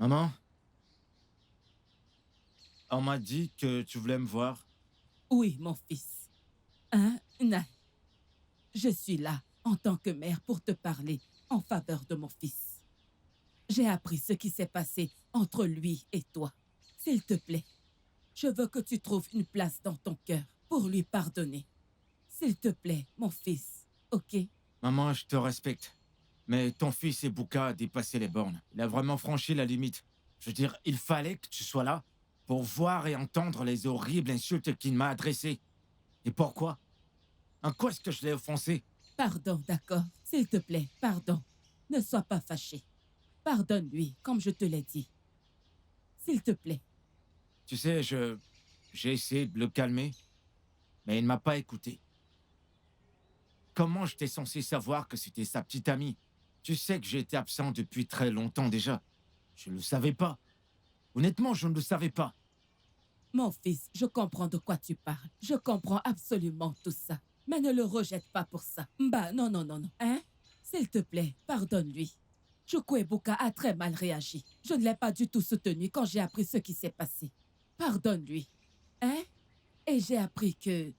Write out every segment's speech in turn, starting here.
Maman, on m'a dit que tu voulais me voir. Oui, mon fils. Hein, Naï, je suis là en tant que mère pour te parler en faveur de mon fils. J'ai appris ce qui s'est passé entre lui et toi. S'il te plaît, je veux que tu trouves une place dans ton cœur pour lui pardonner. S'il te plaît, mon fils, ok? Maman, je te respecte. Mais ton fils Ebuka a dépassé les bornes. Il a vraiment franchi la limite. Je veux dire, il fallait que tu sois là pour voir et entendre les horribles insultes qu'il m'a adressées. Et pourquoi? En quoi est-ce que je l'ai offensé? Pardon, d'accord? S'il te plaît, pardon. Ne sois pas fâché. Pardonne-lui, comme je te l'ai dit. S'il te plaît. Tu sais, j'ai essayé de le calmer, mais il ne m'a pas écouté. Comment j'étais censé savoir que c'était sa petite amie? Tu sais que j'ai été absent depuis très longtemps déjà. Je ne le savais pas. Honnêtement, je ne le savais pas. Mon fils, je comprends de quoi tu parles. Je comprends absolument tout ça. Mais ne le rejette pas pour ça. Bah, non, non, non, non. Hein? S'il te plaît, pardonne-lui. Chukwuebuka a très mal réagi. Je ne l'ai pas du tout soutenu quand j'ai appris ce qui s'est passé. Pardonne-lui. Hein? Et j'ai appris que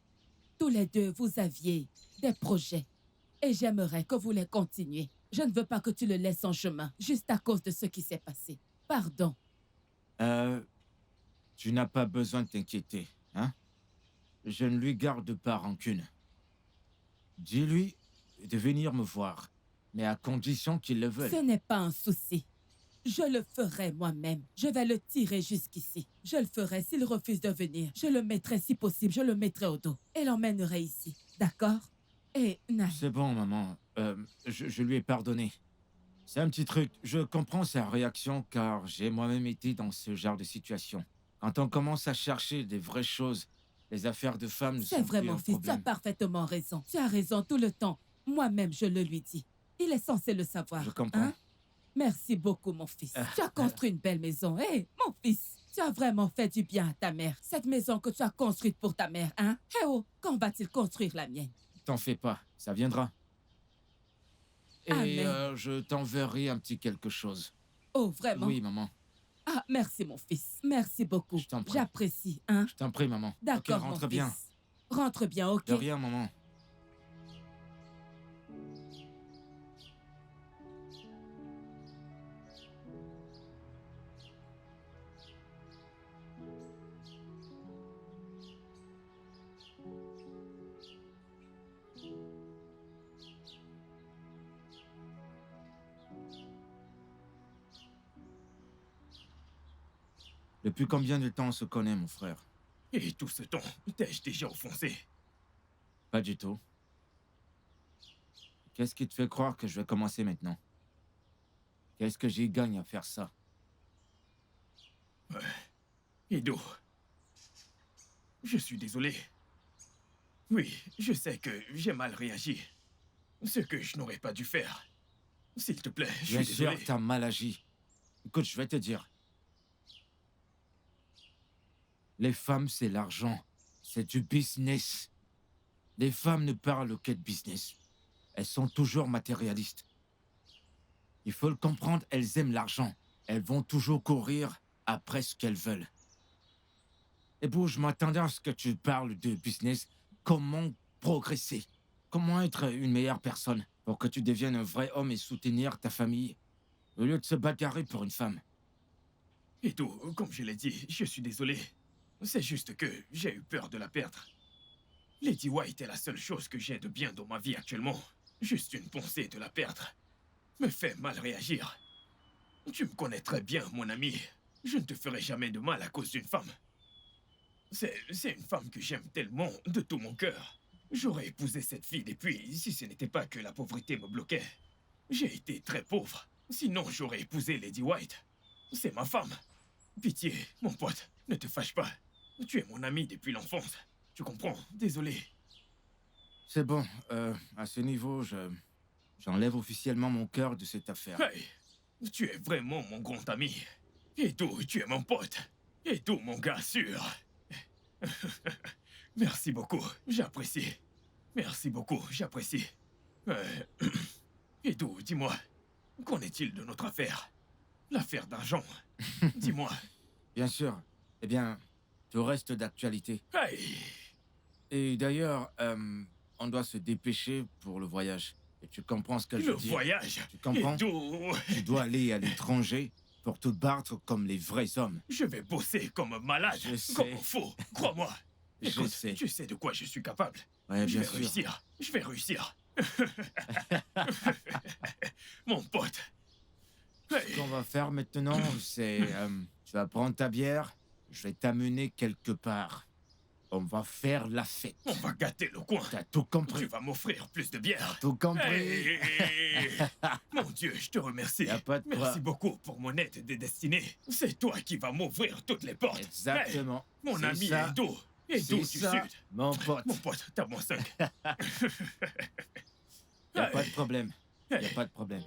tous les deux, vous aviez des projets. Et j'aimerais que vous les continuiez. Je ne veux pas que tu le laisses en chemin, juste à cause de ce qui s'est passé. Pardon. Euh, Tu n'as pas besoin de t'inquiéter, hein? Je ne lui garde pas rancune. Dis-lui de venir me voir, mais à condition qu'il le Ce veuille. n'est pas un souci. Je le ferai moi-même. Je vais le tirer jusqu'ici. Je le ferai s'il refuse de venir. Je le mettrai si possible, je le mettrai au dos et l'emmènerai ici. D'accord? Et Naï, C'est bon, maman. Je lui ai pardonné. C'est un petit truc. Je comprends sa réaction car j'ai moi-même été dans ce genre de situation. Quand on commence à chercher des vraies choses, les affaires de femmes ne c'est sont vrai plus mon un fils, tu as problème. parfaitement raison. Tu as raison tout le temps. Moi-même, je le lui dis. Il est censé le Je savoir, comprends. hein? Merci beaucoup, mon fils. Euh, Tu as euh, construit une belle maison. Hé, mon fils, tu as vraiment fait du bien à ta mère. Cette maison que tu as construite pour ta mère, hein? Eh oh, quand va-t-il construire la mienne? T'en fais pas, ça viendra. Et Amen. je t'enverrai un petit quelque chose. Oh, vraiment? Oui, maman. Ah, merci, mon fils. Merci beaucoup. Je t'en prie. J'apprécie, hein? Je t'en prie, maman. Ok, D'accord, mon rentre bien. fils. Rentre bien, ok? De rien, maman. Depuis combien de temps on se connaît, mon frère? Et tout ce temps, t'ai-je déjà offensé? Pas du tout. Qu'est-ce qui te fait croire que je vais commencer maintenant? Qu'est-ce que j'y gagne à faire ça? Ido, je suis désolé. Oui, je sais que j'ai mal réagi. Ce que je n'aurais pas dû faire. S'il te plaît, je Bien suis désolé. sûr, t'as mal agi. Écoute, je vais te dire. Les femmes, c'est l'argent. C'est du business. Les femmes ne parlent que de business. Elles sont toujours matérialistes. Il faut le comprendre, elles aiment l'argent. Elles vont toujours courir après ce qu'elles veulent. Et bon, je m'attendais à ce que tu parles de business. Comment progresser? Comment être une meilleure personne pour que tu deviennes un vrai homme et soutenir ta famille, au lieu de se bagarrer pour une femme. Ido, comme je l'ai dit, je suis désolé. C'est juste que j'ai eu peur de la perdre. Lady White est la seule chose que j'ai de bien dans ma vie actuellement. Juste une pensée de la perdre me fait mal réagir. Tu me connais très bien, mon ami. Je ne te ferai jamais de mal à cause d'une femme. C'est une femme que j'aime tellement de tout mon cœur. J'aurais épousé cette fille depuis si ce n'était pas que la pauvreté me bloquait. J'ai été très pauvre. Sinon, j'aurais épousé Lady White. C'est ma femme. Pitié, mon pote, ne te fâche pas. Tu es mon ami depuis l'enfance. Tu comprends? Désolé. C'est bon, à ce niveau, j'enlève officiellement mon cœur de cette affaire. Hey, tu es vraiment mon grand ami. Et tout, tu es mon pote. Et tout, mon gars sûr. Merci beaucoup, j'apprécie. Merci beaucoup, j'apprécie. Et tout, dis-moi, qu'en est-il de notre affaire? L'affaire d'argent. Dis-moi. Bien sûr. Eh bien, tout reste d'actualité. Hey, Et d'ailleurs, on doit se dépêcher pour le voyage. Et tu comprends ce que je le veux dire? voyage. Tu comprends? Et d'où Tu dois aller à l'étranger pour te battre comme les vrais hommes. je vais bosser comme un malade, Je sais. comme un fou. Crois-moi. Je Écoute, sais. tu sais de quoi je suis capable. Ouais, Je bien vais sûr. réussir. Je vais réussir. Mon pote. Hey, Ce qu'on va faire maintenant, c'est... tu vas prendre ta bière, je vais t'amener quelque part. On va faire la fête. on va gâter le coin. T'as tout Tu compris. vas m'offrir plus de bière. Tout compris. Hey, mon Dieu, je te remercie. Y a pas de Merci quoi. beaucoup pour mon aide destinée. C'est toi qui vas m'ouvrir toutes les portes. Exactement. Hey, mon C'est ami ça. Edo. Edo C'est du ça, Sud. mon pote. Mon pote, t'as mon 5. Y a pas de problème. Y a Hey. pas de problème.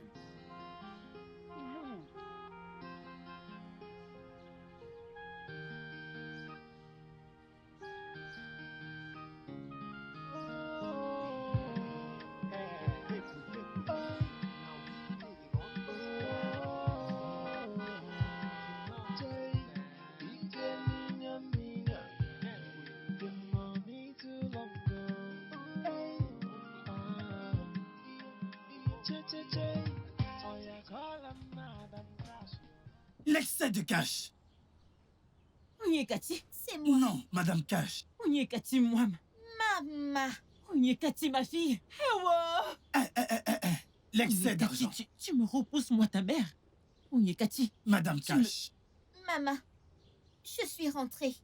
L'excès de cash. Onyekati, C'est moi, Non, Madame Cash. Onyekati moi. maman. Onyekati ma fille. Ewa. L'excès Onyekati, d'argent. tu me repousses moi ta mère. Onyekati, Madame Cash. Maman, je suis rentrée.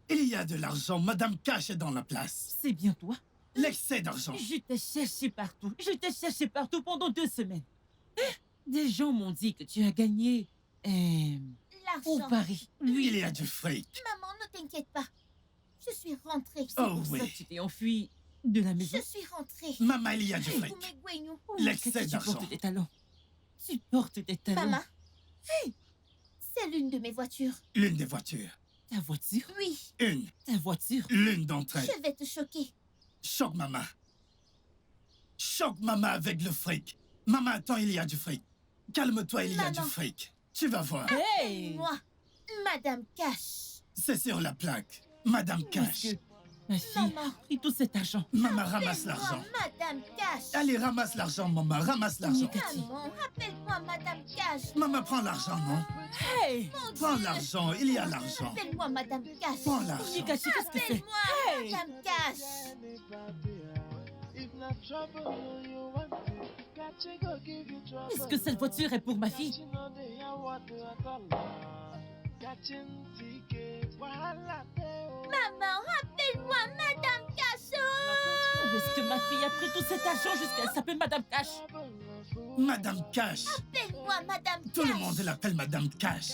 Il y a de l'argent. Madame Cash est dans la place. c'est bien toi. L'excès d'argent. Je t'ai cherché partout. Je t'ai cherché partout pendant 2 semaines. Des gens m'ont dit que tu as gagné au L'argent. Paris. Il y a du fric. Maman, ne t'inquiète pas. Je suis rentrée. C'est Oh pour ça oui. que tu t'es enfui de la maison. Je suis rentrée. Maman, il y a du Vous fric. m'égoignez. L'excès Onyekati, tu d'argent. portes des talents. Tu portes des talents. Maman. C'est l'une de mes voitures. L'une des voitures. Ta voiture. Oui, Ta voiture. L'une d'entre elles. je vais te choquer. Choque maman. Choque maman avec le fric. Maman, attends, il y a du fric. Calme-toi, il y a du Maman. fric. Tu vas voir. Hey! Moi, Madame Cash. C'est sur la plaque. Madame Cash. Monsieur, ma fille Maman. a pris tout cet argent. Maman, ramasse Moi, l'argent. Madame Cash. Allez, ramasse l'argent, maman. Ramasse l'argent. Onyekati. Maman, rappelle-moi Madame Cash. Maman, prends l'argent, non? Hey! Mon Prends Dieu. l'argent. Il y a l'argent. Rappelle-moi Madame Cash. Prends l'argent. Onyekati, qu'est-ce que c'est? Rappelle-moi Hey! Madame Cash. Est-ce que cette voiture est pour ma fille? Maman, rappelle-moi Madame Cash. Où est-ce que ma fille a pris tout cet argent jusqu'à elle s'appelle Madame Cash? Madame Cash. Rappelle-moi Madame Cash. Tout le monde l'appelle Madame Cash.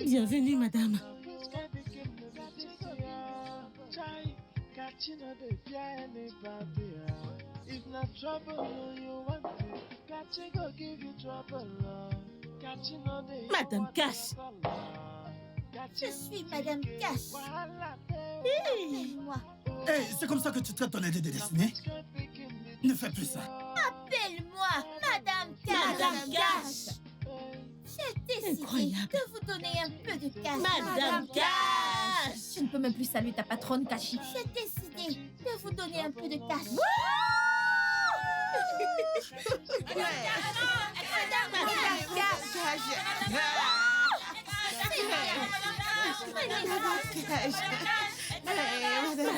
Bienvenue, madame. Madame Cash. Je suis Madame Cash. Appelle-moi. Hé, c'est comme ça que tu traites ton aide de destinée? Ne fais plus ça. Appelle-moi Madame Cash. Madame Cash. J'ai décidé Incroyable. de vous donner un peu de cash. Madame Cash. Tu ne peux même plus saluer ta patronne, Kashi. J'ai décidé de vous donner un peu de cash.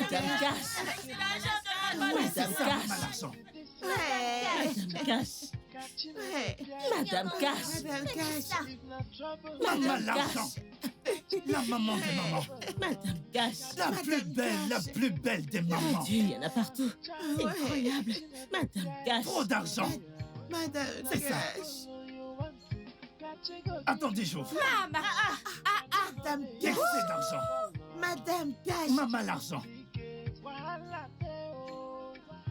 Madame Cash. Madame Ça, Cash. maman, l'argent. Madame Cash. Madame Cash. Maman, l'argent. La maman des mamans. Madame Cash. La plus belle des Mon mamans. Dieu, il y en a partout. Incroyable. Madame Cash. Trop d'argent. Madame C'est ça. Cash. Attendez, j'ouvre. Maman! Madame L'excès Cash. d'argent. Madame Cash. Maman, l'argent.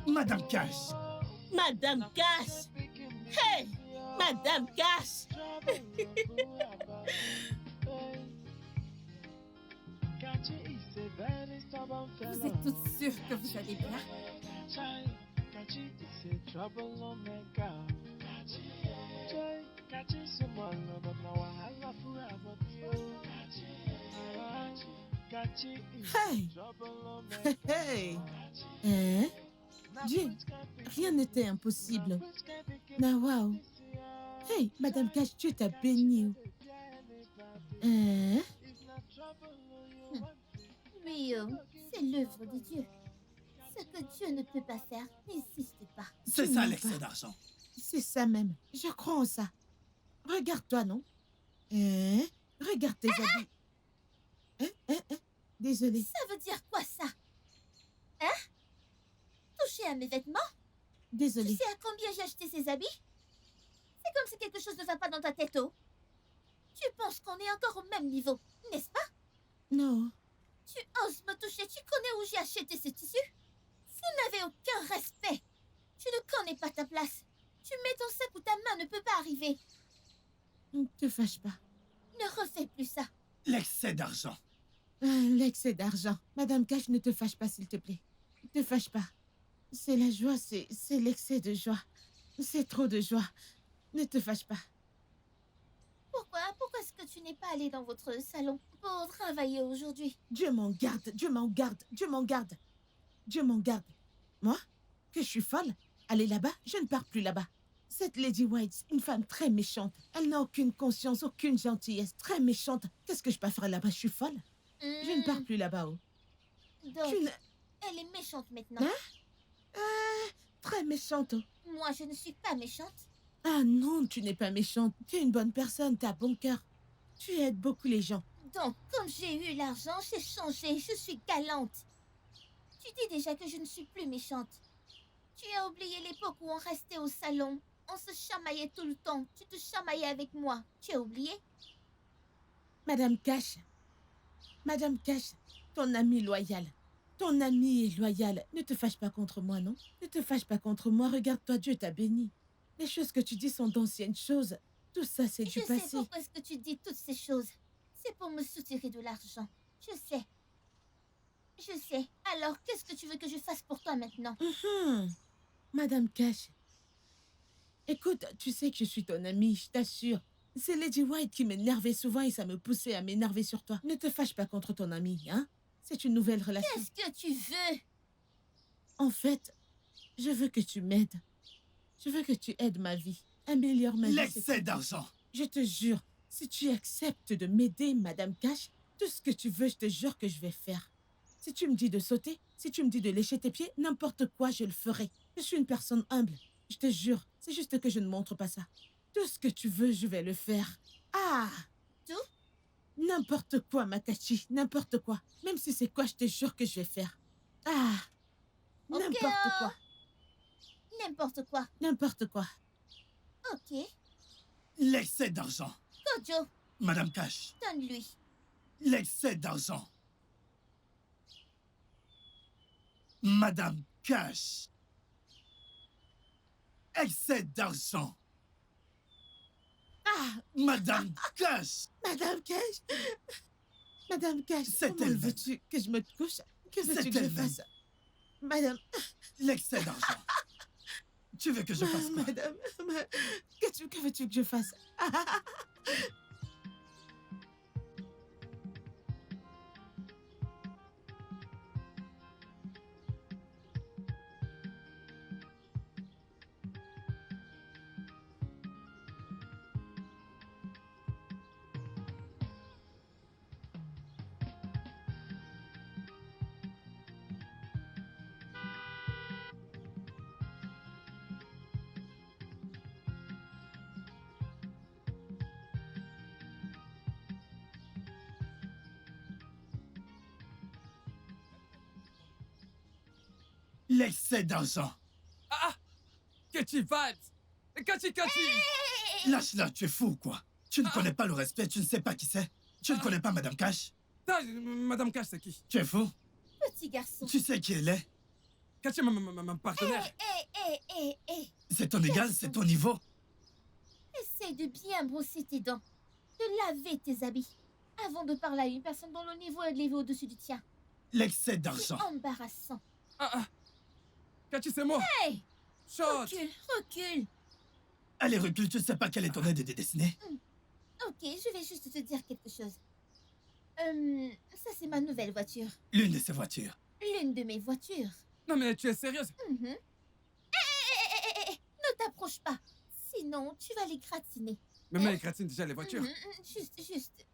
Madame Cash. Madame Cash. Hey, Madame Cash. Vous êtes toutes sûres que vous allez bien? Hey. Hey. Hein? Dieu, rien n'était impossible. Na wow. Hey, Madame Cash, Dieu t'a béni. Hein? Oui, c'est l'œuvre de Dieu. Ce que Dieu ne peut pas faire n'existe pas. C'est Tu ça mens l'excès pas. d'argent. C'est ça même. Je crois en ça. Regarde-toi, non? Hein? Regarde tes habits. Désolée. Ça veut dire quoi ça? Hein? Toucher à mes vêtements? Tu Désolée. sais à combien j'ai acheté ces habits? C'est comme si quelque chose ne va pas dans ta tête, oh. Tu penses qu'on est encore au même niveau, n'est-ce pas? Non. Tu oses me toucher, tu connais où j'ai acheté ce tissu? Vous n'avez aucun respect. Tu ne connais pas ta place. Tu mets ton sac où ta main ne peut pas arriver. Ne te fâche pas. Ne refais plus ça. L'excès d'argent. L'excès d'argent. Madame Cash, ne te fâche pas, s'il te plaît. Ne te fâche pas. C'est la joie, c'est l'excès de joie. C'est trop de joie. Ne te fâche pas. Pourquoi est-ce que tu n'es pas allé dans votre salon pour travailler aujourd'hui? Dieu m'en garde, Dieu m'en garde, Dieu m'en garde. Dieu m'en garde. Moi, que je suis folle, aller là-bas, je ne pars plus là-bas. Cette Lady White, une femme très méchante. Elle n'a aucune conscience, aucune gentillesse, très méchante. Qu'est-ce que je peux faire là-bas? Je suis folle. Je ne pars plus là-bas. Oh. Donc, Tu ne- elle est méchante maintenant. Hein? Très méchante. Oh. Moi, je ne suis pas méchante. Ah non, tu n'es pas méchante. Tu es une bonne personne, tu as bon cœur. Tu aides beaucoup les gens. Donc, comme j'ai eu l'argent, j'ai changé, je suis galante. Tu dis déjà que je ne suis plus méchante. Tu as oublié l'époque où on restait au salon. On se chamaillait tout le temps. Tu te chamaillais avec moi. Tu as oublié? Madame Cash, ton ami loyal. Ton ami est loyal. Ne te fâche pas contre moi, non? Ne te fâche pas contre moi. Regarde-toi, Dieu t'a béni. Les choses que tu dis sont d'anciennes choses. Tout ça, c'est Je du sais passé. pourquoi est-ce que tu dis toutes ces choses. C'est pour me soutirer de l'argent. Je sais. Je sais. Alors, qu'est-ce que tu veux que je fasse pour toi maintenant? Madame Cash, écoute, tu sais que je suis ton amie, je t'assure. C'est Lady White qui m'énervait souvent et ça me poussait à m'énerver sur toi. Ne te fâche pas contre ton amie, hein? C'est une nouvelle relation. Qu'est-ce que tu veux? En fait, je veux que tu m'aides. Je veux que tu aides ma vie. Améliore ma vie. L'excès d'argent. Je te jure, si tu acceptes de m'aider, Madame Cash, tout ce que tu veux, je te jure que je vais faire. Si tu me dis de sauter, si tu me dis de lécher tes pieds, n'importe quoi, je le ferai. Je suis une personne humble. Je te jure, c'est juste que je ne montre pas ça. Tout ce que tu veux, je vais le faire. Ah! Tout? N'importe quoi, Makachi, n'importe quoi. Même si c'est quoi, je te jure que je vais faire. Ah! Ok, N'importe quoi, N'importe quoi. n'importe quoi. Ok. L'excès d'argent. Kojo, Madame Cash. donne-lui. L'excès d'argent. Madame Cash. Excès d'argent. Ah! Madame Cash. Madame Cash! Madame Cash, C'est comment elle-même. veux-tu que je me couche? Que C'est veux-tu que je elle-même. fasse? Madame, L'excès d'argent. Tu veux que je fasse quoi? madame, que veux-tu que je fasse? L'excès d'argent. Kachi Vibes! Kachi! Lâche-la, tu es fou ou quoi? Tu ne connais pas le respect, tu ne sais pas qui c'est. Tu ne connais pas Madame Cash. Madame Cash, c'est qui? Tu es fou. Petit garçon. Tu sais qui elle est. Kachi, ma partenaire. Hé. C'est ton égal, c'est ton niveau. Essaye de bien brosser tes dents. De laver tes habits. Avant de parler à une personne dont le niveau est élevé au-dessus du tien. L'excès C'est d'argent. embarrassant. Kachi, c'est moi. Hey! Shot. Recule. Allez, recule, tu ne sais pas quelle est ton aide de destinée. Ok, je vais juste te dire quelque chose. Ça c'est ma nouvelle voiture. L'une de ces voitures. L'une de mes voitures. Non, mais tu es sérieuse? Mhm. Ne t'approche pas. Sinon, tu vas les gratiner. Mais elle gratine déjà les voitures. Juste,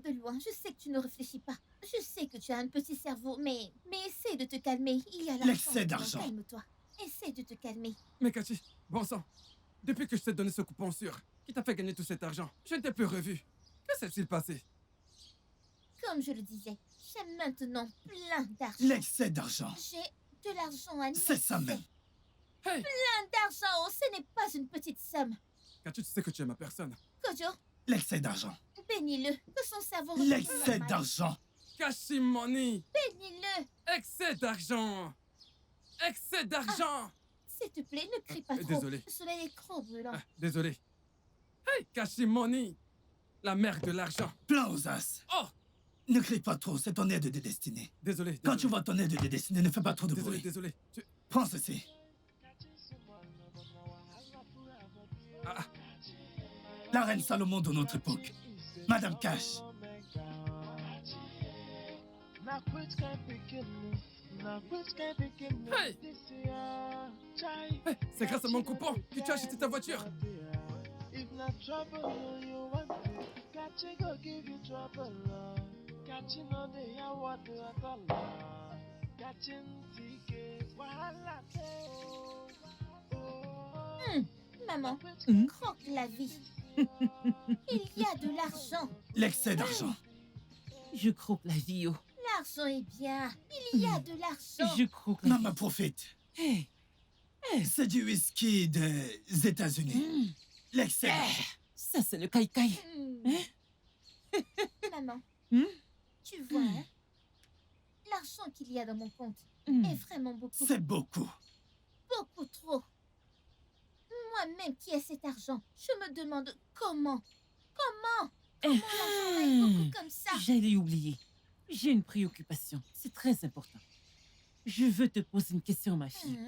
de loin. Je sais que tu ne réfléchis pas. Je sais que tu as un petit cerveau, mais essaie de te calmer. Il y a l'argent. L'excès d'argent. Calme-toi. Essaie de te calmer. Mais Kachi, bon sang, depuis que je t'ai donné ce coupon sûr, qui t'a fait gagner tout cet argent, je ne t'ai plus revu. Que s'est-il passé? Comme je le disais, j'ai maintenant plein d'argent. L'excès d'argent. J'ai de l'argent à C'est ça même. Hey! Plein d'argent, ce n'est pas une petite somme. Kachi, tu sais que tu es ma personne. Kojo, L'excès d'argent. bénis-le, que son cerveau revienne L'excès normal. d'argent. Kachi money! Bénis-le. Excès d'argent! Excès d'argent! S'il te plaît, ne crie pas trop. Désolé. Le soleil est trop brûlant. Désolé. Hey, Kachi money! La mère de l'argent. Plein aux as. Oh! Ne crie pas trop, c'est ton aide de destinée. Désolé. Quand tu vois ton aide de destinée, ne fais pas trop de bruit. Désolé. Prends ceci. Ah, La reine Salomon de notre époque. Madame Cash. hey! Hey, c'est grâce à mon coupon que tu as acheté ta voiture. Maman, croque la vie. Il y a de l'argent. L'excès d'argent. Je croque la vie, oh. L'argent est bien. Il y a de l'argent. Je croque la vie. Maman profite. Hey. C'est du whisky des États-Unis. L'excès d'argent. Ça, c'est le caïcaï. Maman, Hmm? tu vois, hein, l'argent qu'il y a dans mon compte Hmm. est vraiment beaucoup. C'est beaucoup. Beaucoup trop. Moi-même qui ai cet argent, je me demande comment l'argent est beaucoup comme ça. J'allais oublier. J'ai une préoccupation. C'est très important. Je veux te poser une question, ma fille.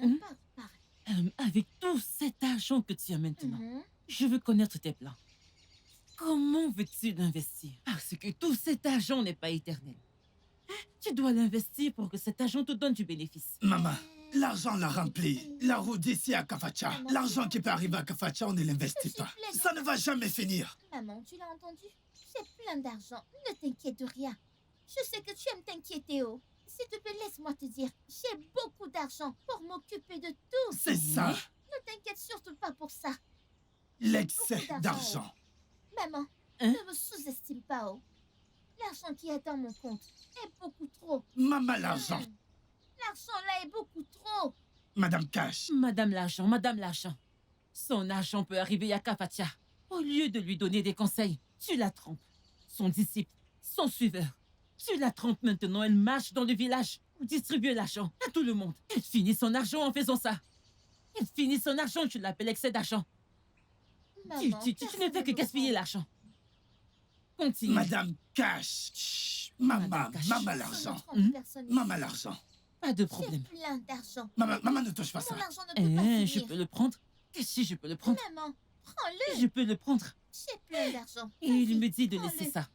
Parle. Avec tout cet argent que tu as maintenant, Mhm. je veux connaître tes plans. Comment veux-tu l'investir? Parce que tout cet argent n'est pas éternel. Tu dois l'investir pour que cet argent te donne du bénéfice. Maman, l'argent l'a rempli. La route d'ici à Kafacha. L'argent qui peut arriver à Kafacha, on ne l'investit pas. Ça ne va jamais finir. Maman, tu l'as entendu? J'ai plein d'argent. Ne t'inquiète de rien. Je sais que tu aimes t'inquiéter, oh. S'il te plaît, laisse-moi te dire. J'ai beaucoup d'argent pour m'occuper de tout. C'est ça. Ne t'inquiète surtout pas pour ça. L'excès d'argent. Maman, Hein? ne me sous-estime pas, oh. L'argent qui est dans mon compte est beaucoup trop. Maman l'argent. L'argent là est beaucoup trop. Madame Cash. Madame l'argent. Son argent peut arriver à Kafatia. Au lieu de lui donner des conseils, tu la trompes. Son disciple, son suiveur. Tu la trompes maintenant, elle marche dans le village pour distribuer l'argent à tout le monde. Elle finit son argent en faisant ça. Elle finit son argent, tu l'appelles excès d'argent. Maman, Tu ne fais que gaspiller l'argent. Continue. Madame Cash. Chut. Maman, Madame Cash. maman l'argent. Personne Maman l'argent. Pas de problème. J'ai plein d'argent. Maman ne touche pas ça. Mon argent ne peut pas Je finir. peux le prendre. Si je peux le prendre. Maman, prends-le. Je peux le prendre. J'ai plein d'argent. Et il Vas-y, me dit de prends-le. laisser ça.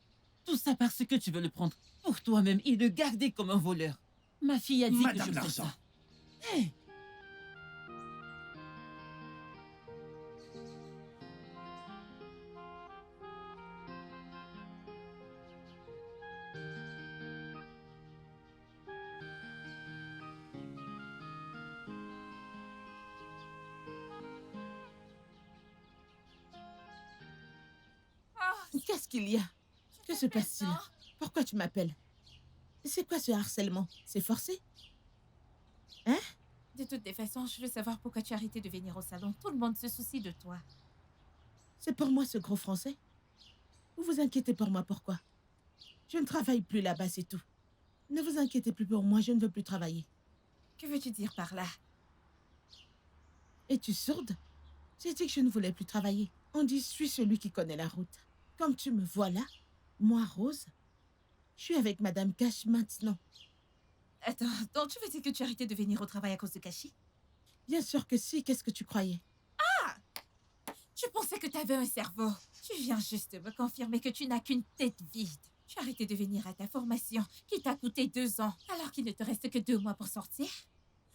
Tout ça parce que tu veux le prendre pour toi-même et le garder comme un voleur. Ma fille a dit Madame que je ferais l'argent. ça. Hey. Qu'est-ce qu'il y a? Que se passe-t-il? Pourquoi tu m'appelles? C'est quoi ce harcèlement? C'est forcé? De toutes les façons, je veux savoir pourquoi tu as arrêté de venir au salon. Tout le monde se soucie de toi. C'est pour moi ce gros français? Vous vous inquiétez pour moi, pourquoi? Je ne travaille plus là-bas, c'est tout. Ne vous inquiétez plus pour moi, je ne veux plus travailler. Que veux-tu dire par là? Es-tu sourde? J'ai dit que je ne voulais plus travailler. On dit, suis celui qui connaît la route. Comme tu me vois là, moi, Rose, je suis avec Madame Cash maintenant. Attends, donc tu veux dire que tu as arrêté de venir au travail à cause de Kashi? Bien sûr que si, qu'est-ce que tu croyais? Je pensais que tu avais un cerveau. Tu viens juste de me confirmer que tu n'as qu'une tête vide. Tu as arrêté de venir à ta formation qui t'a coûté 2 ans, alors qu'il ne te reste que 2 mois pour sortir.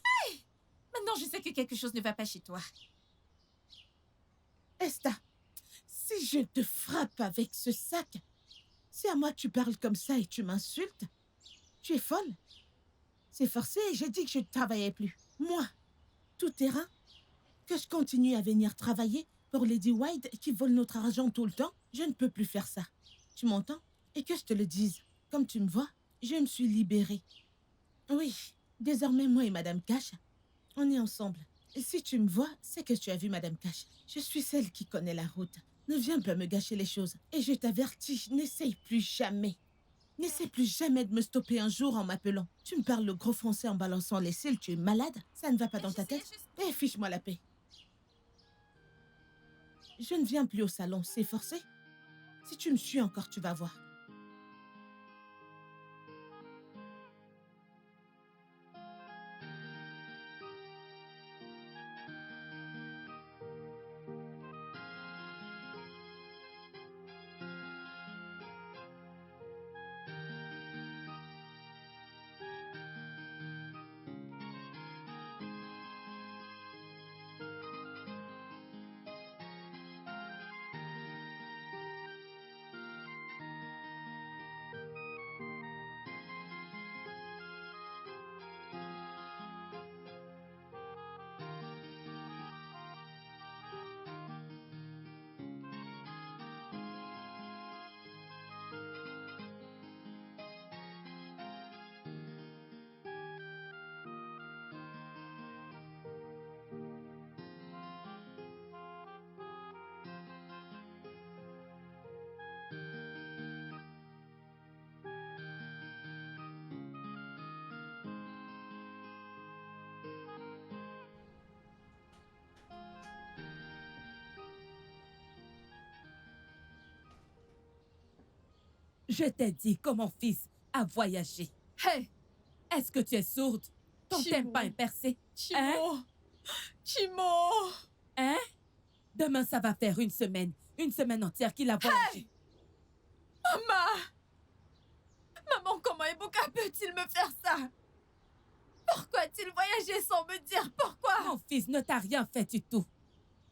Hey! Maintenant, je sais que quelque chose ne va pas chez toi. Esta, si je te frappe avec ce sac, c'est à moi que tu parles comme ça et tu m'insultes? Tu es folle? C'est forcé, j'ai dit que je ne travaillais plus. Moi, tout terrain, que je continue à venir travailler pour Lady White qui vole notre argent tout le temps, je ne peux plus faire ça. Tu m'entends? Et que je te le dise, comme tu me vois, je me suis libérée. Oui, désormais moi et Madame Cash, on est ensemble. Et si tu me vois, c'est que tu as vu Madame Cash. Je suis celle qui connaît la route. Ne viens pas me gâcher les choses. Et je t'avertis, n'essaye plus jamais. N'essaie plus jamais de me stopper un jour en m'appelant. Tu me parles le gros français en balançant les cils, tu es malade? Ça ne va pas dans ta tête? Eh, fiche-moi la paix. Je ne viens plus au salon, c'est forcé. Si tu me suis encore, tu vas voir. Je t'ai dit que mon fils a voyagé. Hey! Est-ce que tu es sourde? Ton Chimo. tympan est percé. Chimo! Chimo! Hein? Demain, ça va faire 1 semaine. 1 semaine entière qu'il a voyagé. Maman! Maman, comment Ibuka peut-il me faire ça? Pourquoi a-t-il voyagé sans me dire pourquoi? Mon fils ne t'a rien fait du tout.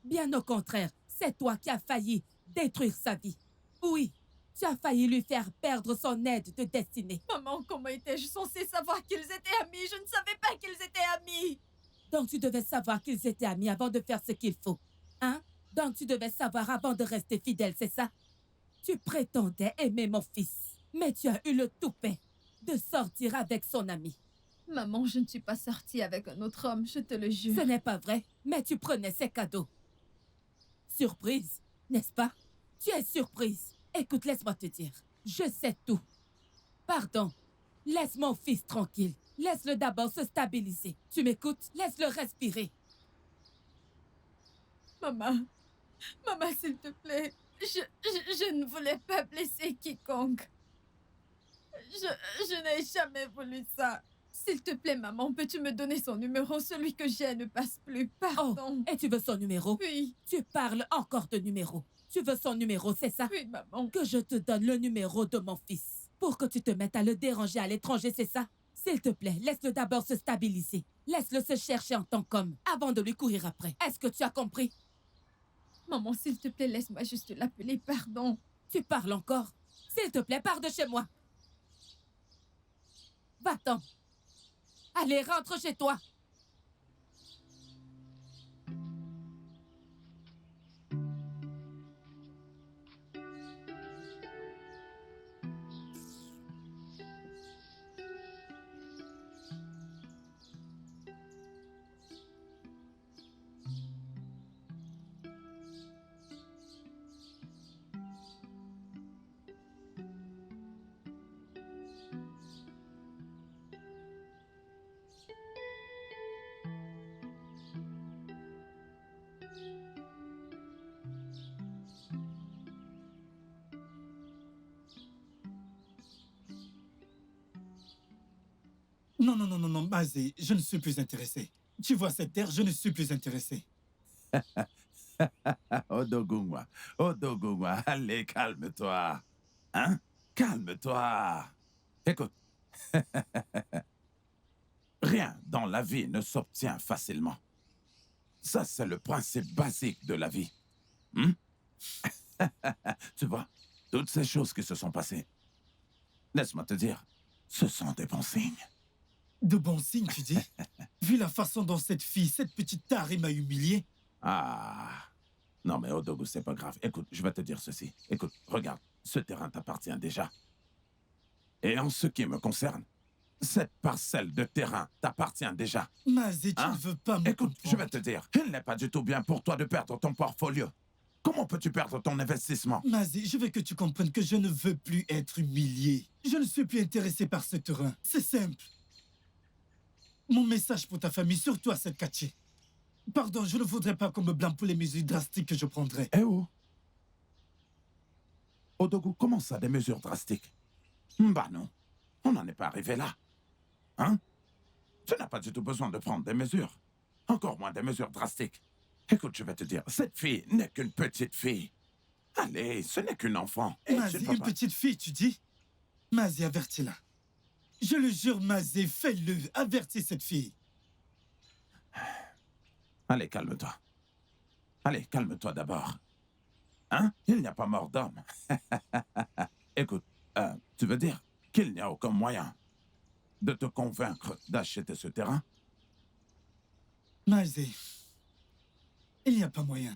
Bien au contraire, c'est toi qui as failli détruire sa vie. Oui, tu as failli lui faire perdre son aide de destinée. Maman, comment étais-je censée savoir qu'ils étaient amis? Je ne savais pas qu'ils étaient amis. Donc tu devais savoir qu'ils étaient amis avant de faire ce qu'il faut. Hein? Donc tu devais savoir avant de rester fidèle, c'est ça? Tu prétendais aimer mon fils, mais tu as eu le toupet de sortir avec son ami. Maman, je ne suis pas sortie avec un autre homme, je te le jure. Ce n'est pas vrai, mais tu prenais ses cadeaux. Surprise, n'est-ce pas? Tu es surprise. Écoute, laisse-moi te dire. Je sais tout. Pardon. Laisse mon fils tranquille. Laisse-le d'abord se stabiliser. Tu m'écoutes? Laisse-le respirer. Maman, maman, s'il te plaît, je ne voulais pas blesser quiconque. Je n'ai jamais voulu ça. S'il te plaît, maman, peux-tu me donner son numéro? Celui que j'ai ne passe plus. Pardon. Oh, et tu veux son numéro? Oui. Tu parles encore de numéro. Tu veux son numéro, c'est ça? Oui, maman. Que je te donne le numéro de mon fils. Pour que tu te mettes à le déranger à l'étranger, c'est ça? S'il te plaît, laisse-le d'abord se stabiliser. Laisse-le se chercher en tant qu'homme, avant de lui courir après. Est-ce que tu as compris? Maman, s'il te plaît, laisse-moi juste l'appeler, pardon. Tu parles encore? S'il te plaît, pars de chez moi. Va-t'en. Allez, rentre chez toi. Non, non, non, non, non, Mazé, je ne suis plus intéressé. Tu vois cette terre, je ne suis plus intéressé. Odogungwa, Odogungwa, allez, calme-toi. Hein? Calme-toi. Écoute, rien dans la vie ne s'obtient facilement. Ça, c'est le principe basique de la vie. Hmm? Tu vois, toutes ces choses qui se sont passées, laisse-moi te dire, ce sont des bons signes. De bons signes, tu dis? Vu la façon dont cette fille, cette petite tarée m'a humilié. Ah, non mais Odogu, c'est pas grave. Écoute, je vais te dire ceci. Écoute, regarde, ce terrain t'appartient déjà. Et en ce qui me concerne, cette parcelle de terrain t'appartient déjà. Mazé, tu Hein? ne veux pas me Écoute, je vais comprendre. te dire, il n'est pas du tout bien pour toi de perdre ton portfolio. Comment peux-tu perdre ton investissement? Mazé, je veux que tu comprennes que je ne veux plus être humilié. Je ne suis plus intéressé par ce terrain. C'est simple. Mon message pour ta famille, surtout à cette Kachi. Pardon, je ne voudrais pas qu'on me blâme pour les mesures drastiques que je prendrais. Eh oh! Odogu, comment ça, des mesures drastiques? Bah non, on n'en est pas arrivé là. Hein? Tu n'as pas du tout besoin de prendre des mesures. Encore moins des mesures drastiques. Écoute, je vais te dire, cette fille n'est qu'une petite fille. Allez, ce n'est qu'une enfant. Et tu Mazé, ne peux une pas- petite fille, tu dis? Mazé, avertis-la. Je le jure, Mazé, fais-le. Avertis cette fille. Allez, calme-toi. Allez, calme-toi d'abord. Hein? Il n'y a pas mort d'homme. Écoute, tu veux dire qu'il n'y a aucun moyen de te convaincre d'acheter ce terrain? Mazé, il n'y a pas moyen.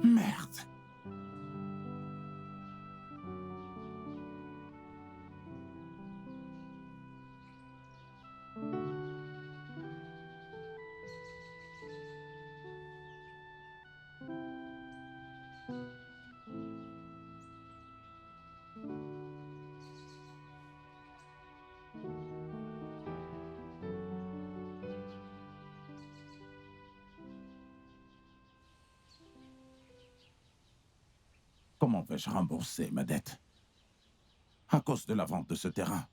Merde. Comment vais-je rembourser ma dette? À cause de la vente de ce terrain,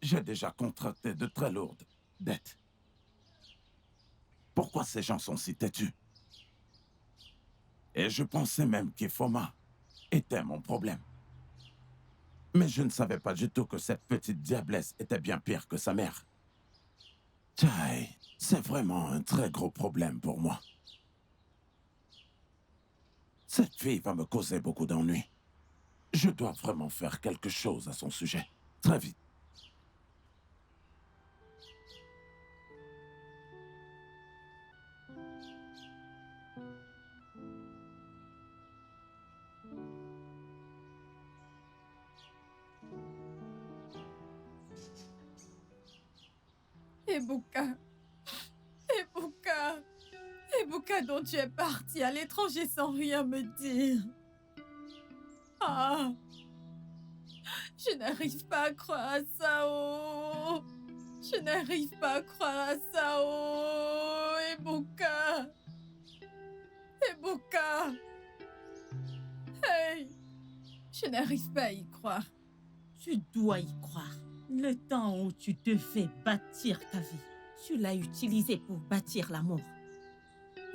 j'ai déjà contracté de très lourdes dettes. Pourquoi ces gens sont si têtus? Et je pensais même qu'Ifoma était mon problème. Mais je ne savais pas du tout que cette petite diablesse était bien pire que sa mère. Chai, c'est vraiment un très gros problème pour moi. Cette fille va me causer beaucoup d'ennuis. Je dois vraiment faire quelque chose à son sujet. Très vite. Ebuka. Ebuka. Ebuka dont tu es parti à l'étranger sans rien me dire. Ah. Je n'arrive pas à croire à ça, oh. Je n'arrive pas à croire à ça, oh. Ebuka. Ebuka. Hey. Je n'arrive pas à y croire. Tu dois y croire. Le temps où tu devais bâtir ta vie, tu l'as utilisé pour bâtir l'amour.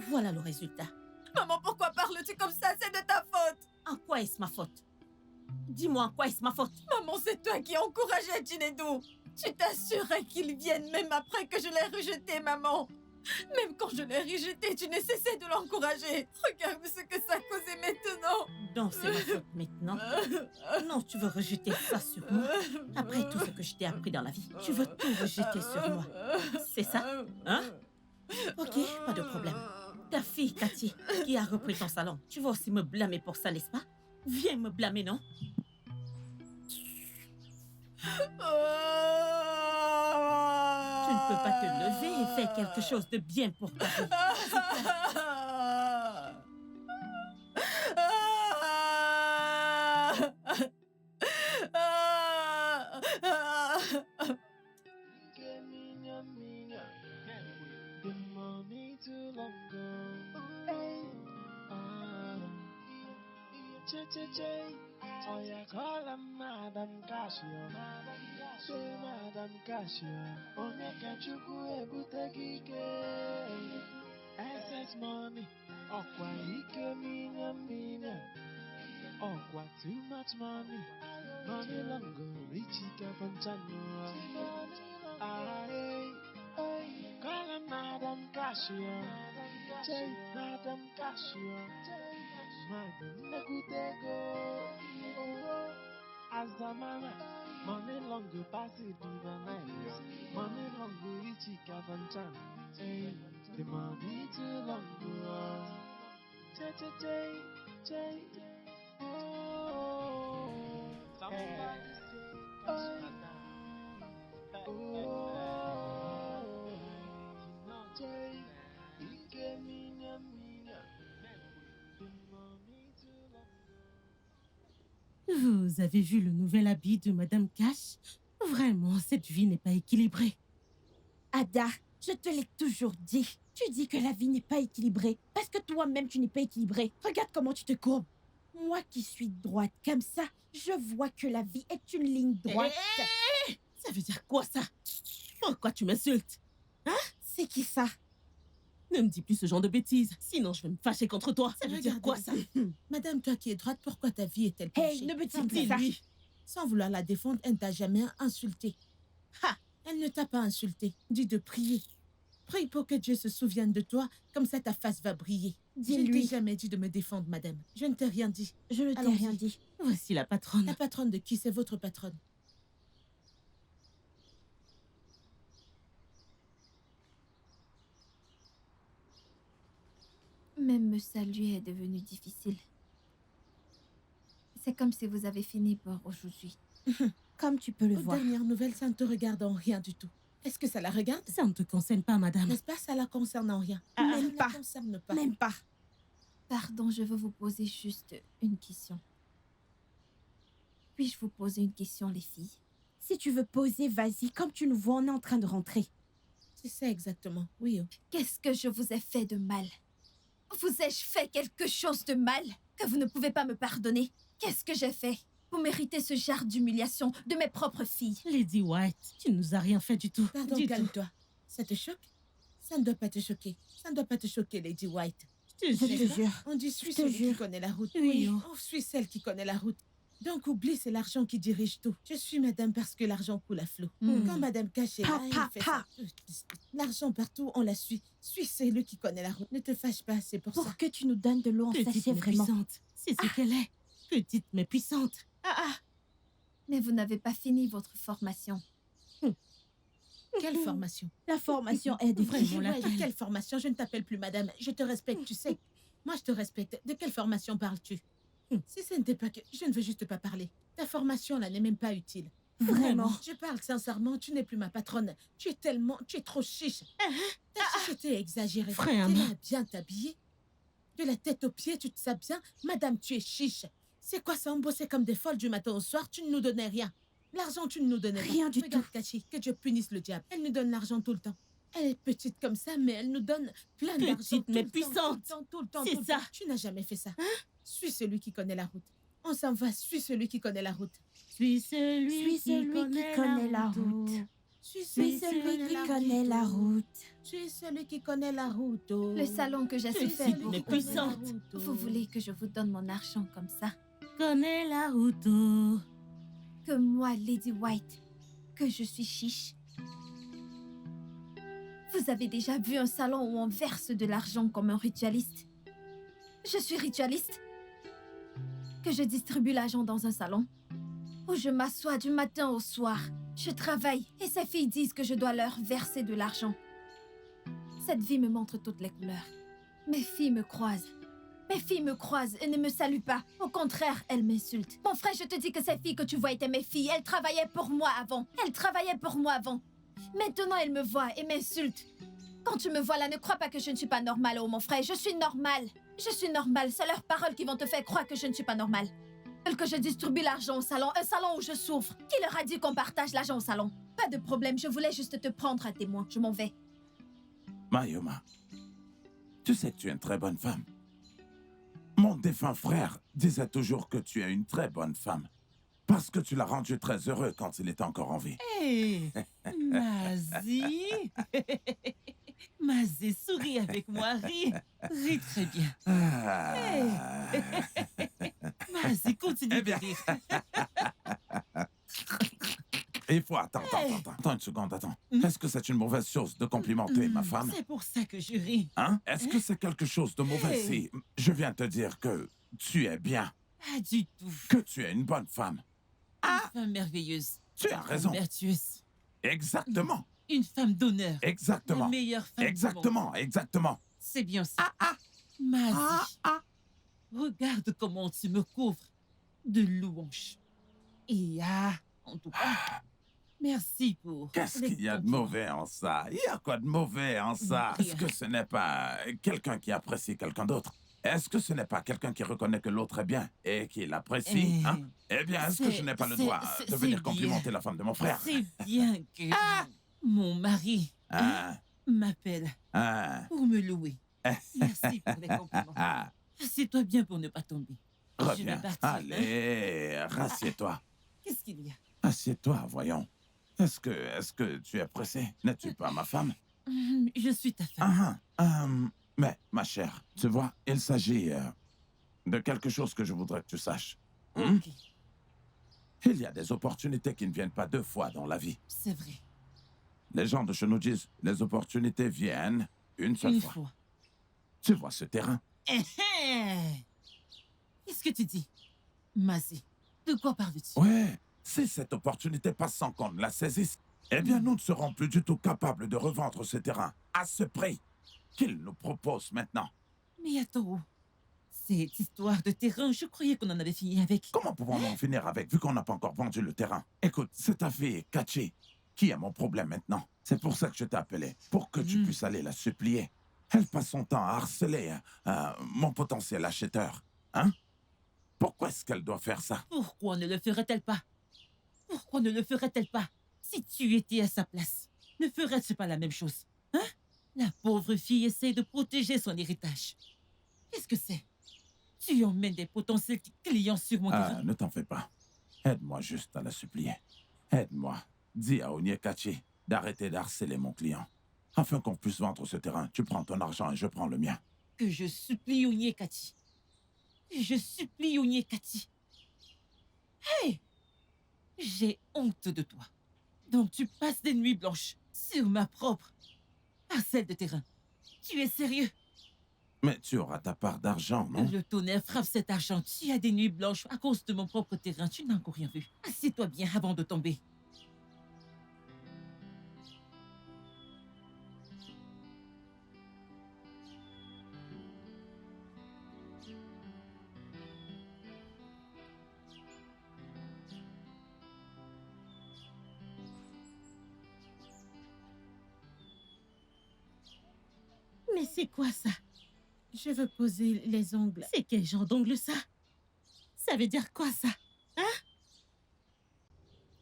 Voilà le résultat. Maman, pourquoi parles-tu comme ça? C'est de ta faute. En quoi est-ce ma faute? Dis-moi en quoi est-ce ma faute? Maman, c'est toi qui encourageais Jinedou. Tu t'assurais qu'il vienne même après que je l'ai rejeté, maman. Même quand je l'ai rejeté, tu ne cessais de l'encourager. Regarde ce que ça causait maintenant. Donc c'est ma faute maintenant. Non, tu veux rejeter ça sur moi. Après tout ce que je t'ai appris dans la vie, tu veux tout rejeter sur moi. C'est ça? Hein? Ok, pas de problème. Ta fille, Cathy, qui a repris ton salon, tu vas aussi me blâmer pour ça, n'est-ce pas? Viens me blâmer, non? Tu ne peux pas te lever et faire quelque chose de bien pour ta vie. Oh yeah, call him Madam Casio. Say Madam Casio. Onyeka chukwu ebute gike. SS money. Okwa ike million. Okwa too much money. Money longo richika fanchano. Aye. Call him Madam Casio. Say Madam Casio. Madam Nekutego. Azamana, money longer pass it even nice. Money longer reach Cavanchan. The money too long. Jay. Oh, somebody say, Jay, he gave me a million. The money too long. Vous avez vu le nouvel habit de Madame Cash? Vraiment, cette vie n'est pas équilibrée. Ada, je te l'ai toujours dit. Tu dis que la vie n'est pas équilibrée parce que toi-même tu n'es pas équilibré. Regarde comment tu te courbes. Moi qui suis droite comme ça, je vois que la vie est une ligne droite. Ça veut dire quoi ça? Pourquoi tu m'insultes? Hein? C'est qui ça? Ne me dis plus ce genre de bêtises, sinon je vais me fâcher contre toi. Ça veut dire Regarde, quoi ça? Madame, toi qui es droite, pourquoi ta vie est-elle Hey, penchée? ne me dis Sans plus ça. lui. Sans vouloir la défendre, elle ne t'a jamais insulté. Ha! Elle ne t'a pas insulté. Dis de prier. Prie pour que Dieu se souvienne de toi, comme ça ta face va briller. Je ne t'ai Dis-lui. jamais dit de me défendre, madame. Je ne t'ai rien dit. Je ne t'ai Allons-y. rien dit. Voici la patronne. La patronne de qui? C'est votre patronne. Même me saluer est devenu difficile. C'est comme si vous avez fini pour aujourd'hui. Comme tu peux le Aux voir. dernières nouvelles, ça ne te regarde en rien du tout. Est-ce que ça la regarde? Ça ne te concerne pas, madame. N'est-ce pas? Ça la concerne en rien. Même Ça ne pas. la concerne pas. Même pas. Pardon, je veux vous poser juste une question. Puis-je vous poser une question, les filles? Si tu veux poser, vas-y. Comme tu nous vois, on est en train de rentrer. C'est ça exactement, oui. Qu'est-ce que je vous ai fait de mal? Vous ai-je fait quelque chose de mal que vous ne pouvez pas me pardonner? Qu'est-ce que j'ai fait pour mériter ce genre d'humiliation de mes propres filles? Lady White, tu ne nous as rien fait du tout. Pardon, calme-toi. Ça te choque? Ça ne doit pas te choquer. Ça ne doit pas te choquer, Lady White. Je te jure. On dit suis Je te celui qui jure. connaît la route. Oui. On suit celle qui connaît la route. Donc oublie, c'est l'argent qui dirige tout. Je suis madame parce que l'argent coule à flot. Quand madame Cash est là, elle fait ça. L'argent partout, on la suit. Suis celui qui connaît la route. Ne te fâche pas, c'est pour ça. Pour que tu nous donnes de l'eau en Petite sachet, mais vraiment. puissante. C'est ce qu'elle est. Petite mais puissante. Mais vous n'avez pas fini votre formation. Quelle formation? La formation est de Vraiment, de quelle formation? Je ne t'appelle plus madame. Je te respecte, tu sais. Moi, je te respecte. De quelle formation parles-tu? Si ce n'était pas que... Je ne veux juste pas parler. Ta formation, là, n'est même pas utile. Vraiment. Je parle sincèrement, tu n'es plus ma patronne. Tu es trop chiche. Ta chicheté est exagérée. Tu es là, bien t'habiller. De la tête aux pieds, tu te sais bien. Madame, tu es chiche. C'est quoi ça? On bossait comme des folles du matin au soir. Tu ne nous donnais rien. L'argent, tu ne nous donnais Rien du Regarde, Kachi, que Dieu punisse le diable. Elle nous donne l'argent tout le temps. Elle est petite comme ça, mais elle nous donne plein d'argent. Petite, mais puissante. Tout le temps. C'est ça. Tu n'as jamais fait ça. Suis celui qui connaît la route. On s'en va, suis celui qui connaît la route. Suis celui qui connaît la route. Suis Suis celui qui connaît la route. Suis celui qui connaît la route. Le salon que j'ai Suis fait celui pour qui vous. connaît la route. Vous voulez que je vous donne mon argent comme ça? Connais la route. Que moi, Lady White, que je suis chiche. Vous avez déjà vu un salon où on verse de l'argent comme un ritualiste? Je suis ritualiste. Que je distribue l'argent dans un salon où je m'assois du matin au soir. Je travaille et ces filles disent que je dois leur verser de l'argent. Cette vie me montre toutes les couleurs. Mes filles me croisent. Mes filles me croisent et ne me saluent pas. Au contraire, elles m'insultent. Mon frère, je te dis que ces filles que tu vois étaient mes filles. Elles travaillaient pour moi avant. Elles travaillaient pour moi avant. Maintenant, elle me voit et m'insulte. Quand tu me vois là, ne crois pas que je ne suis pas normale, oh mon frère. Je suis normale. Je suis normale. C'est leurs paroles qui vont te faire croire que je ne suis pas normale. Ils veulent que je distribue l'argent au salon, un salon où je souffre. Qui leur a dit qu'on partage l'argent au salon? Pas de problème, je voulais juste te prendre à témoin. Je m'en vais. Mayuma, tu sais que tu es une très bonne femme. Mon défunt frère disait toujours que tu es une très bonne femme. Parce que tu l'as rendu très heureux quand il était encore en vie. Hé, Mazie. Mazie, souris avec moi, ris. Ris très bien. Mazie, continue de rire. Il faut... Attends une seconde, attends. Est-ce que c'est une mauvaise chose de complimenter ma femme? C'est pour ça que je ris. Hein? Est-ce que c'est quelque chose de mauvais si je viens te dire que tu es bien? Pas du tout. Que tu es une bonne femme? Une femme merveilleuse. Tu as raison. Vertueuse. Exactement. Une femme d'honneur. Exactement. La meilleure femme Exactement. C'est bien ça. Mazie, regarde comment tu me couvres de louanges. Et en tout cas, merci pour... Qu'est-ce qu'il y a de mauvais en ça? Il y a quoi de mauvais en ça? Est-ce que ce n'est pas quelqu'un qui apprécie quelqu'un d'autre? Est-ce que ce n'est pas quelqu'un qui reconnaît que l'autre est bien et qui l'apprécie, hein? Eh bien, est-ce que je n'ai pas le droit de venir complimenter la femme de mon frère? C'est bien que mon mari m'appelle pour me louer. Merci pour les compliments. Assieds-toi bien pour ne pas tomber. Reviens. Je vais partir. Allez, rassieds-toi. Qu'est-ce qu'il y a? Assieds-toi, voyons. Est-ce que tu es pressée? N'es-tu pas ma femme? Je suis ta femme. Mais, ma chère, tu vois, il s'agit de quelque chose que je voudrais que tu saches. Ok. Il y a des opportunités qui ne viennent pas deux fois dans la vie. C'est vrai. Les gens de chez nous disent, les opportunités viennent une seule fois. Tu vois ce terrain? Qu'est-ce que tu dis? Mazie, de quoi parles-tu? Ouais, si cette opportunité passe sans qu'on ne la saisisse, eh bien nous ne serons plus du tout capables de revendre ce terrain à ce prix qu'il nous propose maintenant. Mais attends, cette histoire de terrain, je croyais qu'on en avait fini avec. Comment pouvons-nous en finir avec, vu qu'on n'a pas encore vendu le terrain? Écoute, c'est ta fille, Kachi, qui est mon problème maintenant. C'est pour ça que je t'ai appelé, pour que tu puisses aller la supplier. Elle passe son temps à harceler mon potentiel acheteur. Hein? Pourquoi est-ce qu'elle doit faire ça? Pourquoi ne le ferait-elle pas? Pourquoi ne le ferait-elle pas? Si tu étais à sa place, ne ferais-tu pas la même chose? Hein? La pauvre fille essaie de protéger son héritage. Qu'est-ce que c'est? Tu emmènes des potentiels clients sur mon terrain. Ne t'en fais pas. Aide-moi juste à la supplier. Aide-moi. Dis à Onyekachi d'arrêter d'harceler mon client. Afin qu'on puisse vendre ce terrain, tu prends ton argent et je prends le mien. Que je supplie Onyekachi. Que je supplie Onyekachi. Hey! J'ai honte de toi. Donc tu passes des nuits blanches sur ma propre parcelle de terrain. Tu es sérieux? Mais tu auras ta part d'argent, non? Le tonnerre frappe cet argent. Tu as des nuits blanches à cause de mon propre terrain. Tu n'as encore rien vu. Assieds-toi bien avant de tomber. Mais c'est quoi ça? Je veux poser les ongles. C'est quel genre d'ongle ça? Ça veut dire quoi ça? Hein?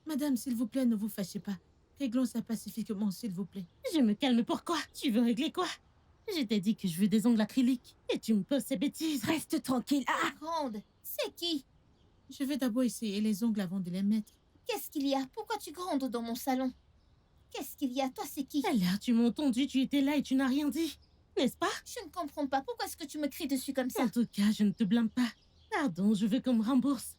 Madame, s'il vous plaît, ne vous fâchez pas. Réglons ça pacifiquement, s'il vous plaît. Je me calme pourquoi? Tu veux régler quoi? Je t'ai dit que je veux des ongles acryliques. Et tu me poses ces bêtises. Reste tranquille. Grande, c'est qui? Je vais d'abord essayer les ongles avant de les mettre. Qu'est-ce qu'il y a? Pourquoi tu grondes dans mon salon? Qu'est-ce qu'il y a? Toi, c'est qui? Alors, tu m'as entendu, tu étais là et tu n'as rien dit. N'est-ce pas? Je ne comprends pas. Pourquoi est-ce que tu me cries dessus comme ça? En tout cas, je ne te blâme pas. Pardon, je veux qu'on me rembourse.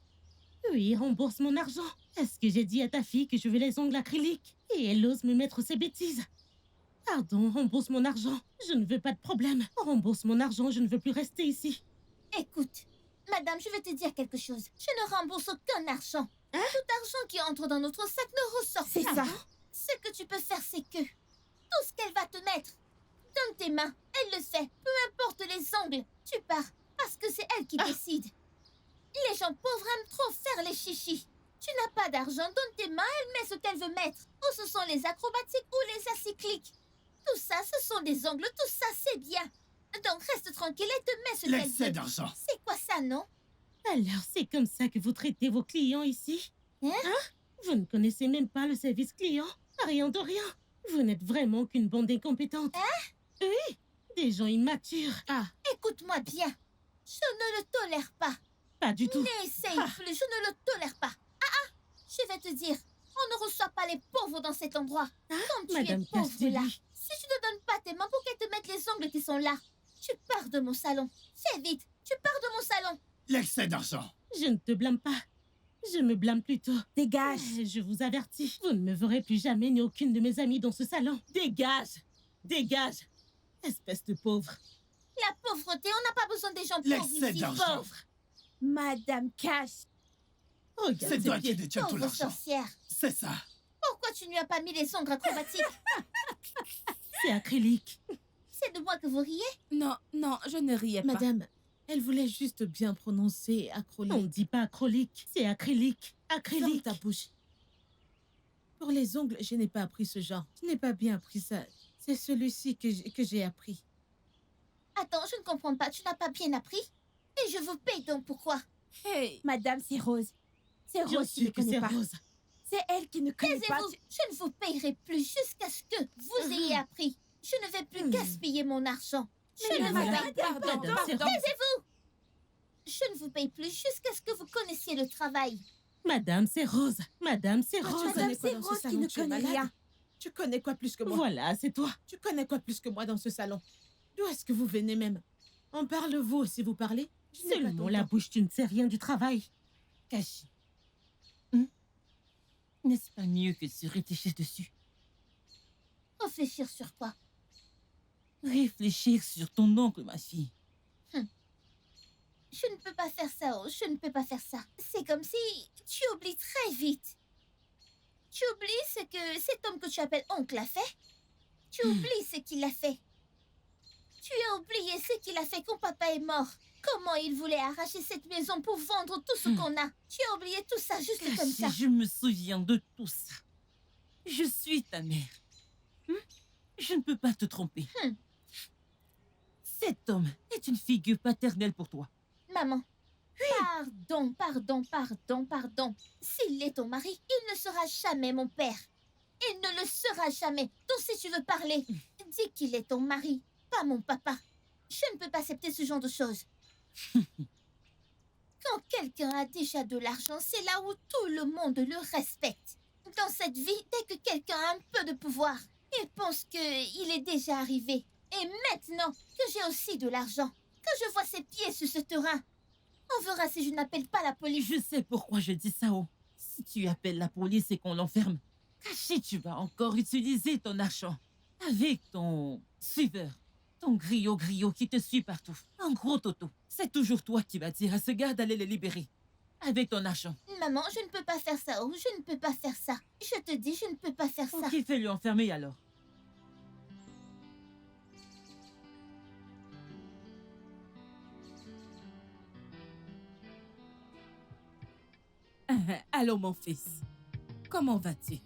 Oui, rembourse mon argent. Est-ce que j'ai dit à ta fille que je veux les ongles acryliques? Et elle ose me mettre ces bêtises. Pardon, rembourse mon argent. Je ne veux pas de problème. Rembourse mon argent, je ne veux plus rester ici. Écoute, madame, je vais te dire quelque chose. Je ne rembourse aucun argent. Tout argent qui entre dans notre sac ne ressort C'est pas. ça. Ce que tu peux faire, c'est que tout ce qu'elle va te mettre, donne tes mains. Elle le fait. Peu importe les ongles. Tu pars parce que c'est elle qui décide. Les gens pauvres aiment trop faire les chichis. Tu n'as pas d'argent, donne tes mains, elle met ce qu'elle veut mettre. Ou ce sont les acrobatiques ou les acycliques. Tout ça, ce sont des ongles, tout ça, c'est bien. Donc reste tranquille et te mets ce qu'elle L'excès veut. d'argent. C'est quoi ça, non? Alors, c'est comme ça que vous traitez vos clients ici? Hein? Vous ne connaissez même pas le service client? Rien de rien. Vous n'êtes vraiment qu'une bande d'incompétentes. Oui, des gens immatures. Écoute-moi bien. Je ne le tolère pas. Pas du tout. N'essaye plus, je ne le tolère pas. Je vais te dire, on ne reçoit pas les pauvres dans cet endroit. Comme tu Madame es pauvre Castelli. là. Si tu ne donnes pas tes mains pour qu'elle te mette les ongles qui sont là, tu pars de mon salon. Fais vite, tu pars de mon salon. L'excès d'argent. Je ne te blâme pas. Je me blâme plutôt. Dégage. Je vous avertis, vous ne me verrez plus jamais ni aucune de mes amies dans ce salon. Dégage! Dégage! Espèce de pauvre. La pauvreté, on n'a pas besoin des gens pauvres L'excès ici. d'argent. Pauvre! Madame Cash. Regarde C'est ses toi qui pieds. détiens tout Pauvre l'argent. sorcière. C'est ça. Pourquoi tu ne lui as pas mis les ongles acrobatiques? C'est acrylique. C'est de moi que vous riez? Non, non, je ne riais pas. Madame, elle voulait juste bien prononcer On acrylique. ne dit pas acrylique, c'est acrylique. Ferme Acrylique. ta bouche. Pour les ongles, je n'ai pas appris ce genre. Je n'ai pas bien appris ça. C'est celui-ci que j'ai appris. Attends, je ne comprends pas. Tu n'as pas bien appris? Et je vous paye donc pourquoi? Hey, Madame, c'est Rose. C'est Bien Rose qui sûr ne que connaît c'est pas. Rose. C'est elle qui ne connaît pas. Taisez-vous, je ne vous payerai plus jusqu'à ce que vous ayez appris. Je ne vais plus gaspiller mon argent. Je ne vous paye pas. Madame, c'est Rose. Taisez-vous! Je ne vous paye plus jusqu'à ce que vous connaissiez le travail. Madame, c'est Rose. Madame, c'est Toi, tu Rose. connais quoi dans ce salon? Tu es malade? Tu connais quoi plus que moi? Voilà, c'est toi. Tu connais quoi plus que moi dans ce salon? D'où est-ce que vous venez même? En parle-vous si vous parlez? Je n'ai pas Seulement ton la temps. bouche, tu ne sais rien du travail. Caché. N'est-ce pas mieux que de se réfléchir dessus? Réfléchir sur quoi? Réfléchir sur ton oncle, ma fille. Je ne peux pas faire ça, oh, je ne peux pas faire ça. C'est comme si tu oublies très vite. Tu oublies ce que cet homme que tu appelles oncle a fait. Tu oublies ce qu'il a fait. Tu as oublié ce qu'il a fait quand papa est mort. Comment il voulait arracher cette maison pour vendre tout ce qu'on a. Tu as oublié tout ça juste comme ça. Je me souviens de tout ça. Je suis ta mère. Je ne peux pas te tromper. Cet homme est une figure paternelle pour toi. Maman, pardon. S'il est ton mari, il ne sera jamais mon père. Il ne le sera jamais. Donc si tu veux parler, dis qu'il est ton mari, pas mon papa. Je ne peux pas accepter ce genre de choses. Quand quelqu'un a déjà de l'argent, c'est là où tout le monde le respecte. Dans cette vie, dès que quelqu'un a un peu de pouvoir, il pense qu'il est déjà arrivé. Et maintenant que j'ai aussi de l'argent, que je vois ses pieds sur ce terrain, on verra si je n'appelle pas la police. Je sais pourquoi je dis ça, oh. Si tu appelles la police et qu'on l'enferme, Caché, tu vas encore utiliser ton argent. Avec ton suiveur, ton griot qui te suit partout. Un gros toto. C'est toujours toi qui vas dire à ce gars d'aller les libérer. Avec ton argent. Maman, je ne peux pas faire ça. Oh, je ne peux pas faire ça. Je te dis, je ne peux pas faire ça. Ok, fais-le enfermer alors. Allô, mon fils. Comment vas-tu?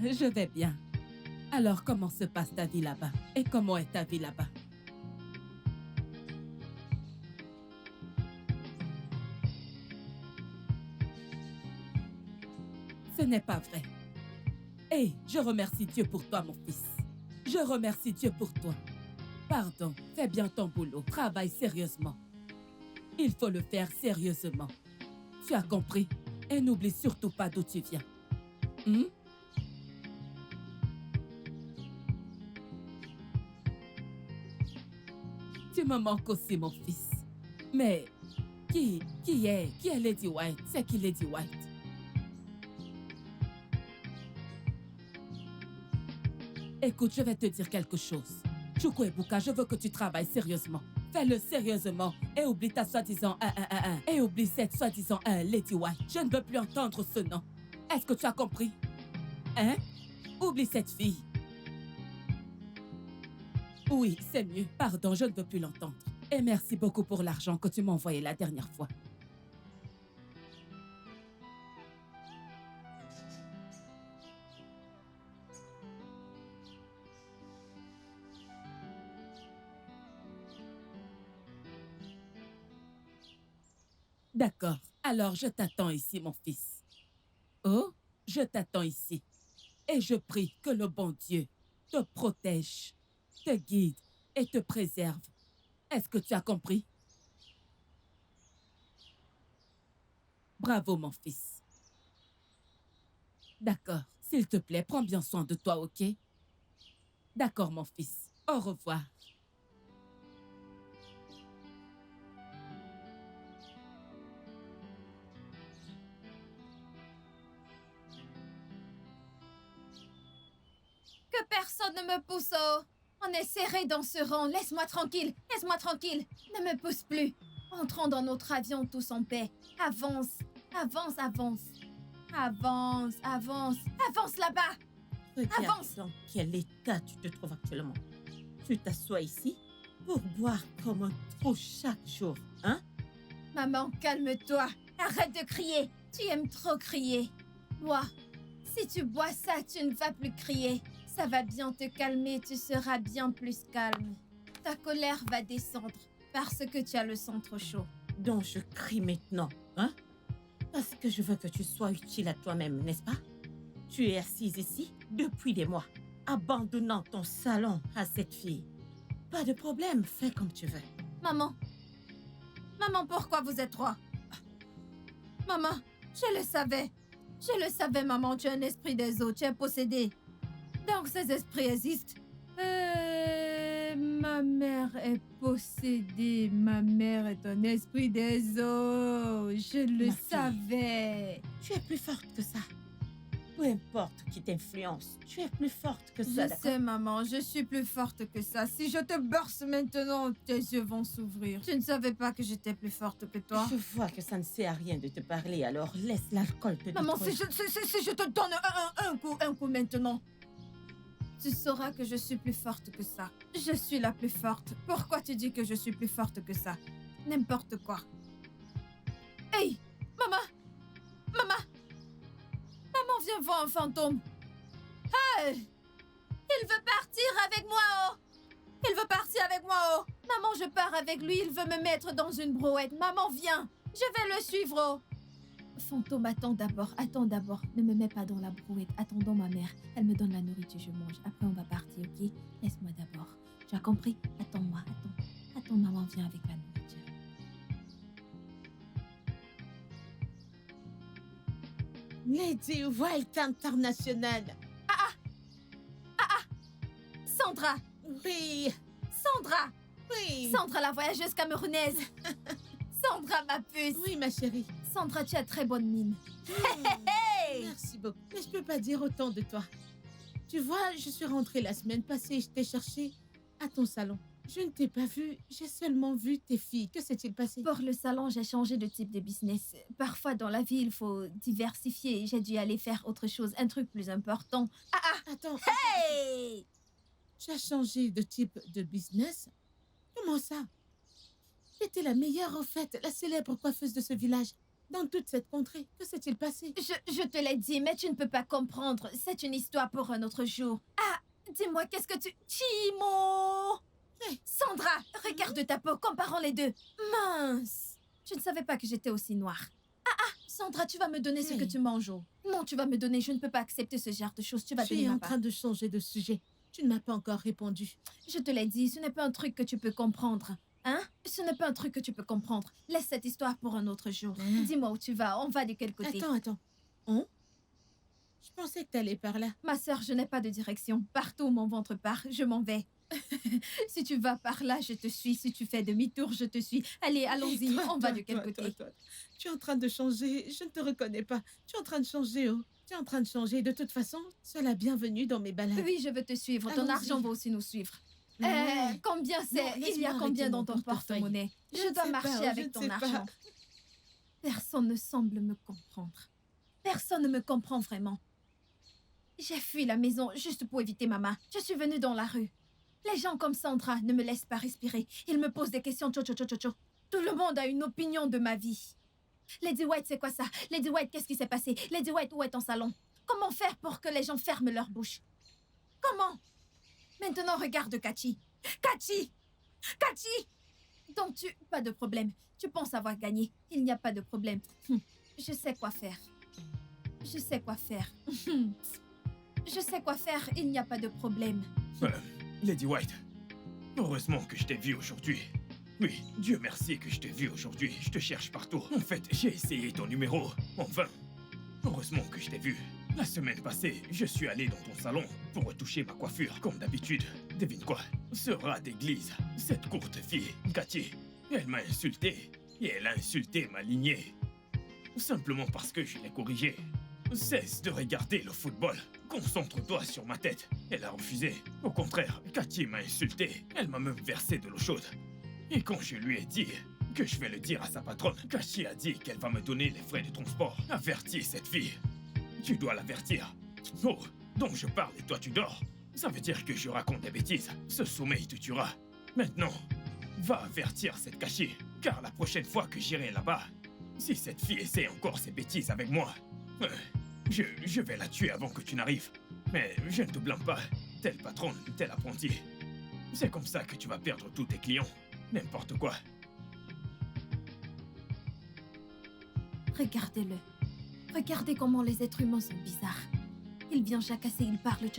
Je vais bien. Alors, comment se passe ta vie là-bas? Et comment est ta vie là-bas? Ce n'est pas vrai. Et je remercie Dieu pour toi, mon fils. Je remercie Dieu pour toi. Pardon, fais bien ton boulot. Travaille sérieusement. Il faut le faire sérieusement. Tu as compris? Et n'oublie surtout pas d'où tu viens. Tu me manques aussi, mon fils. Mais qui est Lady White? C'est qui Lady White? Écoute, je vais te dire quelque chose. Chukwuebuka, je veux que tu travailles sérieusement. Fais-le sérieusement et oublie ta soi-disant et oublie cette soi-disant Lady White. Je ne veux plus entendre ce nom. Est-ce que tu as compris? Hein? Oublie cette fille. Oui, c'est mieux. Pardon, je ne veux plus l'entendre. Et merci beaucoup pour l'argent que tu m'as envoyé la dernière fois. D'accord. Alors, je t'attends ici, mon fils. Oh, je t'attends ici. Et je prie que le bon Dieu te protège, te guide et te préserve. Est-ce que tu as compris? Bravo, mon fils. D'accord. S'il te plaît, prends bien soin de toi, ok? D'accord, mon fils. Au revoir. Que personne ne me pousse, oh. On est serré dans ce rang. Laisse-moi tranquille. Laisse-moi tranquille. Ne me pousse plus. Entrons dans notre avion tous en paix. Avance. Avance, avance. Avance, avance. Avance là-bas. Regarde Avance. dans quel état tu te trouves actuellement. Tu t'assois ici pour boire comme un trou chaque jour, hein? Maman, calme-toi. Arrête de crier. Tu aimes trop crier. Bois. Si tu bois ça, tu ne vas plus crier. Ça va bien te calmer, tu seras bien plus calme. Ta colère va descendre parce que tu as le sang trop chaud. Donc je crie maintenant, hein? Parce que je veux que tu sois utile à toi-même, n'est-ce pas? Tu es assise ici depuis des mois, abandonnant ton salon à cette fille. Pas de problème, fais comme tu veux. Maman. Maman, pourquoi vous êtes trois? Maman, je le savais. Je le savais, maman, tu as un esprit des eaux, tu es possédé. Donc ces esprits existent. Ma mère est possédée. Ma mère est un esprit des eaux. Je le savais. Tu es plus forte que ça. Peu importe qui t'influence, tu es plus forte que ça, Je sais, maman, je suis plus forte que ça. Si je te burste maintenant, tes yeux vont s'ouvrir. Tu ne savais pas que j'étais plus forte que toi. Je vois que ça ne sert à rien de te parler, alors laisse l'alcool te Maman, si détruire. je te donne un coup maintenant, tu sauras que je suis plus forte que ça. Je suis la plus forte. Pourquoi tu dis que je suis plus forte que ça? N'importe quoi. Hey, maman! Maman! Maman, viens voir un fantôme. Hey! Il veut partir avec moi, oh! Il veut partir avec moi, oh! Maman, je pars avec lui, il veut me mettre dans une brouette. Maman, viens! Je vais le suivre, oh! Fantôme, attends d'abord. Ne me mets pas dans la brouette. Attendons ma mère. Elle me donne la nourriture, je mange. Après, on va partir, ok? Laisse-moi d'abord. Tu as compris? Attends-moi, attends. Attends, maman, viens avec la nourriture. Lady White International. Sandra! Oui. Sandra! Oui. Sandra, la voyageuse camerounaise! Sandra, ma puce! Oui, ma chérie. Sandra, tu as très bonne mine. Merci beaucoup. Mais je peux pas dire autant de toi. Tu vois, je suis rentrée la semaine passée et je t'ai cherché à ton salon. Je ne t'ai pas vu, j'ai seulement vu tes filles. Que s'est-il passé? Pour le salon, j'ai changé de type de business. Parfois, dans la vie, il faut diversifier. J'ai dû aller faire autre chose, un truc plus important. Attends. Hey! Tu as changé de type de business? Comment ça? Tu étais la meilleure, en fait, la célèbre coiffeuse de ce village. Dans toute cette contrée, que s'est-il passé? Je te l'ai dit, mais tu ne peux pas comprendre. C'est une histoire pour un autre jour. Ah, dis-moi, qu'est-ce que tu... Chimo! Sandra, regarde ta peau, comparons les deux. Mince! Je ne savais pas que j'étais aussi noire. Sandra, tu vas me donner ce que tu manges. Oh. Non, tu vas me donner, je ne peux pas accepter ce genre de choses. Tu vas Tu donner es ma en part. train de changer de sujet. Tu ne m'as pas encore répondu. Je te l'ai dit, ce n'est pas un truc que tu peux comprendre. Hein? Ce n'est pas un truc que tu peux comprendre. Laisse cette histoire pour un autre jour. Dis-moi où tu vas, on va de quel côté? Attends. On? Je pensais que t'allais par là. Ma sœur, je n'ai pas de direction. Partout où mon ventre part, je m'en vais. Si tu vas par là, je te suis. Si tu fais demi-tour, je te suis. Allez, allons-y, on va de quel côté? Tu es en train de changer. Je ne te reconnais pas. Tu es en train de changer, oh. Tu es en train de changer. De toute façon, sois la bienvenue dans mes balades. Oui, je veux te suivre. Ton Allons-y. argent va aussi nous suivre. Ouais. Combien c'est? Non, Il y a laisse-moi combien arrêter dans mon ton portefeuille. porte-monnaie? Je Je ne dois sais marcher pas, avec je ne ton sais pas. argent. Personne ne semble me comprendre. Personne ne me comprend vraiment. J'ai fui la maison juste pour éviter maman. Je suis venue dans la rue. Les gens comme Sandra ne me laissent pas respirer. Ils me posent des questions. Tout le monde a une opinion de ma vie. Lady White, c'est quoi ça? Lady White, qu'est-ce qui s'est passé? Lady White, où est ton salon? Comment faire pour que les gens ferment leur bouche? Comment? Maintenant, regarde Kachi. Kachi! Donc pas de problème. Tu penses avoir gagné. Il n'y a pas de problème. Je sais quoi faire. Je sais quoi faire. Je sais quoi faire, il n'y a pas de problème. Lady White, heureusement que je t'ai vu aujourd'hui. Oui, Dieu merci que je t'ai vu aujourd'hui. Je te cherche partout. En fait, j'ai essayé ton numéro, en vain. Heureusement que je t'ai vu. La semaine passée, je suis allé dans ton salon pour retoucher ma coiffure, comme d'habitude. Devine quoi? Ce rat d'église, cette courte fille, Cathy, elle m'a insulté. Et elle a insulté ma lignée. Simplement parce que je l'ai corrigée. Cesse de regarder le football. Concentre-toi sur ma tête. Elle a refusé. Au contraire, Cathy m'a insulté. Elle m'a même versé de l'eau chaude. Et quand je lui ai dit que je vais le dire à sa patronne, Cathy a dit qu'elle va me donner les frais de transport. Avertis cette fille. Tu dois l'avertir. Oh, donc je parle et toi tu dors. Ça veut dire que je raconte des bêtises. Ce sommeil te tuera. Maintenant, va avertir cette Cathy. Car la prochaine fois que j'irai là-bas, si cette fille essaie encore ses bêtises avec moi, je vais la tuer avant que tu n'arrives. Mais je ne te blâme pas. Telle patronne, tel apprenti. C'est comme ça que tu vas perdre tous tes clients. N'importe quoi. Regardez-le. Regardez comment les êtres humains sont bizarres. Il vient jacasser, il parle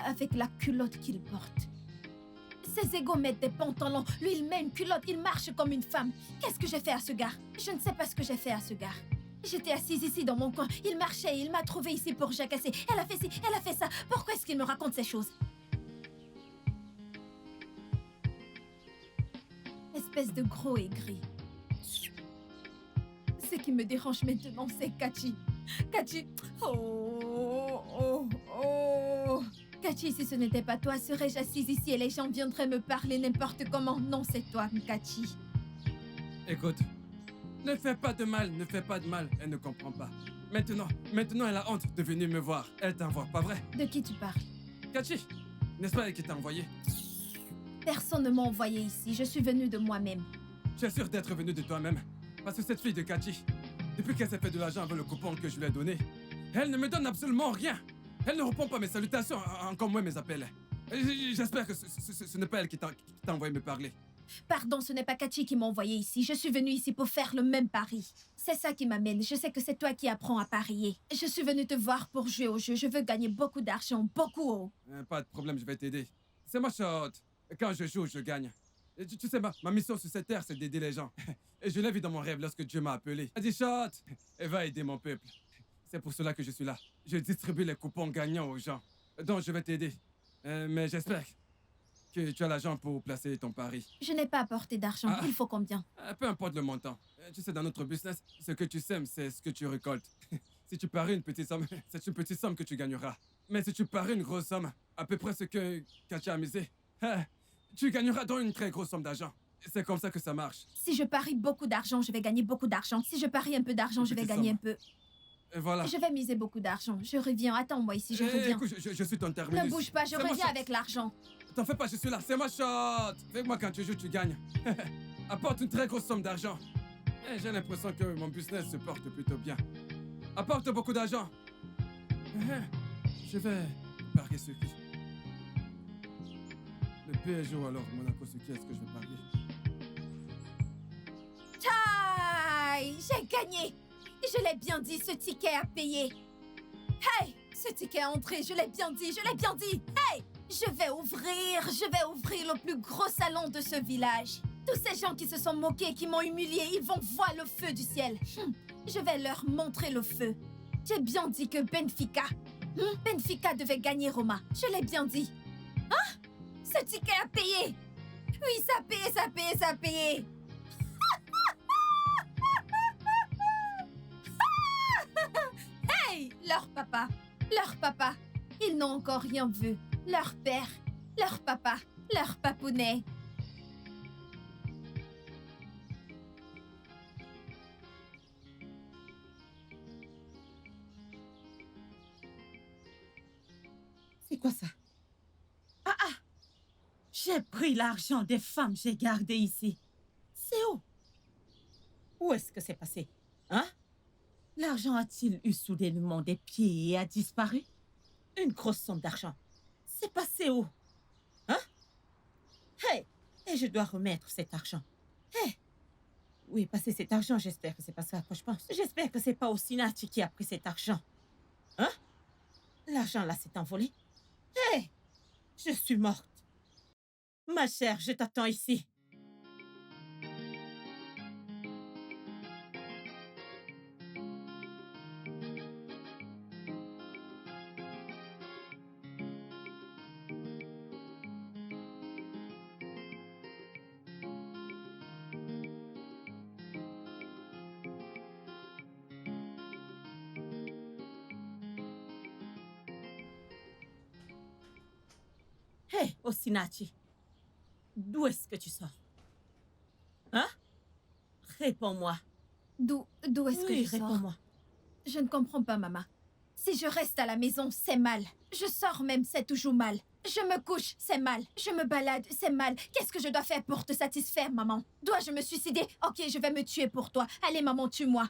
avec la culotte qu'il porte. Ses égos mettent des pantalons. Lui, il met une culotte, il marche comme une femme. Qu'est-ce que j'ai fait à ce gars? Je ne sais pas ce que j'ai fait à ce gars. J'étais assise ici dans mon coin. Il marchait, il m'a trouvé ici pour jacasser. Elle a fait ci, elle a fait ça. Pourquoi est-ce qu'il me raconte ces choses? Espèce de gros aigri. Ce qui me dérange maintenant, c'est Cathy. Cathy. Oh. Cathy, si ce n'était pas toi, serais-je assise ici et les gens viendraient me parler n'importe comment? Non, c'est toi, Cathy. Écoute, ne fais pas de mal, ne fais pas de mal. Elle ne comprend pas. Maintenant, elle a honte de venir me voir. Elle t'envoie, pas vrai? De qui tu parles? Cathy, n'est-ce pas elle qui t'a envoyé? Personne ne m'a envoyé ici. Je suis venue de moi-même. Tu es sûr d'être venu de toi-même? Parce que cette fille de Cathy, depuis qu'elle s'est fait de l'argent avec le coupon que je lui ai donné, elle ne me donne absolument rien. Elle ne répond pas à mes salutations, encore moins mes appels. J'espère que ce n'est pas elle qui t'a envoyé me parler. Pardon, ce n'est pas Cathy qui m'a envoyé ici. Je suis venue ici pour faire le même pari. C'est ça qui m'amène. Je sais que c'est toi qui apprends à parier. Je suis venue te voir pour jouer au jeu. Je veux gagner beaucoup d'argent, beaucoup. Pas de problème, je vais t'aider. C'est ma shot. Quand je joue, je gagne. Et tu sais, ma mission sur cette terre, c'est d'aider les gens. Et je l'ai vu dans mon rêve lorsque Dieu m'a appelé. Elle dit, shot, et va aider mon peuple. C'est pour cela que je suis là. Je distribue les coupons gagnants aux gens. Donc, je vais t'aider. Mais j'espère que tu as l'argent pour placer ton pari. Je n'ai pas apporté d'argent. Il faut combien? Peu importe le montant. Tu sais, dans notre business, ce que tu sèmes, c'est ce que tu récoltes. Si tu paries une petite somme, c'est une petite somme que tu gagneras. Mais si tu paries une grosse somme, à peu près ce que Cathy a misé, tu gagneras donc une très grosse somme d'argent. C'est comme ça que ça marche. Si je parie beaucoup d'argent, je vais gagner beaucoup d'argent. Si je parie un peu d'argent, je vais gagner un peu. Et voilà. Je vais miser beaucoup d'argent. Je reviens. Attends-moi ici, je reviens. Écoute, je suis ton terminus. Ne bouge pas, je reviens avec l'argent. T'en fais pas, je suis là. C'est ma shot. Avec moi, quand tu joues, tu gagnes. Apporte une très grosse somme d'argent. J'ai l'impression que mon business se porte plutôt bien. Apporte beaucoup d'argent. Je vais parier sur qui? Le PSG ou alors Monaco, sur qui est-ce que je vais parier? Taï! J'ai gagné! Je l'ai bien dit, ce ticket à payer. Hey! Ce ticket à entrer, je l'ai bien dit, je l'ai bien dit! Hey! Je vais ouvrir le plus gros salon de ce village. Tous ces gens qui se sont moqués, qui m'ont humilié, ils vont voir le feu du ciel. Je vais leur montrer le feu. J'ai bien dit que Benfica devait gagner Roma. Je l'ai bien dit. Hein? Ce ticket à payer! Oui, ça a payé, ça a payé, ça a payé! Hey! Leur papa, ils n'ont encore rien vu. Leur père, leur papa, leur papounet. C'est quoi ça? J'ai pris l'argent des femmes, j'ai gardé ici. C'est où? Où est-ce que c'est passé? Hein? L'argent a-t-il eu soudainement des pieds et a disparu? Une grosse somme d'argent. C'est passé où? Hein? Hey! Et je dois remettre cet argent. Hé! Où est passé cet argent? J'espère que c'est pas ça à quoi je pense. J'espère que c'est pas Osinati qui a pris cet argent. Hein? L'argent là s'est envolé. Hé! Je suis morte. Ma chère, je t'attends ici. Hé, Osinati, d'où est-ce que tu sors? Hein? Réponds-moi. D'où est-ce que Oui, je sors? réponds-moi. Je ne comprends pas, maman. Si je reste à la maison, c'est mal. Je sors même, c'est toujours mal. Je me couche, c'est mal. Je me balade, c'est mal. Qu'est-ce que je dois faire pour te satisfaire, maman? Dois-je me suicider? Ok, je vais me tuer pour toi. Allez, maman, tue-moi.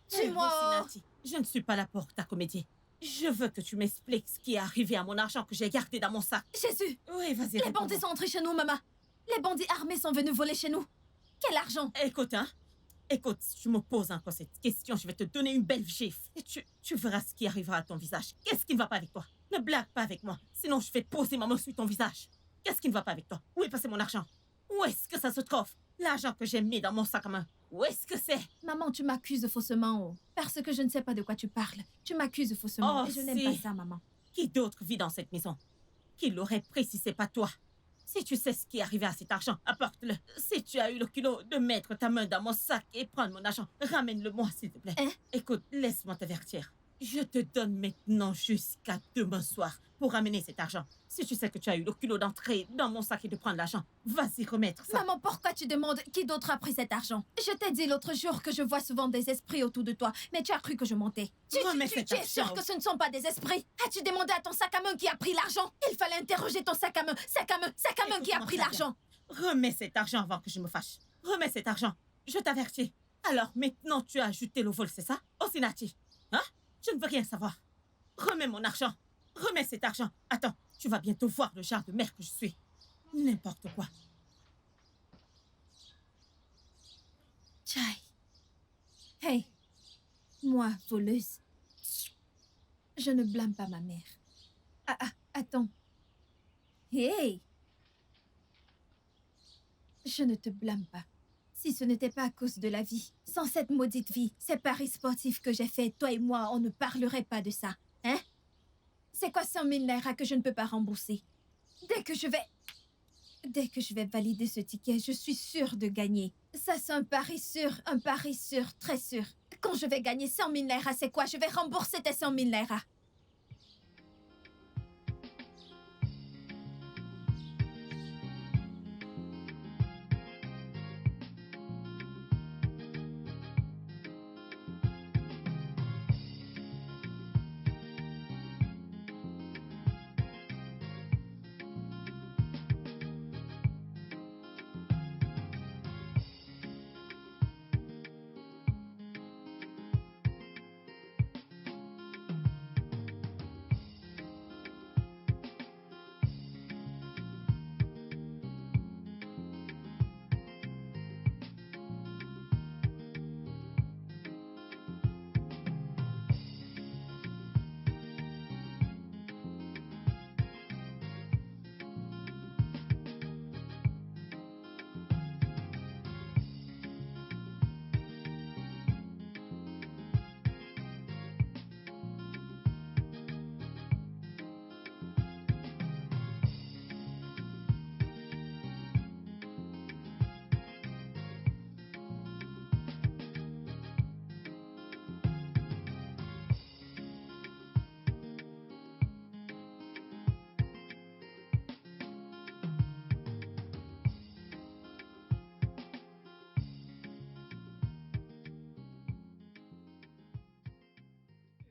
Tue-moi! Osinati, je ne suis pas là pour ta comédie. Je veux que tu m'expliques ce qui est arrivé à mon argent que j'ai gardé dans mon sac. Jésus! Oui, vas-y, Les réponds-moi. bandits sont entrés chez nous, maman. Les bandits armés sont venus voler chez nous. Quel argent? Écoute, hein. Écoute, si tu me poses encore cette question, je vais te donner une belle gifle. Et tu verras ce qui arrivera à ton visage. Qu'est-ce qui ne va pas avec toi? Ne blague pas avec moi, sinon je vais poser ma main sur ton visage. Qu'est-ce qui ne va pas avec toi? Où est passé mon argent? Où est-ce que ça se trouve? L'argent que j'ai mis dans mon sac à main. Où est-ce que c'est? Maman, tu m'accuses faussement, parce que je ne sais pas de quoi tu parles. Tu m'accuses faussement, Oh, et je n'aime si. pas ça, maman. Qui d'autre vit dans cette maison? Qui l'aurait pris si c'est pas toi? Si tu sais ce qui est arrivé à cet argent, apporte-le. Si tu as eu le culot de mettre ta main dans mon sac et prendre mon argent, ramène-le-moi, s'il te plaît. Hein? Écoute, laisse-moi t'avertir. Je te donne maintenant jusqu'à demain soir pour ramener cet argent. Si tu sais que tu as eu le culot d'entrer dans mon sac et de prendre l'argent, vas-y remettre ça. Maman, pourquoi tu demandes qui d'autre a pris cet argent? Je t'ai dit l'autre jour que je vois souvent des esprits autour de toi, mais tu as cru que je mentais. Remets cet Tu es argent. sûr que ce ne sont pas des esprits? As-tu demandé à ton sac à main qui a pris l'argent? Il fallait interroger ton sac à main. Sac à main qui a Écoute-moi pris très l'argent. Remets cet argent avant que je me fâche. Remets cet argent. Je t'avertis. Alors maintenant tu as ajouté le vol, c'est ça? Osinati. Hein? Je ne veux rien savoir. Remets mon argent. Remets cet argent. Attends, tu vas bientôt voir le genre de mère que je suis. N'importe quoi. Chai. Hey. Moi, voleuse. Je ne blâme pas ma mère. Attends. Hey. Je ne te blâme pas. Si ce n'était pas à cause de la vie, sans cette maudite vie, ces paris sportifs que j'ai faits, toi et moi, on ne parlerait pas de ça. Hein? C'est quoi 100 000 naira que je ne peux pas rembourser? Dès que je vais valider ce ticket, je suis sûre de gagner. Ça, c'est un pari sûr, très sûr. Quand je vais gagner 100 000 naira, c'est quoi? Je vais rembourser tes 100 000 naira.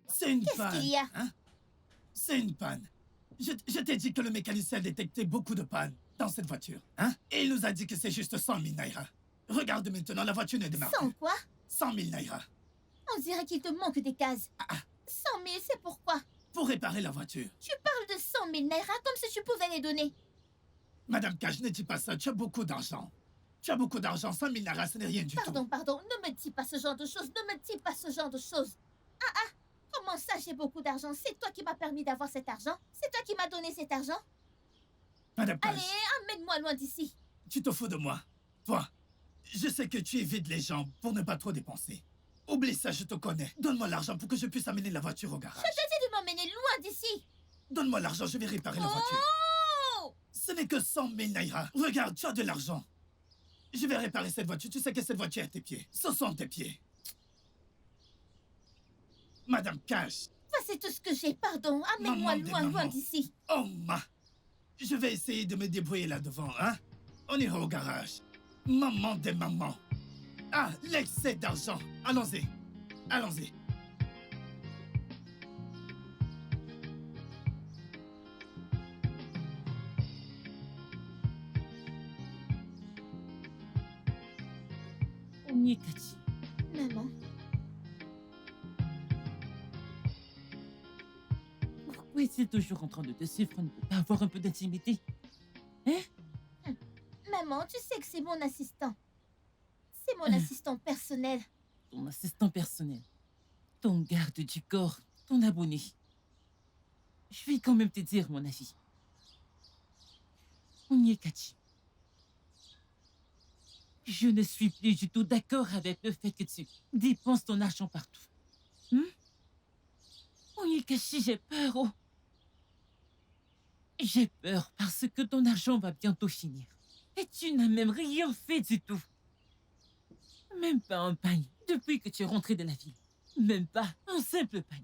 C'est une Qu'est-ce panne. qu'il y a? Hein? C'est une panne. Je t'ai dit que le mécanicien détectait beaucoup de pannes dans cette voiture. Hein? Et il nous a dit que c'est juste 100 000 naira. Regarde maintenant, la voiture ne démarre Sans plus. quoi? 100 000 naira. On dirait qu'il te manque des cases. 100 000, c'est pourquoi? Pour réparer la voiture. Tu parles de 100 000 naira comme si tu pouvais les donner. Madame Cash, ne dis pas ça. Tu as beaucoup d'argent. Tu as beaucoup d'argent. 100 000 naras, ce n'est rien du tout. Pardon, ne me dis pas ce genre de choses, ne me dis pas ce genre de choses. Ah, comment ça j'ai beaucoup d'argent? C'est toi qui m'as permis d'avoir cet argent? C'est toi qui m'as donné cet argent? Madame Cash, Allez, amène-moi loin d'ici. tu te fous de moi. Toi, je sais que tu évites les gens pour ne pas trop dépenser. Oublie ça, je te connais. Donne-moi l'argent pour que je puisse amener la voiture au garage. Je te dis de m'emmener loin d'ici. Donne-moi l'argent, je vais réparer la voiture. Oh! Ce n'est que 100 000 naira. Regarde, tu as de l'argent. Je vais réparer cette voiture. Tu sais que cette voiture est à tes pieds. Ce sont tes pieds. Madame Cash. Voici tout ce que j'ai, pardon. Amène-moi loin d'ici. Oh, je vais essayer de me débrouiller là-devant, hein? On ira au garage. Maman des mamans. Ah, l'excès d'argent. Allons-y. Allons-y. Onyekachi, Maman, pourquoi est-il toujours en train de te suivre? On ne peut pas avoir un peu d'intimité? Hein? maman, tu sais que c'est mon assistant. C'est mon assistant personnel. Ton assistant personnel, ton garde du corps, ton abonné. Je vais quand même te dire mon avis. Onyekachi, je ne suis plus du tout d'accord avec le fait que tu dépenses ton argent partout. Onyekachi, j'ai peur, oh. J'ai peur parce que ton argent va bientôt finir. Et tu n'as même rien fait du tout. Même pas un pain depuis que tu es rentré de la ville. Même pas un simple pain.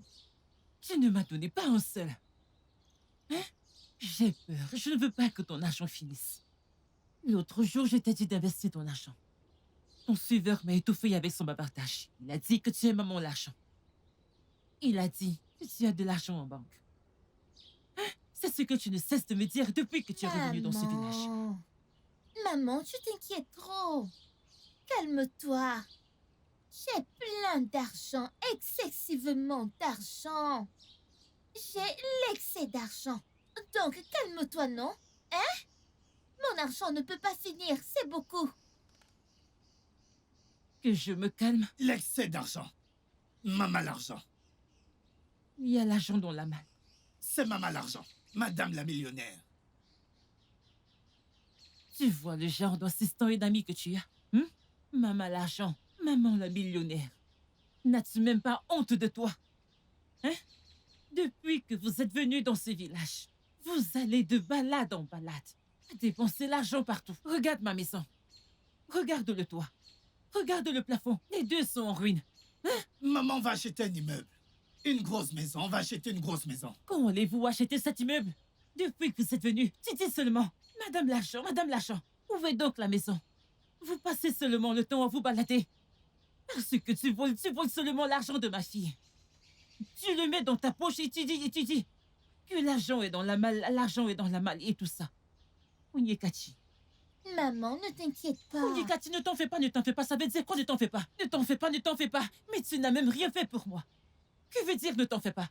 Tu ne m'as donné pas un seul. Hein? J'ai peur. Je ne veux pas que ton argent finisse. L'autre jour, je t'ai dit d'investir ton argent. Ton suiveur m'a étouffé avec son bavardage. Il a dit que tu aimes mon argent. Il a dit que tu as de l'argent en banque. Hein? C'est ce que tu ne cesses de me dire depuis que tu es revenu dans ce village. Maman, tu t'inquiètes trop. Calme-toi. J'ai plein d'argent, excessivement d'argent. J'ai l'excès d'argent. Donc, calme-toi, non? Hein? Mon argent ne peut pas finir, c'est beaucoup. Que je me calme? L'excès d'argent. Maman l'argent. Il y a l'argent dans la malle. C'est maman l'argent. Madame la millionnaire. Tu vois le genre d'assistant et d'amis que tu as, hein? Maman l'argent, maman la millionnaire. N'as-tu même pas honte de toi? Hein? Depuis que vous êtes venus dans ce village, vous allez de balade en balade, dépenser l'argent partout. Regarde ma maison. Regarde le toit. Regarde le plafond. Les deux sont en ruine. Hein? Maman va acheter un immeuble. Une grosse maison. On va acheter une grosse maison. Quand allez-vous acheter cet immeuble? Depuis que vous êtes venu, tu dis seulement « Madame l'argent, où est donc la maison ?» Vous passez seulement le temps à vous balader. Parce que tu voles seulement l'argent de ma fille. Tu le mets dans ta poche et tu dis que l'argent est dans la malle et tout ça. Onyekachi. Maman, ne t'inquiète pas. Onyekachi, ne t'en fais pas, ça veut dire quoi ne t'en fais pas? Ne t'en fais pas. Mais tu n'as même rien fait pour moi. Que veut dire ne t'en fais pas?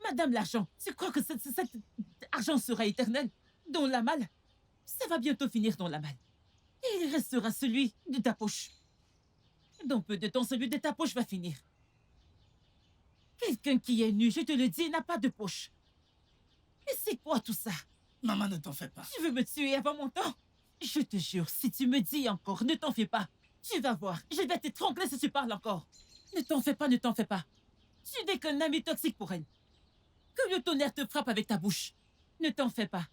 Madame l'argent, tu crois que cet argent sera éternel? Dans la malle? Ça va bientôt finir dans la malle. Et il restera celui de ta poche. Dans peu de temps, celui de ta poche va finir. Quelqu'un qui est nu, je te le dis, n'a pas de poche. Et c'est quoi tout ça? Maman, ne t'en fais pas. Tu veux me tuer avant mon temps? Je te jure, si tu me dis encore, ne t'en fais pas, tu vas voir, je vais t'étrangler si tu parles encore. Ne t'en fais pas. Tu n'es qu'un ami toxique pour elle. Que le tonnerre te frappe avec ta bouche. Ne t'en fais pas.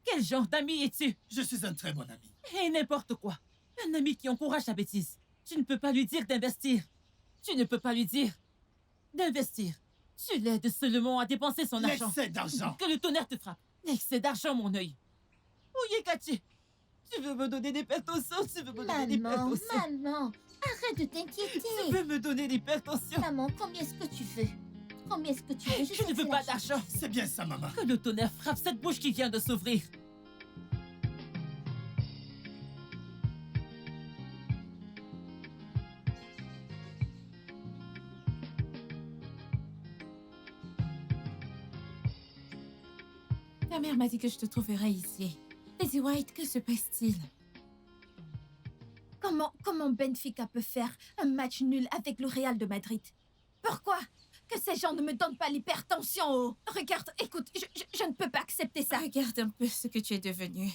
Quel genre d'ami es-tu? Je suis un très bon ami. Et n'importe quoi. Un ami qui encourage la bêtise. Tu ne peux pas lui dire d'investir. Tu ne peux pas lui dire d'investir. Tu l'aides seulement à dépenser son argent. L'excès d'argent. Que le tonnerre te frappe. L'excès d'argent, mon œil. Onyekachi, tu veux me donner l'hypertension? Maman, arrête de t'inquiéter. Tu veux me donner l'hypertension? Maman, combien est-ce que tu veux? Je ne veux pas d'argent. C'est bien ça, maman. Que le tonnerre frappe cette bouche qui vient de s'ouvrir. Ta mère m'a dit que je te trouverais ici. Lady White, que se passe-t-il? Comment Benfica peut faire un match nul avec le Real de Madrid? Pourquoi? Que ces gens ne me donnent pas l'hypertension, oh. Regarde, écoute, je ne peux pas accepter ça. Regarde un peu ce que tu es devenue.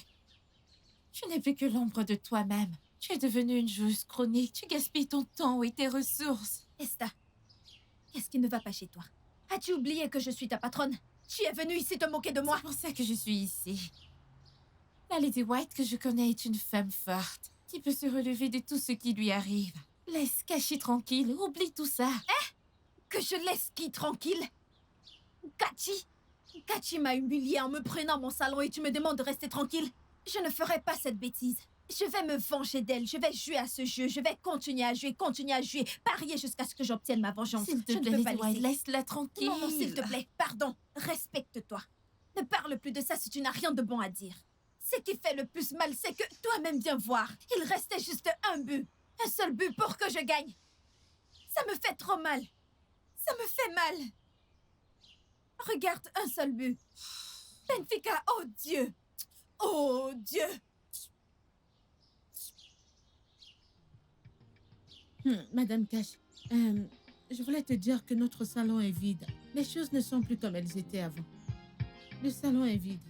Tu n'es plus que l'ombre de toi-même. Tu es devenue une joueuse chronique. Tu gaspilles ton temps et tes ressources. Esta, qu'est-ce qui ne va pas chez toi? As-tu oublié que je suis ta patronne? Tu es venue ici te moquer de moi? C'est pour ça que je suis ici. La Lady White que je connais est une femme forte, qui peut se relever de tout ce qui lui arrive. Laisse Kashi tranquille, oublie tout ça. Que je laisse qui tranquille? Kachi m'a humiliée en me prenant mon salon et tu me demandes de rester tranquille? Je ne ferai pas cette bêtise. Je vais me venger d'elle, je vais jouer à ce jeu, je vais continuer à jouer, parier jusqu'à ce que j'obtienne ma vengeance. S'il te Je plaît, ne peux pas Lady White, laisser. laisse-la tranquille. Non, s'il te plaît, pardon, respecte-toi. Ne parle plus de ça si tu n'as rien de bon à dire. Ce qui fait le plus mal, c'est que toi-même viens voir. Il restait juste un but, un seul but pour que je gagne. Ça me fait trop mal. Ça me fait mal. Regarde, un seul but. Benfica, oh Dieu. Oh Dieu. Madame Cash, je voulais te dire que notre salon est vide. Les choses ne sont plus comme elles étaient avant. Le salon est vide.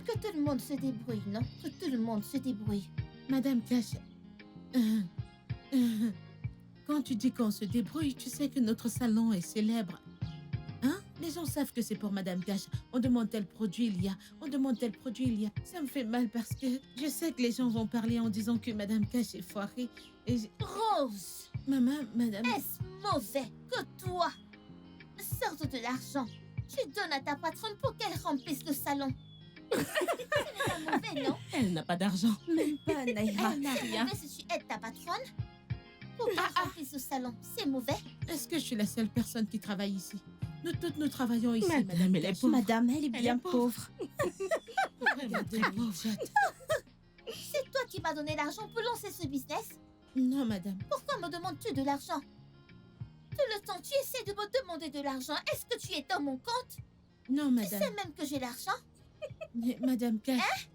Que tout le monde se débrouille, non? Que tout le monde se débrouille. Madame Cash, quand tu dis qu'on se débrouille, tu sais que notre salon est célèbre. Hein? Les gens savent que c'est pour Madame Cash. On demande tel produit il y a. On demande tel produit il y a. Ça me fait mal parce que je sais que les gens vont parler en disant que Madame Cash est foirée. Et Rose! Maman, Madame... Est-ce mauvais que toi? Sorte de l'argent. Tu donnes à ta patronne pour qu'elle remplisse le salon. Ce n'est pas mauvais, non? Elle n'a pas d'argent. Même pas, Naïra. Elle n'a rien. Mais si tu aides ta patronne pour qu'elle remplisse le salon, c'est mauvais? Est-ce que je suis la seule personne qui travaille ici? Nous toutes, nous travaillons ici, Madame, elle est pauvre. Madame, elle est bien pauvre. Regardez, chatte. C'est toi qui m'as donné l'argent pour lancer ce business? Non, madame. Pourquoi me demandes-tu de l'argent? Tout le temps, tu essaies de me demander de l'argent. Est-ce que tu es dans mon compte? Non, Tu madame. sais même que j'ai l'argent? Mais, Madame Cash...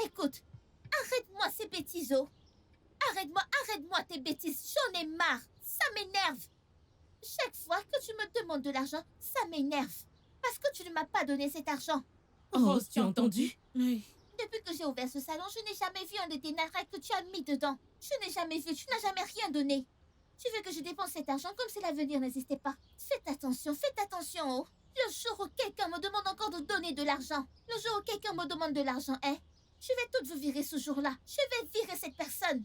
Écoute, arrête-moi ces bêtises, oh. Arrête-moi tes bêtises. J'en ai marre. Ça m'énerve. Chaque fois que tu me demandes de l'argent, ça m'énerve. Parce que tu ne m'as pas donné cet argent. Rose, tu as entendu? Oui. Depuis que j'ai ouvert ce salon, je n'ai jamais vu un des dénarets que tu as mis dedans. Je n'ai jamais vu, tu n'as jamais rien donné. Tu veux que je dépense cet argent comme si l'avenir n'existait pas. Faites attention, oh. Le jour où quelqu'un me demande encore de donner de l'argent, le jour où quelqu'un me demande de l'argent, je vais toutes vous virer ce jour-là. Je vais virer cette personne.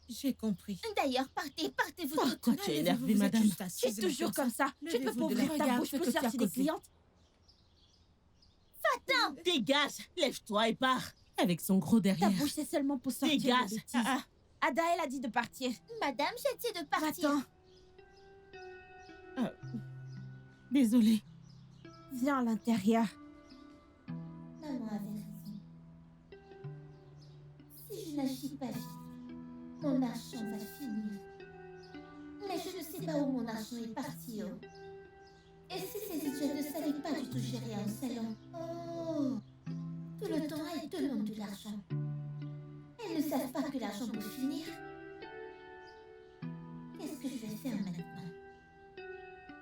J'ai compris. D'ailleurs, partez-vous toutes. Pourquoi tu es énervée, madame? Tu es toujours comme ça. Tu peux pas ouvrir ta bouche pour sortir des clientes. Va-t'en! Dégage! Lève-toi et pars! Avec son gros Ta derrière. bouche, c'est seulement pour sortir Dégage! des bêtises. Ada, elle a dit de partir. Madame, j'ai dit de partir. Va-t'en. Désolée. Viens à l'intérieur. Maman avait raison. Si je n'agis pas vite, mon argent va finir. Mais je ne sais pas où mon argent est parti, oh. Et si ces idiots ne savaient pas du tout gérer un salon? Oh! Tout le temps, elles demandent de l'argent. Elles ne savent pas que l'argent peut finir. Qu'est-ce que je vais faire maintenant?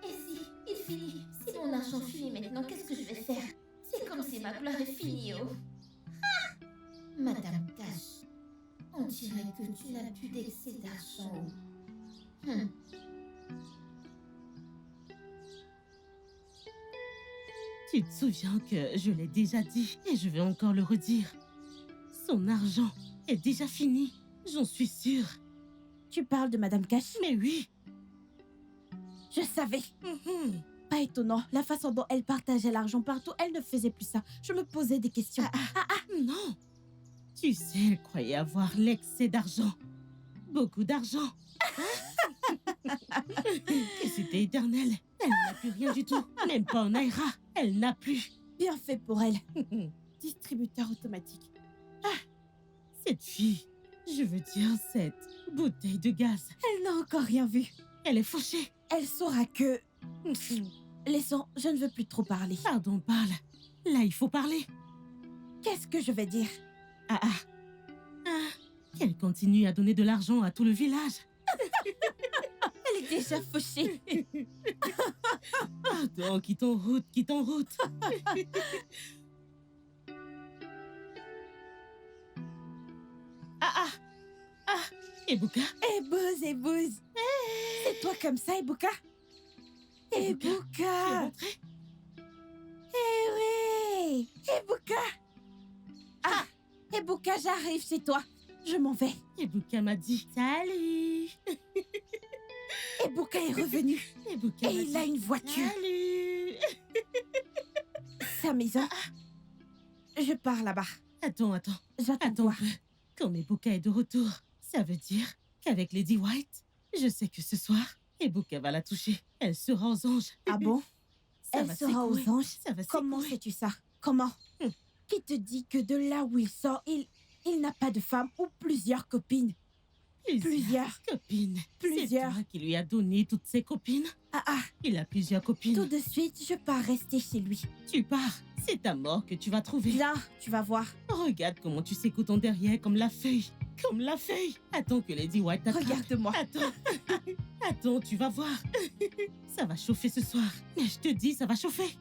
Et si il finit? Si mon argent finit maintenant, qu'est-ce que je vais faire? C'est comme si ma gloire est finie, oh. Ah! Madame Cash, on dirait que tu n'as plus d'excès d'argent, oh. Tu te souviens que je l'ai déjà dit et je vais encore le redire. Son argent est déjà fini, j'en suis sûre. Tu parles de Madame Cash? Mais oui. Je savais. Pas étonnant. La façon dont elle partageait l'argent partout, elle ne faisait plus ça. Je me posais des questions. Non. Tu sais, elle croyait avoir l'excès d'argent. Beaucoup d'argent. Et c'était éternel. Elle n'a plus rien du tout. Même pas en Naira. Elle n'a plus. Bien fait pour elle. Distributeur automatique. Cette fille, je veux dire cette bouteille de gaz. Elle n'a encore rien vu. Elle est fauchée. Elle saura que... Laissons, je ne veux plus trop parler. Pardon, parle. Là, il faut parler. Qu'est-ce que je vais dire? Ah. Qu'elle continue à donner de l'argent à tout le village. Elle est déjà fauchée. Pardon, quitte en route, quitte en route. Ebuka. Ebouze. C'est toi comme ça, Ebuka? Ebuka. Eh oui. Ebuka. Ah, Ebuka, j'arrive chez toi. Je m'en vais. Ebuka m'a dit salut. Ebuka est revenu. Ebuka Et il a une voiture. Salut. Sa maison. Je pars là-bas. Attends. J'attends Attends toi. un peu. Comme Ebuka est de retour, ça veut dire qu'avec Lady White, je sais que ce soir, Ebuka va la toucher. Elle sera aux anges. Ah bon? Ça Elle va sera aux secouer. anges? Ça va Comment secouer. sais-tu ça? Comment? Qui te dit que de là où il sort, il n'a pas de femme ou plusieurs copines? Plusieurs. Copines. Plusieurs. C'est toi qui lui a donné toutes ses copines. Il a plusieurs copines. Tout de suite, je pars rester chez lui. Tu pars. C'est ta mort que tu vas trouver. Viens, tu vas voir. Regarde comment tu secoues ton derrière comme la feuille. Comme la feuille. Attends que Lady White t'attrape. Regarde-moi. Attends, tu vas voir. Ça va chauffer ce soir. Mais je te dis, ça va chauffer.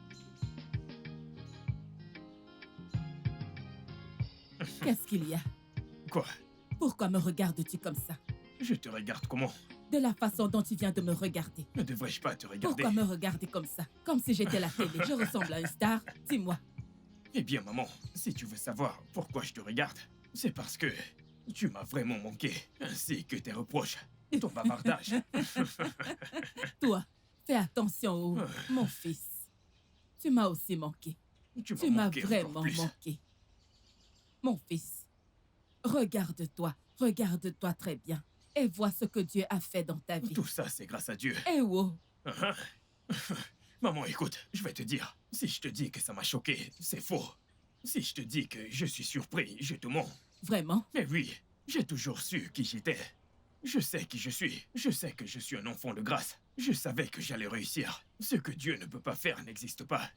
Qu'est-ce qu'il y a? Quoi? Pourquoi me regardes-tu comme ça? Je te regarde comment? De la façon dont tu viens de me regarder. Ne devrais-je pas te regarder? Pourquoi me regarder comme ça? Comme si j'étais la télé. Je ressemble à une star. Dis-moi. Eh bien, maman, si tu veux savoir pourquoi je te regarde, c'est parce que tu m'as vraiment manqué, ainsi que tes reproches, ton bavardage. Toi, fais attention au... Mon fils. Tu m'as aussi manqué. Tu m'as manqué encore vraiment plus. manqué. Mon fils, regarde-toi très bien et vois ce que Dieu a fait dans ta vie. Tout ça, c'est grâce à Dieu. Eh oh! Maman, écoute, je vais te dire. Si je te dis que ça m'a choqué, c'est faux. Si je te dis que je suis surpris, je te mens. Vraiment? Mais oui, j'ai toujours su qui j'étais. Je sais qui je suis. Je sais que je suis un enfant de grâce. Je savais que j'allais réussir. Ce que Dieu ne peut pas faire n'existe pas.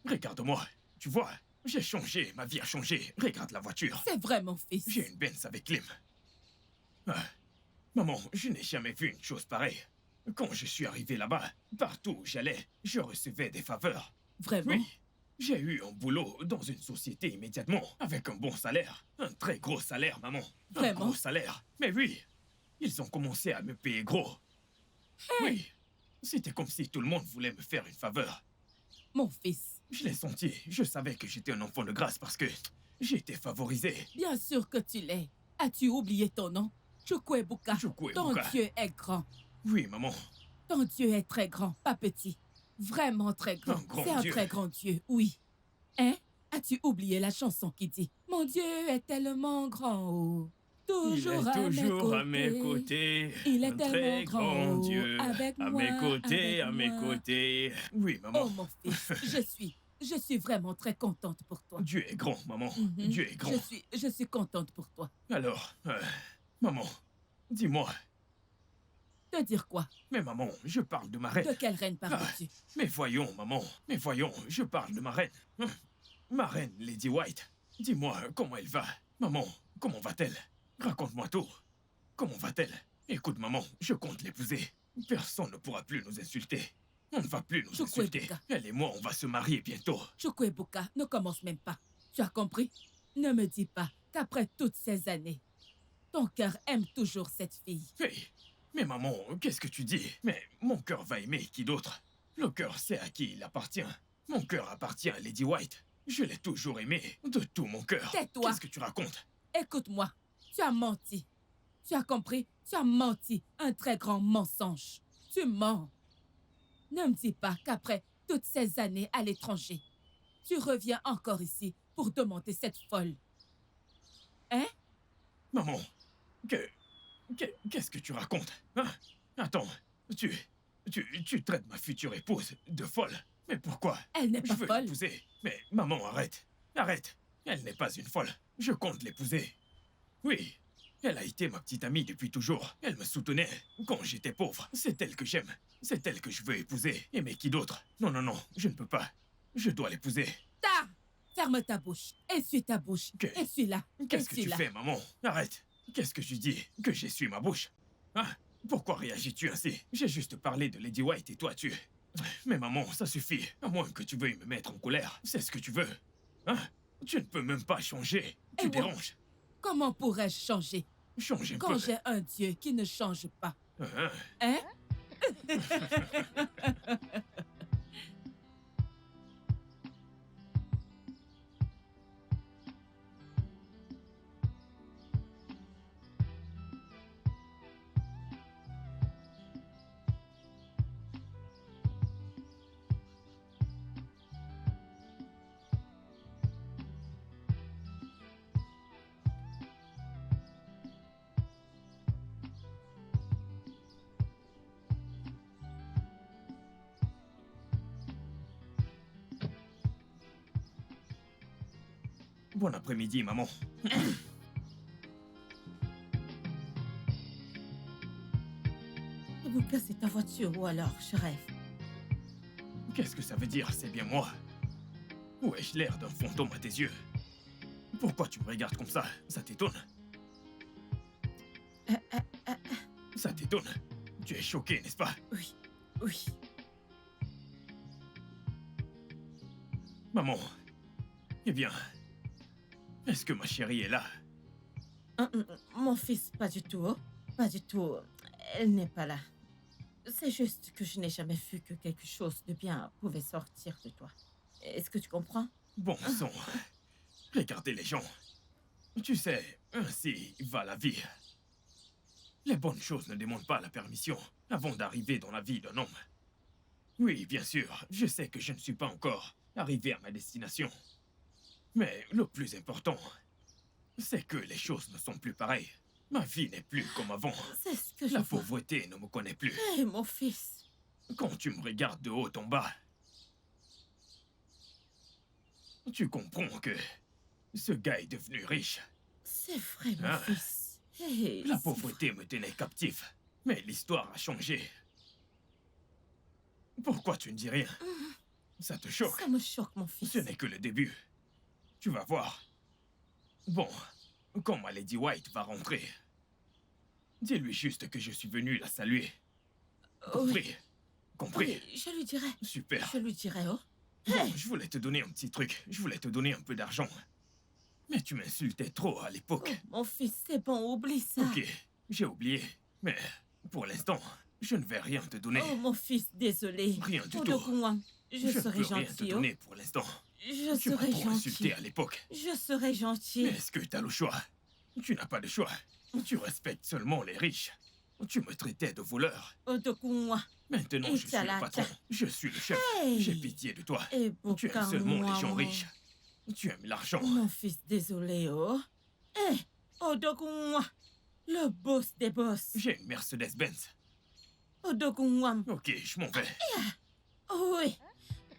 Regarde-moi. Tu vois, j'ai changé. Ma vie a changé. Regarde la voiture. C'est vrai, mon fils. J'ai une Benz avec clim. Maman, je n'ai jamais vu une chose pareille. Quand je suis arrivé là-bas, partout où j'allais, je recevais des faveurs. Vraiment? Oui. J'ai eu un boulot dans une société immédiatement, avec un bon salaire. Un très gros salaire, maman. Vraiment? Un gros salaire. Mais oui, ils ont commencé à me payer gros. Hey! Oui, c'était comme si tout le monde voulait me faire une faveur. Mon fils. Je l'ai senti. Je savais que j'étais un enfant de grâce parce que j'étais favorisé. Bien sûr que tu l'es. As-tu oublié ton nom? Chukwuebuka. Ton Dieu est grand. Oui, maman. Ton Dieu est très grand, pas petit. Vraiment très grand. C'est un Dieu. très grand Dieu, oui. Hein? As-tu oublié la chanson qui dit « Mon Dieu est tellement grand, oh, toujours, à mes côtés. Il est un tellement très grand, Dieu. avec à moi, mes côtés, avec à mes moi. côtés. Oui, maman. Oh mon fils, je suis vraiment très contente pour toi. Dieu est grand, maman. Mhm. Dieu est grand. Je suis contente pour toi. Alors, maman, dis-moi. De dire quoi? Mais maman, je parle de ma reine. De quelle reine parles-tu? Mais voyons, maman. Mais voyons, je parle de ma reine. Ma reine, Lady White. Dis-moi, comment elle va? Maman, comment va-t-elle? Raconte-moi tout. Comment va-t-elle? Écoute, maman, je compte l'épouser. Personne ne pourra plus nous insulter. On ne va plus nous insulter. Elle et moi, on va se marier bientôt. Chukwuebuka, ne commence même pas. Tu as compris? Ne me dis pas qu'après toutes ces années, ton cœur aime toujours cette fille. Hey, mais maman, qu'est-ce que tu dis? Mais mon cœur va aimer qui d'autre? Le cœur sait à qui il appartient. Mon cœur appartient à Lady White. Je l'ai toujours aimée, de tout mon cœur. Tais-toi. Qu'est-ce que tu racontes? Écoute-moi, tu as menti. Tu as compris? Tu as menti. Un très grand mensonge. Tu mens. Ne me dis pas qu'après toutes ces années à l'étranger, tu reviens encore ici pour demander cette folle. Hein? Maman, qu'est-ce que tu racontes? Hein? Attends, tu traites ma future épouse de folle. Mais pourquoi? Elle n'est pas Je veux folle. l'épouser. Mais maman, arrête. Arrête. Elle n'est pas une folle. Je compte l'épouser. Oui, Elle a été ma petite amie depuis toujours. Elle me soutenait quand j'étais pauvre. C'est elle que j'aime. C'est elle que je veux épouser. Et mais qui d'autre? Non, non, non, je ne peux pas. Je dois l'épouser. Ta! Ferme ta bouche. Essuie ta bouche. Essuie-la. Qu'est-ce que tu fais, maman? Arrête. Qu'est-ce que je dis? Que j'essuie ma bouche? Hein? Pourquoi réagis-tu ainsi? J'ai juste parlé de Lady White et toi tu... Mais maman, ça suffit. À moins que tu veuilles me mettre en colère. C'est ce que tu veux. Hein? Tu ne peux même pas changer. Tu Et moi, déranges. comment pourrais-je changer? Change un Quand peu. j'ai un Dieu qui ne change pas. Hein? Hein? Bon après-midi, maman. Vous cassez ta voiture ou alors, je rêve. Qu'est-ce que ça veut dire? C'est bien moi. Ou ai-je l'air d'un fantôme à tes yeux? Pourquoi tu me regardes comme ça? Ça t'étonne? Ça t'étonne? Tu es choqué, n'est-ce pas? Oui, oui. Maman. Eh bien... Est-ce que ma chérie est là? Mon fils, pas du tout. Pas du tout. Elle n'est pas là. C'est juste que je n'ai jamais vu que quelque chose de bien pouvait sortir de toi. Est-ce que tu comprends? Bon sang. Regardez les gens. Tu sais, ainsi va la vie. Les bonnes choses ne demandent pas la permission avant d'arriver dans la vie d'un homme. Oui, bien sûr, je sais que je ne suis pas encore arrivé à ma destination. Mais le plus important, c'est que les choses ne sont plus pareilles. Ma vie n'est plus comme avant. C'est ce que je La vois. pauvreté ne me connaît plus. Hé, mon fils. Quand tu me regardes de haut en bas, tu comprends que ce gars est devenu riche. C'est vrai, mon Hein? fils. Hé, La c'est pauvreté me tenait captif. Mais l'histoire a changé. Pourquoi tu ne dis rien? Ça te choque? Ça me choque, mon fils. Ce n'est que le début. Tu vas voir. Bon, quand ma Lady White va rentrer, dis-lui juste que je suis venu la saluer. Compris? Oui. Compris? Oui, je lui dirai. Super. Je lui dirai, oh. Bon, je voulais te donner un petit truc. Je voulais te donner un peu d'argent. Mais tu m'insultais trop à l'époque. Mon fils, c'est bon, oublie ça. Ok, j'ai oublié. Mais pour l'instant, je ne vais rien te donner. Oh, mon fils, désolé. Rien du tout. Odokunwan, je ne serai peux rien te gentil, oh. donner pour l'instant. Je Tu m'as serai trop insulté gentil. à l'époque. Je serai gentil. Mais est-ce que tu as le choix? Tu n'as pas de choix. Tu respectes seulement les riches. Tu me traitais de voleur. Odokunwan. Maintenant, je suis le patron. Je suis le chef. Hey. J'ai pitié de toi. Et Tu aimes seulement les gens Bokanwan. riches. Tu aimes l'argent. Mon fils, désolé, oh. Hé, Odokunwan. Le boss des boss. J'ai une Mercedes-Benz. Odokunwan. Ok, je m'en vais. Oh oui.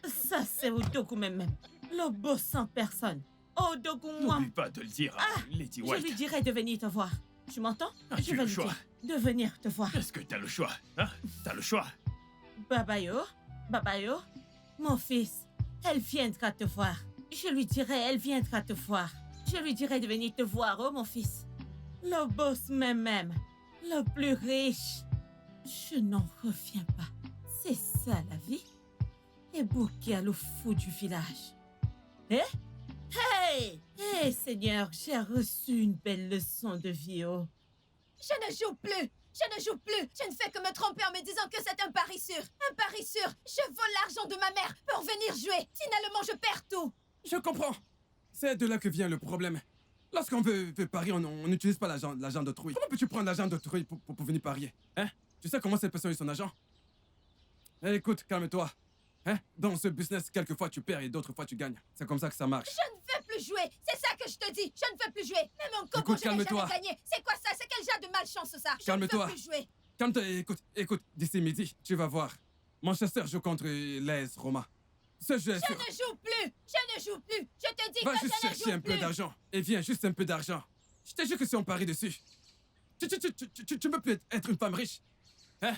Ça, c'est Odoku même. Le boss en personne. Odokunwan. N'oublie pas de le dire à Lady Je White. lui dirai de venir te voir. Tu m'entends? Ah, Je tu as vais le lui choix. dire de venir te voir. Est-ce que t'as le choix? Hein? T'as le choix? Babayo, Babayo, mon fils, elle viendra te voir. Je lui dirai, elle viendra te voir. Je lui dirai de venir te voir, oh mon fils. Le boss même, le plus riche. Je n'en reviens pas. C'est ça la vie. Et Bouki a le fou du village. Eh? Hey! Hey, Seigneur, j'ai reçu une belle leçon de vie, oh. Je ne joue plus. Je ne joue plus. Je ne fais que me tromper en me disant que c'est un pari sûr. Un pari sûr. Je vole l'argent de ma mère pour venir jouer. Finalement, je perds tout. Je comprends. C'est de là que vient le problème. Lorsqu'on veut parier, on n'utilise pas l'argent d'autrui. Comment peux-tu prendre l'argent d'autrui pour venir parier? Hein? Tu sais comment cette personne est son agent? Eh, écoute, calme-toi. Hein? Dans ce business, quelquefois tu perds et d'autres fois tu gagnes. C'est comme ça que ça marche. Je ne veux plus jouer. C'est ça que je te dis. Je ne veux plus jouer. Même en coco, Écoute, je n'ai jamais calme-toi. gagné. C'est quoi ça? C'est quel genre de malchance ça? Je ne Calme-toi. veux plus jouer. Calme-toi et écoute, d'ici midi, tu vas voir. Manchester joue contre l'AS Roma. Ce jeu est Je sûr. ne joue plus. Je ne joue plus. Je te dis Va que juste je ne chercher joue un peu plus. d'argent. Et viens, juste un peu d'argent. Je te jure que si on parie dessus, Tu peux plus être une femme riche. Hein?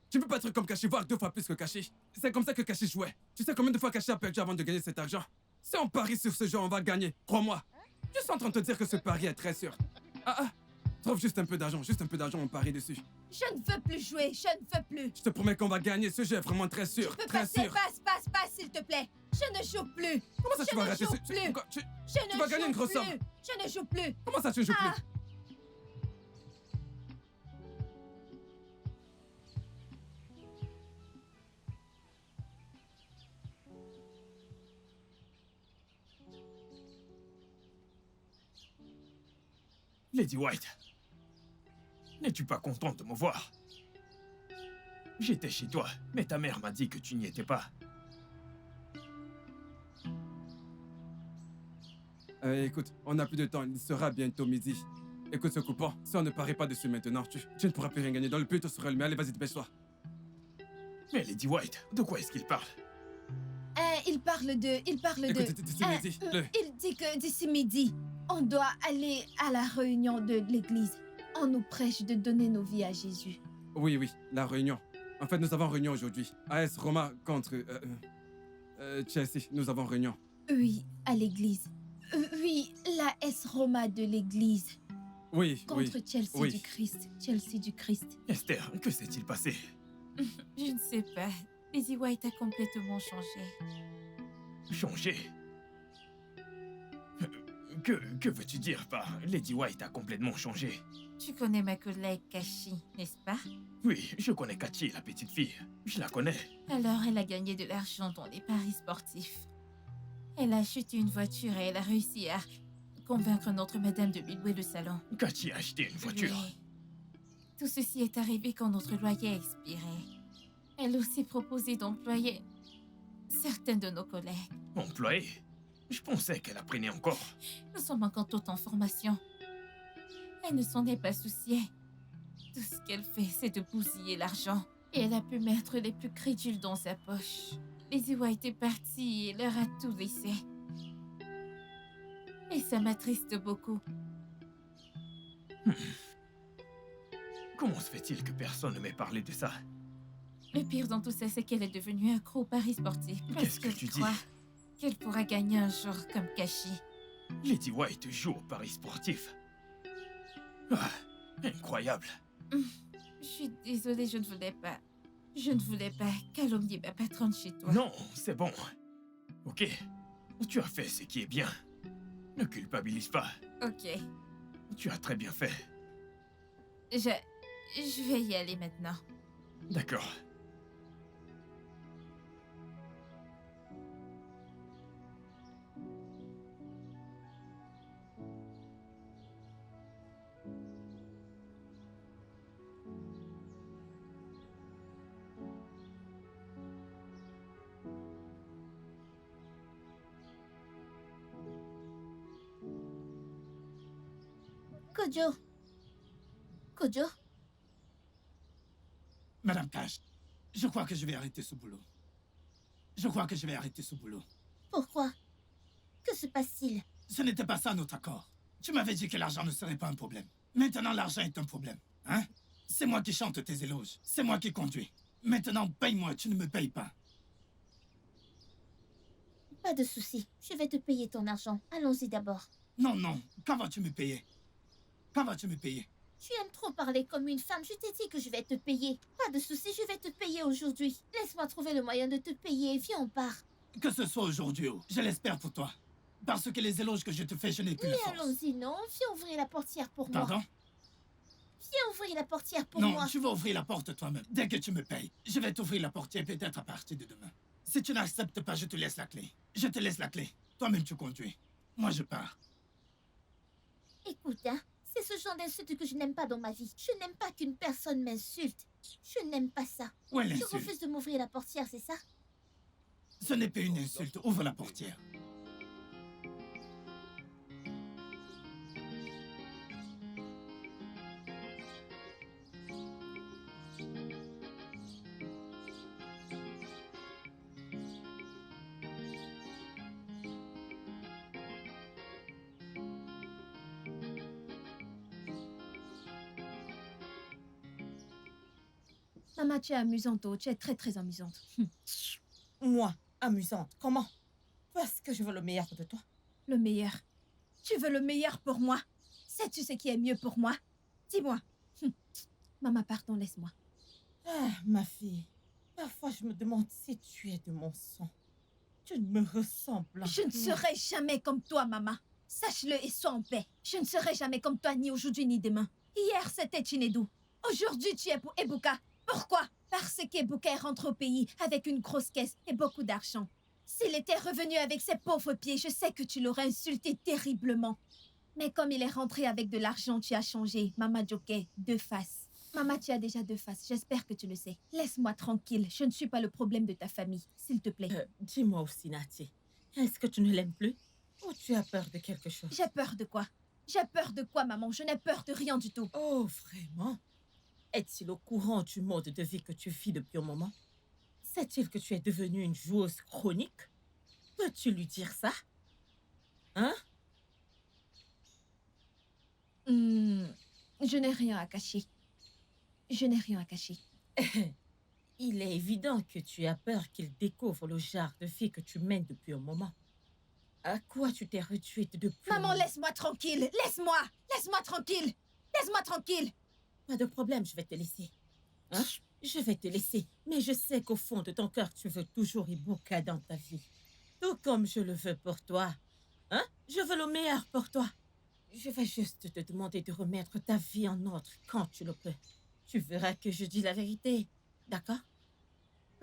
Tu peux pas être comme Kashi, voire 2 fois plus que Kashi. C'est comme ça que Kashi jouait. Tu sais combien de fois Kashi a perdu avant de gagner cet argent? Si on parie sur ce jeu, on va gagner. Crois-moi. Je suis en train de te dire que ce pari est très sûr. Trouve juste un peu d'argent, on parie dessus. Je ne veux plus jouer, je ne veux plus. Je te promets qu'on va gagner, ce jeu est vraiment très sûr. Tu peux très passer, sûr. passe, s'il te plaît. Je ne joue plus. Comment ça, tu vas rater Je ne joue plus. Tu vas gagner une grosse somme. Je ne joue plus. Comment ça, tu ne joues plus? Lady White, n'es-tu pas contente de me voir? J'étais chez toi, mais ta mère m'a dit que tu n'y étais pas. Écoute, on n'a plus de temps, il sera bientôt midi. Écoute ce coupon, si on ne parie pas dessus maintenant, tu ne pourras plus rien gagner. Dans le but, on sera allumé. Allez, vas-y, dépêche-toi. Mais Lady White, de quoi est-ce qu'il parle? Il parle de... Écoute, d'ici midi, Il dit que d'ici midi, on doit aller à la réunion de l'église. On nous prêche de donner nos vies à Jésus. Oui, la réunion. En fait, nous avons réunion aujourd'hui. AS Roma contre... Chelsea, nous avons réunion. Oui, à l'église. Oui, la S Roma de l'église. Oui, contre Chelsea du Christ. Chelsea du Christ. Esther, que s'est-il passé? Je ne sais pas. Lady White a complètement changé. Changé? Que veux-tu dire par Lady White a complètement changé? Tu connais ma collègue Kashi, n'est-ce pas? Oui, je connais Kachi, la petite fille. Je la connais. Alors, elle a gagné de l'argent dans les paris sportifs. Elle a acheté une voiture et elle a réussi à convaincre notre madame de lui louer le salon. Kachi a acheté une voiture? Oui. Tout ceci est arrivé quand notre loyer a expiré. Elle a aussi proposé d'employer certains de nos collègues. Employés? Je pensais qu'elle apprenait encore. Nous sommes encore toutes en formation. Elle ne s'en est pas souciée. Tout ce qu'elle fait, c'est de bousiller l'argent. Et elle a pu mettre les plus crédules dans sa poche. Lady White est partie et leur a tout laissé. Et ça m'attriste beaucoup. Comment se fait-il que personne ne m'ait parlé de ça? Le pire dans tout ça, c'est qu'elle est devenue accro au paris sportif. Qu'est-ce que tu dis? Qu'elle pourra gagner un jour comme Kashi. Lady White joue au paris sportif. Ah, incroyable. Je suis désolée, je ne voulais pas. Je ne voulais pas calomnier ma patronne chez toi. Non, c'est bon. Ok, tu as fait ce qui est bien. Ne culpabilise pas. Ok. Tu as très bien fait. Je vais y aller maintenant. D'accord. Kojo? Madame Cash, je crois que je vais arrêter ce boulot. Pourquoi? Que se passe-t-il? Ce n'était pas ça notre accord. Tu m'avais dit que l'argent ne serait pas un problème. Maintenant, l'argent est un problème. Hein? C'est moi qui chante tes éloges. C'est moi qui conduis. Maintenant, paye-moi, tu ne me payes pas. Pas de souci. Je vais te payer ton argent. Allons-y d'abord. Non. Quand vas-tu me payer? Tu aimes trop parler comme une femme. Je t'ai dit que je vais te payer. Pas de souci, je vais te payer aujourd'hui. Laisse-moi trouver le moyen de te payer. Viens, on part. Que ce soit aujourd'hui, je l'espère pour toi. Parce que les éloges que je te fais, je n'ai plus de force. Mais allons-y, non. Viens ouvrir la portière pour moi. Pardon? Viens ouvrir la portière pour moi. Non, tu vas ouvrir la porte toi-même. Dès que tu me payes, je vais t'ouvrir la portière peut-être à partir de demain. Si tu n'acceptes pas, je te laisse la clé. Je te laisse la clé. Toi-même, tu conduis. Moi, je pars. Écoute, hein. C'est ce genre d'insulte que je n'aime pas dans ma vie. Je n'aime pas qu'une personne m'insulte. Je n'aime pas ça. Ouais, tu l'insulte. refuses de m'ouvrir la portière, c'est ça? Ce n'est pas une insulte. Ouvre la portière. Maman, tu es amusante, oh. Tu es très très amusante. Moi, amusante, comment? Parce que je veux le meilleur de toi. Le meilleur. Tu veux le meilleur pour moi? Sais-tu ce qui est mieux pour moi? Dis-moi. Maman, pardon, laisse-moi. Ah, ma fille, parfois je me demande si tu es de mon sang. Tu ne me ressembles Je ne serai jamais comme toi, maman. Sache-le et sois en paix. Je ne serai jamais comme toi, ni aujourd'hui, ni demain. Hier, c'était Chinedu. Aujourd'hui, tu es pour Ebuka. Pourquoi? Parce qu'Ebuka est rentré au pays avec une grosse caisse et beaucoup d'argent. S'il était revenu avec ses pauvres pieds, je sais que tu l'aurais insulté terriblement. Mais comme il est rentré avec de l'argent, tu as changé. Mama Joké, 2 faces. Maman, tu as déjà 2 faces. J'espère que tu le sais. Laisse-moi tranquille. Je ne suis pas le problème de ta famille. S'il te plaît. Dis-moi aussi, Nati. Est-ce que tu ne l'aimes plus? Ou tu as peur de quelque chose? J'ai peur de quoi? J'ai peur de quoi, maman? Je n'ai peur de rien du tout. Oh, vraiment? Est-il au courant du mode de vie que tu vis depuis un moment? Sait-il que tu es devenue une joueuse chronique? Peux-tu lui dire ça? Hein? Je n'ai rien à cacher. Je n'ai rien à cacher. Il est évident que tu as peur qu'il découvre le genre de vie que tu mènes depuis un moment. À quoi tu t'es réduite depuis? Maman, laisse-moi tranquille. Laisse-moi. Laisse-moi tranquille. Laisse-moi tranquille. Pas de problème, je vais te laisser. Hein? Je vais te laisser. Mais je sais qu'au fond de ton cœur, tu veux toujours Ibuka dans ta vie. Tout comme je le veux pour toi. Hein? Je veux le meilleur pour toi. Je vais juste te demander de remettre ta vie en ordre quand tu le peux. Tu verras que je dis la vérité. D'accord?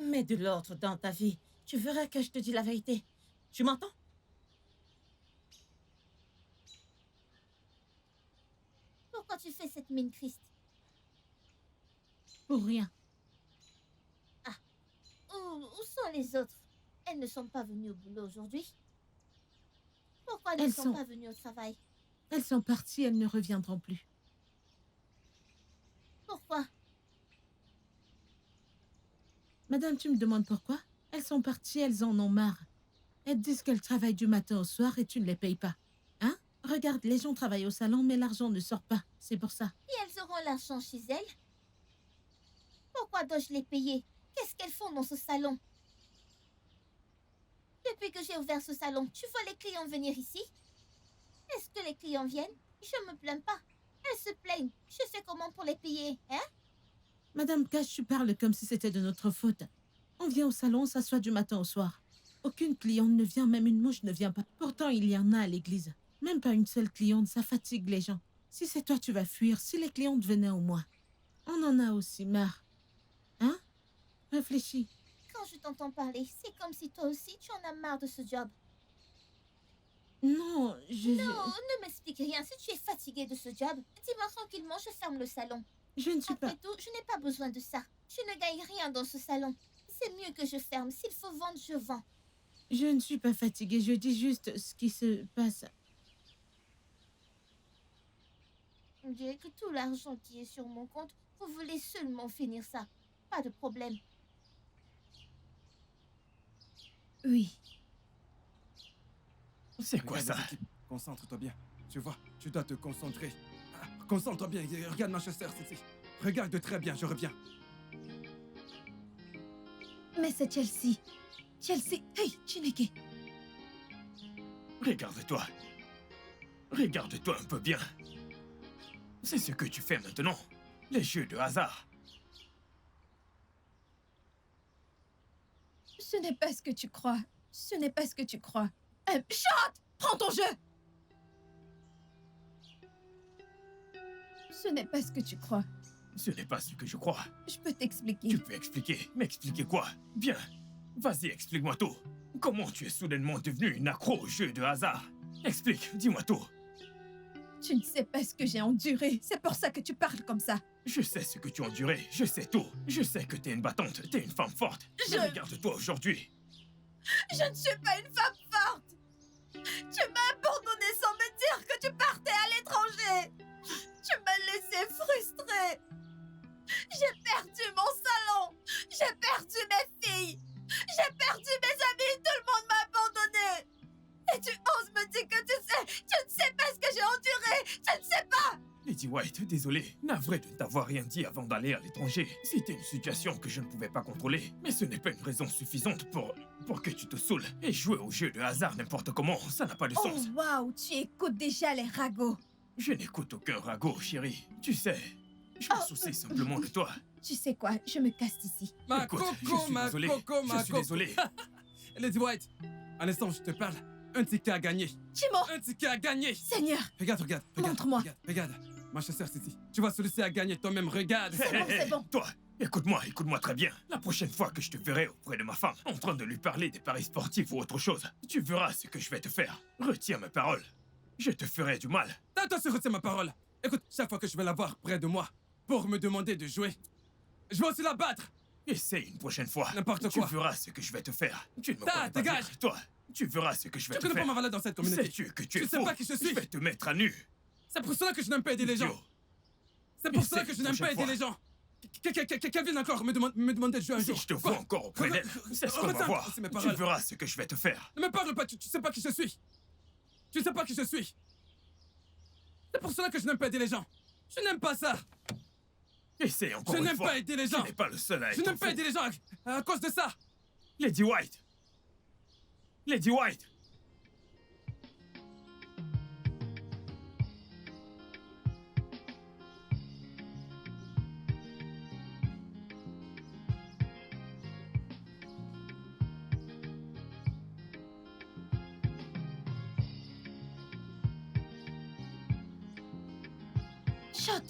Mets de l'ordre dans ta vie. Tu verras que je te dis la vérité. Tu m'entends? Pourquoi tu fais cette mine triste? Pour rien. Où sont les autres? Elles ne sont pas venues au boulot aujourd'hui. Pourquoi elles ne sont pas venues au travail? Elles sont parties, elles ne reviendront plus. Pourquoi? Madame, tu me demandes pourquoi? Elles sont parties, elles en ont marre. Elles disent qu'elles travaillent du matin au soir et tu ne les payes pas. Hein? Regarde, les gens travaillent au salon, mais l'argent ne sort pas. C'est pour ça. Et elles auront l'argent chez elles? Pourquoi dois-je les payer? Qu'est-ce qu'elles font dans ce salon? Depuis que j'ai ouvert ce salon, tu vois les clients venir ici? Est-ce que les clients viennent? Je me plains pas. Elles se plaignent. Je fais comment pour les payer, hein? Madame Cash, tu parles comme si c'était de notre faute. On vient au salon, on s'assoit du matin au soir. Aucune cliente ne vient, même une mouche ne vient pas. Pourtant, il y en a à l'église. Même pas une seule cliente, ça fatigue les gens. Si c'est toi, tu vas fuir. Si les clientes venaient au moins. On en a aussi marre. Hein? Réfléchis. Quand je t'entends parler, c'est comme si toi aussi tu en as marre de ce job. Non, Non, ne m'explique rien. Si tu es fatiguée de ce job, dis-moi tranquillement, je ferme le salon. Je ne suis pas... Après tout, je n'ai pas besoin de ça. Je ne gagne rien dans ce salon. C'est mieux que je ferme. S'il faut vendre, je vends. Je ne suis pas fatiguée, je dis juste ce qui se passe. On dirait que tout l'argent qui est sur mon compte, vous voulez seulement finir ça. Pas de problème. Oui. C'est quoi ça? Concentre-toi bien. Tu vois, tu dois te concentrer. Concentre-toi bien. Regarde Manchester City. Regarde très bien, je reviens. Mais c'est Chelsea. Chelsea. Hey, Chineke. Regarde-toi. Regarde-toi un peu bien. C'est ce que tu fais maintenant. Les jeux de hasard. Ce n'est pas ce que tu crois. Ce n'est pas ce que tu crois. Chante! Prends ton jeu! Ce n'est pas ce que tu crois. Ce n'est pas ce que je crois. Je peux t'expliquer. Tu peux expliquer. M'expliquer quoi? Bien. Vas-y, explique-moi tout. Comment tu es soudainement devenu une accro aux jeux de hasard? Explique, dis-moi tout. Tu ne sais pas ce que j'ai enduré. C'est pour ça que tu parles comme ça. Je sais ce que tu as enduré. Je sais tout. Je sais que t'es une battante. T'es une femme forte. Mais regarde-toi aujourd'hui. Je ne suis pas une femme forte. Tu m'as abandonnée sans me dire que tu partais à l'étranger. Tu m'as laissée frustrée. J'ai perdu mon salon. J'ai perdu mes filles. J'ai perdu mes amis. Tout le monde m'a abandonnée. Et tu oses me dire que tu ne sais pas ce que j'ai enduré. Tu ne sais pas. Lady White, désolé. Navré de ne t'avoir rien dit avant d'aller à l'étranger. C'était une situation que je ne pouvais pas contrôler. Mais ce n'est pas une raison suffisante pour que tu te saoules. Et jouer au jeu de hasard n'importe comment, ça n'a pas de Oh, sens. waouh, tu écoutes déjà les ragots. Je n'écoute aucun ragot, chérie. Tu sais, je me soucie simplement de toi. Tu sais quoi, je me casse d'ici. Ma Écoute, je coco, suis ma désolé. coco, ma Je suis coco. désolé. Lady White, un instant, je te parle. Un ticket à gagner. Chimo, Un ticket à gagner. Seigneur, Regarde. Montre-moi. Regarde. Manchester City. Tu vois celui-ci à gagner toi-même, regarde. C'est bon. Toi, écoute-moi très bien. La prochaine fois que je te verrai auprès de ma femme, en train de lui parler des paris sportifs ou autre chose, tu verras ce que je vais te faire. Retiens ma parole. Je te ferai du mal. Attention, retiens ma parole. Écoute, chaque fois que je vais la voir près de moi pour me demander de jouer, je vais aussi la battre. Essaye une prochaine fois. N'importe quoi. Tu verras ce que je vais te faire. Tu ne me Ta, connais pas dégage. bien. Toi, tu verras ce que je vais Tu te connais faire. pas ma valeur dans cette communauté. Sais-tu que tu es Tu sais faux? pas qui je suis. Je vais te mettre à nu. C'est pour cela que je n'aime pas aider les gens. Idiot. C'est pour Essaye cela que je une n'aime pas prochaine aider fois. les gens. Qu'elle vienne encore me demander de jouer un Si jour. je te Quoi? vois encore auprès d'elle, c'est ce qu'on va Retiens voir. aussi mes Tu paroles. verras ce que je vais te faire. Ne me parle pas, tu sais pas qui je suis. Tu sais pas qui je suis. C'est pour cela que je n'aime pas aider les gens. Je n'aime pas ça. Essaye encore Je une n'aime fois. pas aider les gens. Tu n'es pas le seul à Je être n'aime pas fou. aider les gens à cause de ça. Lady White. Lady White.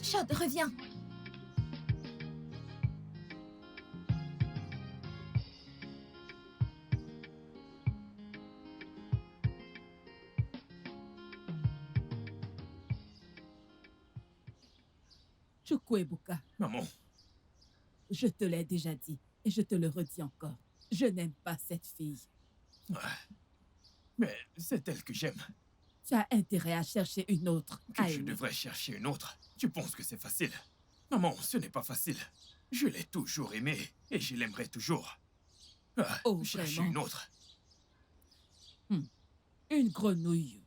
Shot, reviens. Chukwuebuka, Maman, je te l'ai déjà dit et je te le redis encore. Je n'aime pas cette fille. mais c'est elle que j'aime. Tu as intérêt à chercher une autre. Que à je aimer. devrais chercher une autre. Tu penses que c'est facile? Maman, ce n'est pas facile. Je l'ai toujours aimée et je l'aimerai toujours. Oh, chercher vraiment? une autre. Une grenouille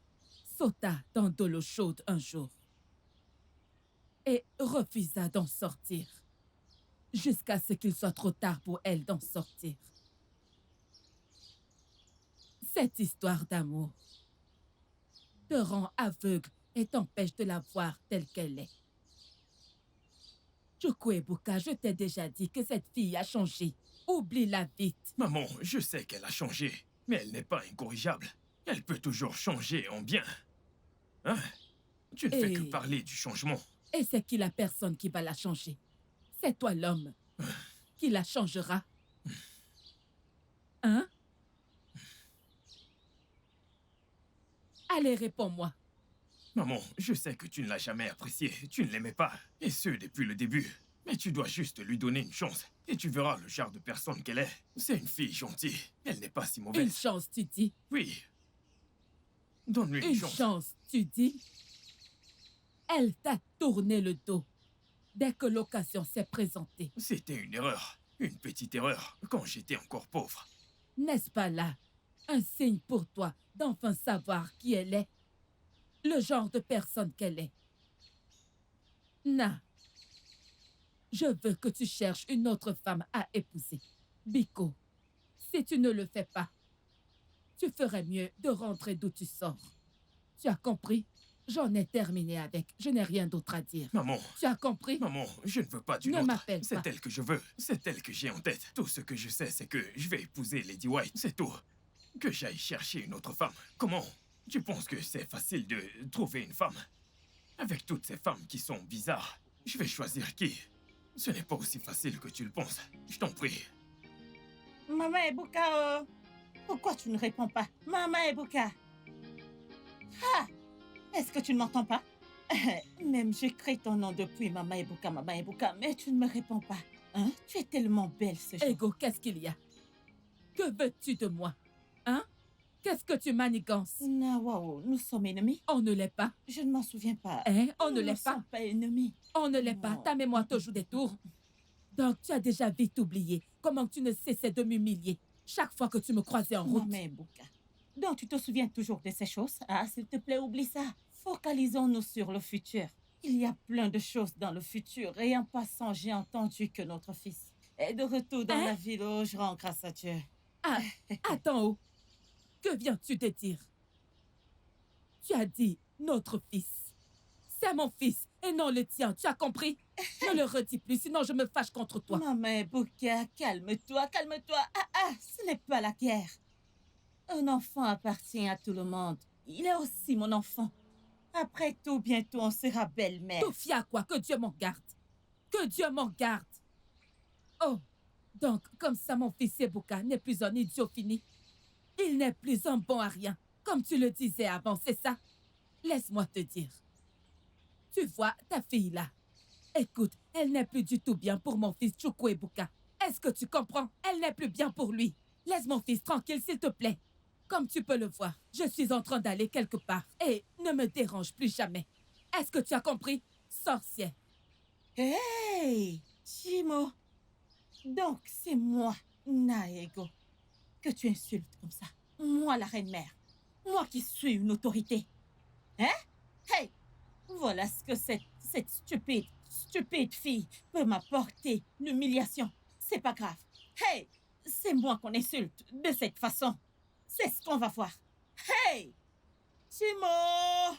sauta dans de l'eau chaude un jour et refusa d'en sortir jusqu'à ce qu'il soit trop tard pour elle d'en sortir. Cette histoire d'amour te rend aveugle et t'empêche de la voir telle qu'elle est. Chukwuebuka, je t'ai déjà dit que cette fille a changé. Oublie-la vite. Maman, je sais qu'elle a changé, mais elle n'est pas incorrigeable. Elle peut toujours changer en bien. Hein? Tu ne fais que Et- parler du changement. Et c'est qui la personne qui va la changer? C'est toi l'homme qui la changera. Hein? Allez, réponds-moi. Maman, je sais que tu ne l'as jamais appréciée. Tu ne l'aimais pas. Et ce, depuis le début. Mais tu dois juste lui donner une chance. Et tu verras le genre de personne qu'elle est. C'est une fille gentille. Elle n'est pas si Une mauvaise. chance, tu dis. Oui. Donne-lui une Une chance. chance, tu dis. Elle t'a tourné le dos dès que l'occasion s'est présentée. C'était une erreur. Une petite erreur. Quand j'étais encore pauvre. N'est-ce pas là un signe pour toi d'enfin savoir qui elle est? Le genre de personne qu'elle est. Na, je veux que tu cherches une autre femme à épouser. Biko, si tu ne le fais pas, tu ferais mieux de rentrer d'où tu sors. Tu as compris? J'en ai terminé avec. Je n'ai rien d'autre à dire. Maman. Tu as compris? Maman, je ne veux pas d'une Ne autre. m'appelle pas. C'est elle que je veux. C'est elle que j'ai en tête. Tout ce que je sais, c'est que je vais épouser Lady White. C'est tout. Que j'aille chercher une autre femme. Comment? Tu penses que c'est facile de trouver une femme? Avec toutes ces femmes qui sont bizarres, je vais choisir qui? Ce n'est pas aussi facile que tu le penses. Je t'en prie. Maman Ebuka, pourquoi tu ne réponds pas? Maman Ebuka. Ah, est-ce que tu ne m'entends pas? Même j'écris ton nom depuis Maman Ebuka, mais tu ne me réponds pas. Hein? Tu es tellement belle ce jour. Ego, qu'est-ce qu'il y a? Que veux-tu de moi? Hein? Qu'est-ce que tu manigances? Nawao, nous sommes ennemis? On ne l'est pas. Je ne m'en souviens pas. Hein? On ne Nous l'est pas. sommes pas ennemis. On ne l'est pas. Non. Ta mémoire te joue des tours. Donc, tu as déjà vite oublié comment tu ne cessais de m'humilier chaque fois que tu me croisais en route. Maman Ebuka. Donc tu te souviens toujours de ces choses? Ah, s'il te plaît, oublie ça. Focalisons-nous sur le futur. Il y a plein de choses dans le futur et en passant, j'ai entendu que notre fils est de retour dans la ville. Oh, je rends grâce à Dieu. Ah, attends, oh. Que viens-tu de dire? Tu as dit notre fils. C'est mon fils et non le tien, tu as compris? Ne le redis plus, sinon je me fâche contre toi. Maman Bouka, calme-toi, calme-toi. Ce n'est pas la guerre. Un enfant appartient à tout le monde. Il est aussi mon enfant. Après tout, bientôt on sera belle-mère. Toufia quoi, que Dieu m'en garde. Que Dieu m'en garde. Oh, donc comme ça mon fils Ebouka n'est plus un idiot fini. Il n'est plus un bon à rien, comme tu le disais avant, c'est ça? Laisse-moi te dire. Tu vois, ta fille là. Écoute, elle n'est plus du tout bien pour mon fils Chukwu Ebuka. Est-ce que tu comprends? Elle n'est plus bien pour lui. Laisse mon fils tranquille, s'il te plaît. Comme tu peux le voir, je suis en train d'aller quelque part. Et ne me dérange plus jamais. Est-ce que tu as compris? Sorcière. Hey, Chimo. Donc, c'est moi, Naego, que tu insultes comme ça. Moi, la reine-mère. Moi qui suis une autorité. Hein? Hey! Voilà ce que cette stupide fille peut m'apporter. L'humiliation. C'est pas grave. Hey! C'est moi qu'on insulte de cette façon. C'est ce qu'on va voir. Hey! Chimo!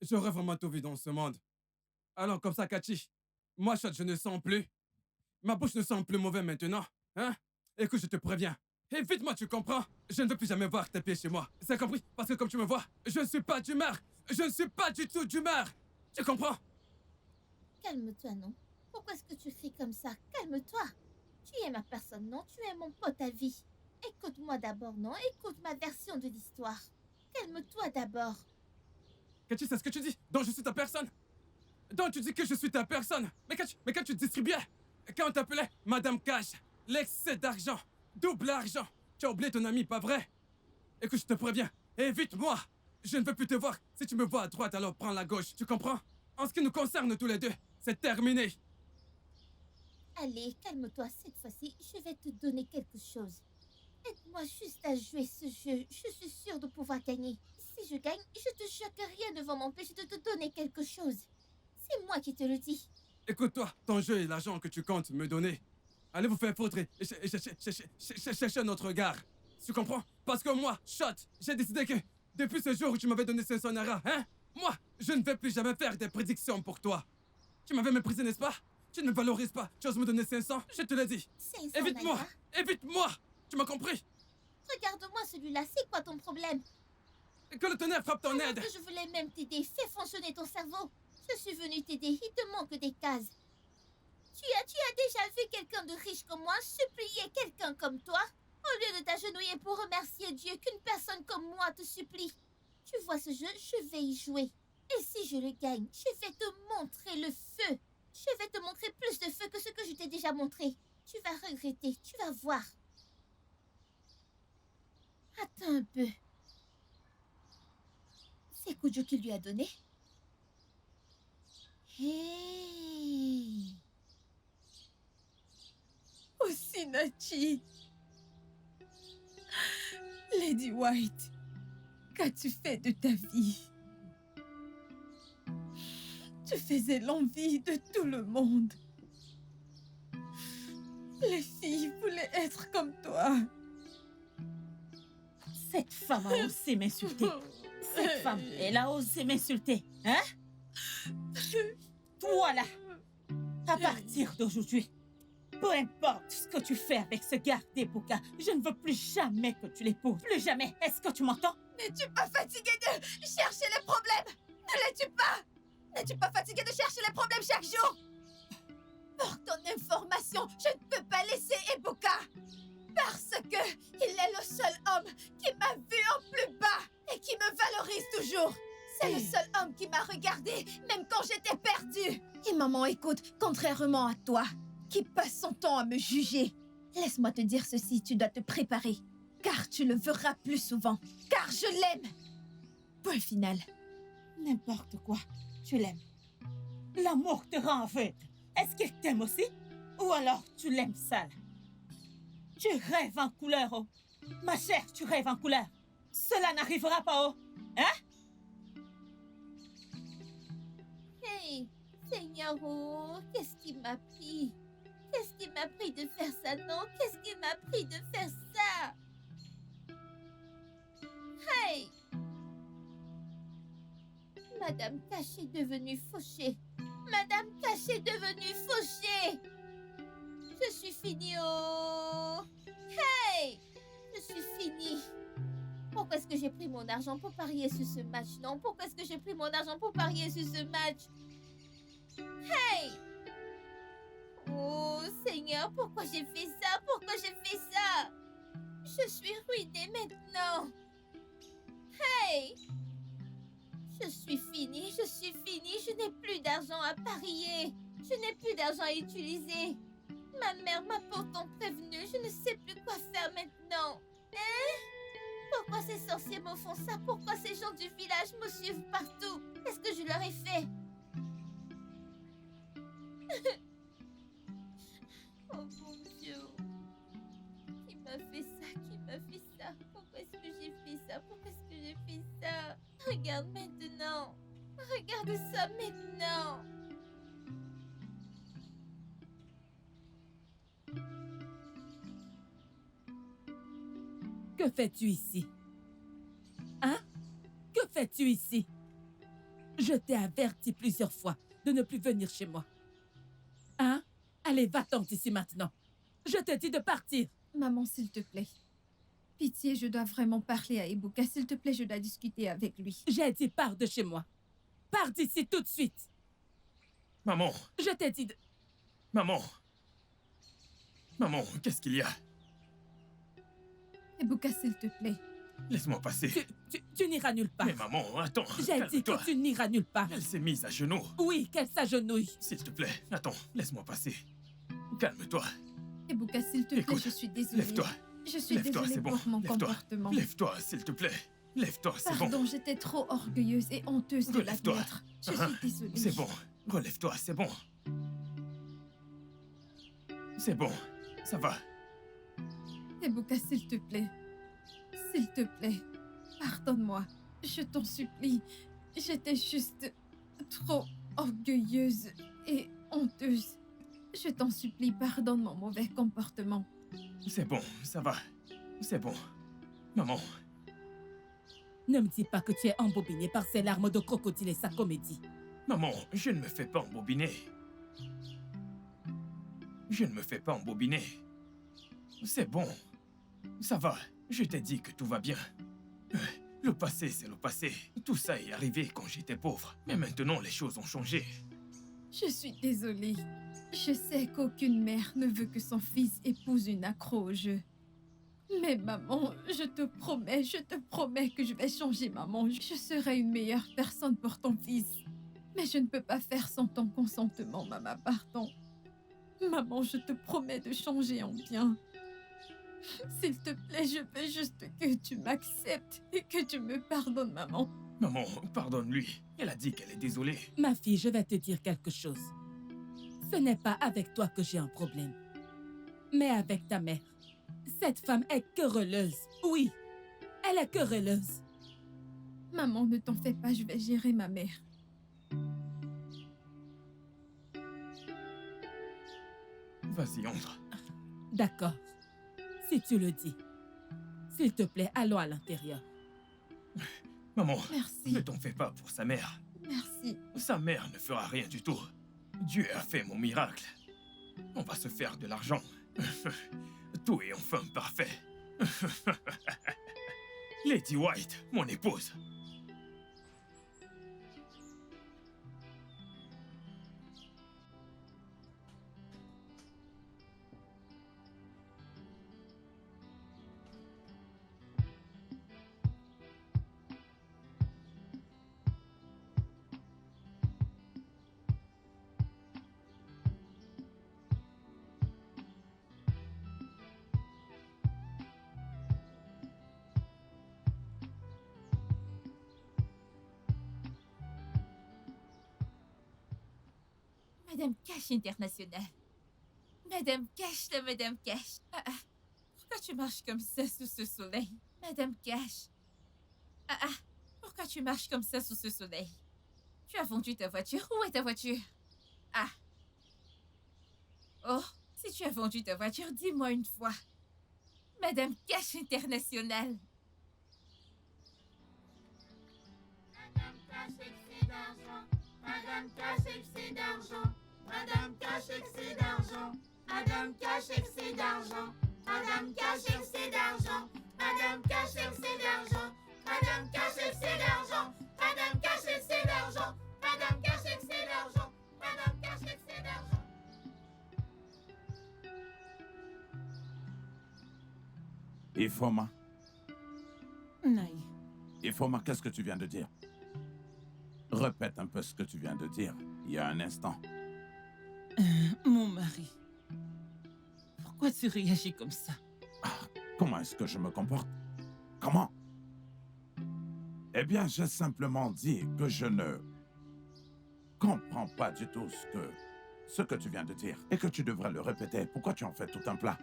J'aurais vraiment tout vu dans ce monde. Alors comme ça, Kachi, moi, Shot, je ne sens plus. Ma bouche ne sent plus mauvais maintenant. Hein? Écoute, je te préviens. Évite-moi, tu comprends? Je ne veux plus jamais voir tes pieds chez moi. C'est compris? Parce que comme tu me vois, je ne suis pas d'humeur. Je ne suis pas du tout d'humeur. Tu comprends? Calme-toi, non? Pourquoi est-ce que tu fais comme ça? Calme-toi. Tu es ma personne, non? Tu es mon pote à vie. Écoute-moi d'abord, non? Écoute ma version de l'histoire. Calme-toi d'abord. Kachi, c'est ce que tu dis? Donc je suis ta personne? Donc tu dis que je suis ta personne? Mais quand tu distribuais, quand on t'appelait Madame Cash, l'excès d'argent, double argent, tu as oublié ton ami, pas vrai? Écoute, je te préviens, Évite-moi! Je ne veux plus te voir. Si tu me vois à droite, alors prends la gauche. Tu comprends? En ce qui nous concerne tous les deux, c'est terminé. Allez, calme-toi. Cette fois-ci, je vais te donner quelque chose. Aide-moi juste à jouer ce jeu. Je suis sûre de pouvoir gagner. Si je gagne, je te jure que rien ne va m'empêcher de te donner quelque chose. C'est moi qui te le dis. Écoute-toi, ton jeu et l'argent que tu comptes me donner. Allez vous faire foutre et chercher un autre gars. Tu comprends? Parce que moi, Shot, j'ai décidé que depuis ce jour où tu m'avais donné 500 Naira, hein? Moi, je ne vais plus jamais faire des prédictions pour toi. Tu m'avais méprisé, n'est-ce pas? Tu ne me valorises pas. Tu oses me donner 500? Je te l'ai dit. 500 Évite-moi! Naira? Évite-moi! Tu m'as compris? Regarde-moi celui-là. C'est quoi ton problème? Que le tonnerre frappe ton Alors aide! que je voulais même t'aider. Fais fonctionner ton cerveau. Je suis venue t'aider. Il te manque des cases. Tu as déjà vu quelqu'un de riche comme moi supplier quelqu'un comme toi? Au lieu de t'agenouiller pour remercier Dieu, qu'une personne comme moi te supplie. Tu vois ce jeu, je vais y jouer. Et si je le gagne, je vais te montrer le feu. Je vais te montrer plus de feu que ce que je t'ai déjà montré. Tu vas regretter, tu vas voir. Attends un peu. C'est Kujo qui lui a donné? Hey! Osinachi. Lady White, qu'as-tu fait de ta vie? Tu faisais l'envie de tout le monde. Les filles voulaient être comme toi. Cette femme a osé m'insulter. Cette femme, elle a osé m'insulter. Hein? Toi là, à partir d'aujourd'hui, peu importe ce que tu fais avec ce gars d'Ebuka, je ne veux plus jamais que tu l'épouses. Plus jamais. Est-ce que tu m'entends? N'es-tu pas fatigué de chercher les problèmes? Ne l'es-tu pas? N'es-tu pas fatigué de chercher les problèmes chaque jour? Pour ton information, je ne peux pas laisser Ebuka. Parce que il est le seul homme qui m'a vu en plus bas et qui me valorise toujours. C'est le seul homme qui m'a regardé, même quand j'étais perdue. Et maman, écoute, contrairement à toi, qui passe son temps à me juger, laisse-moi te dire ceci, tu dois te préparer. Car tu le verras plus souvent. Car je l'aime. Point final. N'importe quoi, tu l'aimes. L'amour te rend aveugle. Est-ce qu'il t'aime aussi? Ou alors tu l'aimes sale? Tu rêves en couleur, oh. Ma chère, tu rêves en couleur. Cela n'arrivera pas, oh. Hein? Hey, Seigneur, oh, qu'est-ce qui m'a pris? Qu'est-ce qui m'a pris de faire ça, non? Qu'est-ce qui m'a pris de faire ça? Hey! Madame Cash est devenue fauchée. Madame Cash est devenue fauchée. Je suis finie, oh! Hey! Je suis finie. Pourquoi est-ce que j'ai pris mon argent pour parier sur ce match, non? Pourquoi est-ce que j'ai pris mon argent pour parier sur ce match? Hey! Oh, Seigneur, pourquoi j'ai fait ça? Pourquoi j'ai fait ça? Je suis ruinée maintenant. Hey! Je suis finie, je n'ai plus d'argent à parier. Je n'ai plus d'argent à utiliser. Ma mère m'a pourtant prévenue, je ne sais plus quoi faire maintenant. Hein? Pourquoi ces sorciers me font ça? Pourquoi ces gens du village me suivent partout? Qu'est-ce que je leur ai fait? Oh mon Dieu. Qui m'a fait ça? Qui m'a fait ça? Pourquoi est-ce que j'ai fait ça? Pourquoi est-ce que j'ai fait ça? Regarde maintenant. Regarde ça maintenant. Que fais-tu ici? Hein? Que fais-tu ici? Je t'ai averti plusieurs fois de ne plus venir chez moi. Hein? Allez, va-t'en d'ici maintenant. Je te dis de partir. Maman, s'il te plaît. Pitié, je dois vraiment parler à Ebuka. S'il te plaît, je dois discuter avec lui. J'ai dit pars de chez moi. Pars d'ici tout de suite. Maman! Je t'ai dit de... Maman! Maman, qu'est-ce qu'il y a? Ebuka, s'il te plaît. Laisse-moi passer. Tu n'iras nulle part. Mais maman, attends. J'ai dit que tu n'iras nulle part. Elle s'est mise à genoux. Oui, qu'elle s'agenouille. S'il te plaît, attends, laisse-moi passer. Calme-toi. Ebuka, s'il te plaît, je suis désolée. Lève-toi. Je suis Lève-toi, désolée c'est bon. pour mon Lève-toi. comportement. Lève-toi, s'il te plaît. Lève-toi, c'est bon. Pardon, j'étais trop orgueilleuse et honteuse de Relève-toi. l'admettre. Je suis désolée. C'est bon. Relève-toi, c'est bon. C'est bon. Ça va. Ebuka, s'il te plaît. S'il te plaît. Pardonne-moi. Je t'en supplie. J'étais juste trop orgueilleuse et honteuse. Je t'en supplie, pardonne mon mauvais comportement. C'est bon, ça va. C'est bon. Maman, Ne me dis pas que tu es embobiné par ces larmes de crocodile et sa comédie. maman, je ne me fais pas embobiner. Je ne me fais pas embobiner. C'est bon. Ça va. Je t'ai dit que tout va bien. Le passé, c'est le passé. Tout ça est arrivé quand j'étais pauvre. Mais maintenant, les choses ont changé. Je suis désolée. Je sais qu'aucune mère ne veut que son fils épouse une accro au jeu. Mais maman, je te promets que je vais changer, maman. Je serai une meilleure personne pour ton fils. Mais je ne peux pas faire sans ton consentement, maman, pardon. Maman, je te promets de changer en bien. S'il te plaît, je veux juste que tu m'acceptes et que tu me pardonnes, maman. Maman, pardonne-lui. Elle a dit qu'elle est désolée. Ma fille, je vais te dire quelque chose. Ce n'est pas avec toi que j'ai un problème, mais avec ta mère. Cette femme est querelleuse. Oui, elle est querelleuse. Maman, ne t'en fais pas, je vais gérer ma mère. Vas-y, entre. D'accord. Si tu le dis. S'il te plaît, allons à l'intérieur. Maman, Merci. ne t'en fais pas pour sa mère. Merci. Sa mère ne fera rien du tout. Dieu a fait mon miracle. On va se faire de l'argent. Tout est enfin parfait. Lady White, mon épouse. Madame Cash Internationale. Madame Cash, la Madame Cash. Pourquoi tu marches comme ça sous ce soleil? Madame Cash. Pourquoi tu marches comme ça sous ce soleil? Tu as vendu ta voiture? Où est ta voiture? Ah. Oh, si tu as vendu ta voiture, dis-moi une fois. Madame Cash Internationale. Madame Cash excès d'argent. Madame Cash excès d'argent. Madame Cash excès d'argent. Madame Cash excès d'argent. Madame Cash excès d'argent. Madame Cash excès d'argent. Madame Cash excès d'argent. Madame Cash excès d'argent. Madame Cash excès d'argent. Madame Cash excès d'argent. Ifoma, Naï, Ifoma, qu'est-ce que tu viens de dire? Répète un peu ce que tu viens de dire, il y a un instant. mon mari. Pourquoi tu réagis comme ça? Comment est-ce que je me comporte? Comment? Eh bien, j'ai simplement dit que je ne comprends pas du tout ce que tu viens de dire et que tu devrais le répéter. Pourquoi tu en fais tout un plat?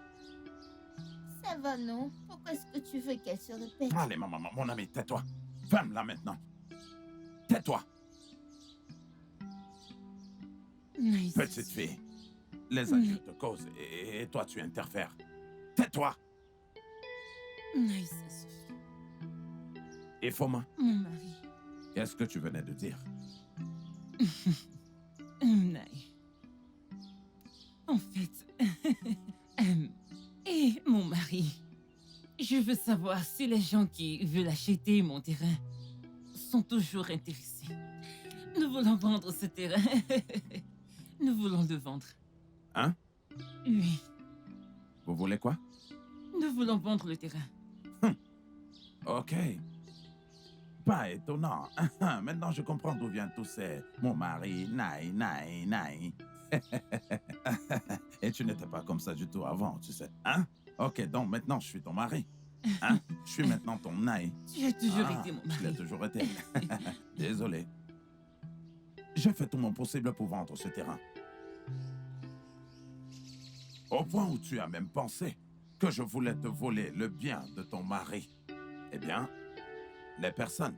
Ça va, non? Pourquoi est-ce que tu veux qu'elle se répète? Allez, mon ami, tais-toi. Ferme-la maintenant. Tais-toi. Naïs. Petite fille, les adultes causent et toi tu interfères. Tais-toi. Naïs, ça suffit. Ifoma, Mon mari. qu'est-ce que tu venais de dire? Naï. En fait, et mon mari, je veux savoir si les gens qui veulent acheter mon terrain sont toujours intéressés. Nous voulons vendre ce terrain. Nous voulons le vendre. Hein? Oui, Vous voulez quoi? nous voulons vendre le terrain. Ok. Pas étonnant. Maintenant, je comprends d'où viennent tous ces... Mon mari, naï, naï, naï. Et tu n'étais pas comme ça du tout avant, tu sais. Hein? Ok, donc maintenant, je suis ton mari. Hein? Je suis maintenant ton naï. Tu as toujours Ah, été mon tu mari. l'as toujours été. Désolé. J'ai fait tout mon possible pour vendre ce terrain. Au point où tu as même pensé que je voulais te voler le bien de ton mari. Eh bien, les personnes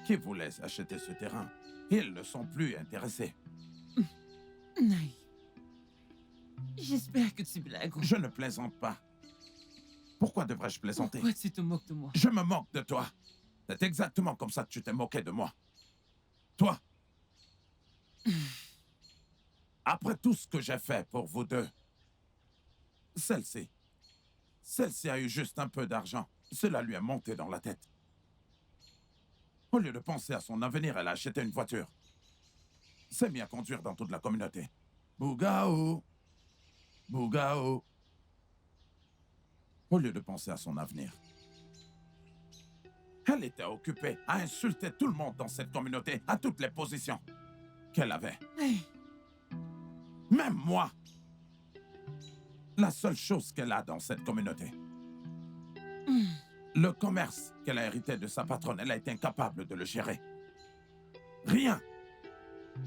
qui voulaient acheter ce terrain, ils ne sont plus intéressés. Naï. J'espère que tu blagues. Je ne plaisante pas. Pourquoi devrais-je plaisanter? Pourquoi tu te moques de moi? Je me moque de toi. C'est exactement comme ça que tu t'es moqué de moi. Toi. Après tout ce que j'ai fait pour vous deux, celle-ci a eu juste un peu d'argent. Cela lui est monté dans la tête. Au lieu de penser à son avenir, elle a acheté une voiture. S'est mis à conduire dans toute la communauté. Bougao. Bougao. Au lieu de penser à son avenir. Elle était occupée à insulter tout le monde dans cette communauté, à toutes les positions qu'elle avait. Hey. Même moi. La seule chose qu'elle a dans cette communauté. Le commerce qu'elle a hérité de sa patronne, elle a été incapable de le gérer. Rien.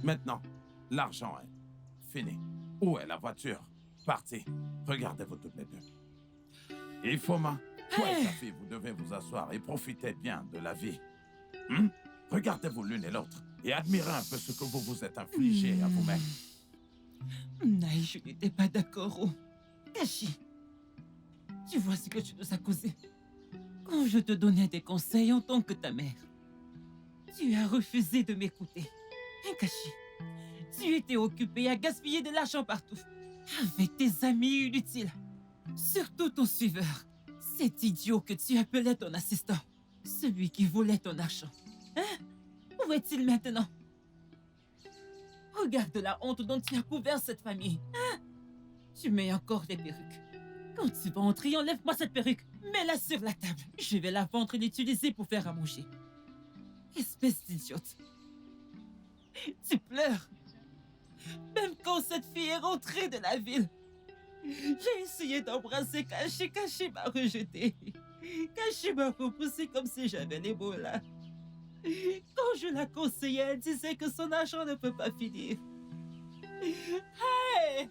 Maintenant, l'argent est fini. Où est la voiture? Partie. Regardez-vous toutes les deux. Ifoma, toi et ta fille, vous devez vous asseoir et profiter bien de la vie. Regardez-vous l'une et l'autre et admirez un peu ce que vous vous êtes infligé à vous-même. Naï, je n'étais pas d'accord. Oh. Kashi, tu vois ce que tu nous as causé. Quand je te donnais des conseils en tant que ta mère, tu as refusé de m'écouter. Hein, Kashi, tu étais occupé à gaspiller de l'argent partout, avec tes amis inutiles. Surtout ton suiveur, cet idiot que tu appelais ton assistant, celui qui volait ton argent. Hein? Où est-il maintenant? Regarde la honte dont tu as couvert cette famille. Hein? Tu mets encore des perruques. Quand tu vas entrer, enlève-moi cette perruque. Mets-la sur la table. Je vais la vendre et l'utiliser pour faire à manger. Espèce d'idiote. Tu pleures. Même quand cette fille est rentrée de la ville. J'ai essayé d'embrasser Kashi. Kashi m'a rejeté. Kashi m'a repoussé comme si j'avais l'Ebola. Quand je la conseillais, elle disait que son argent ne peut pas finir. Hey!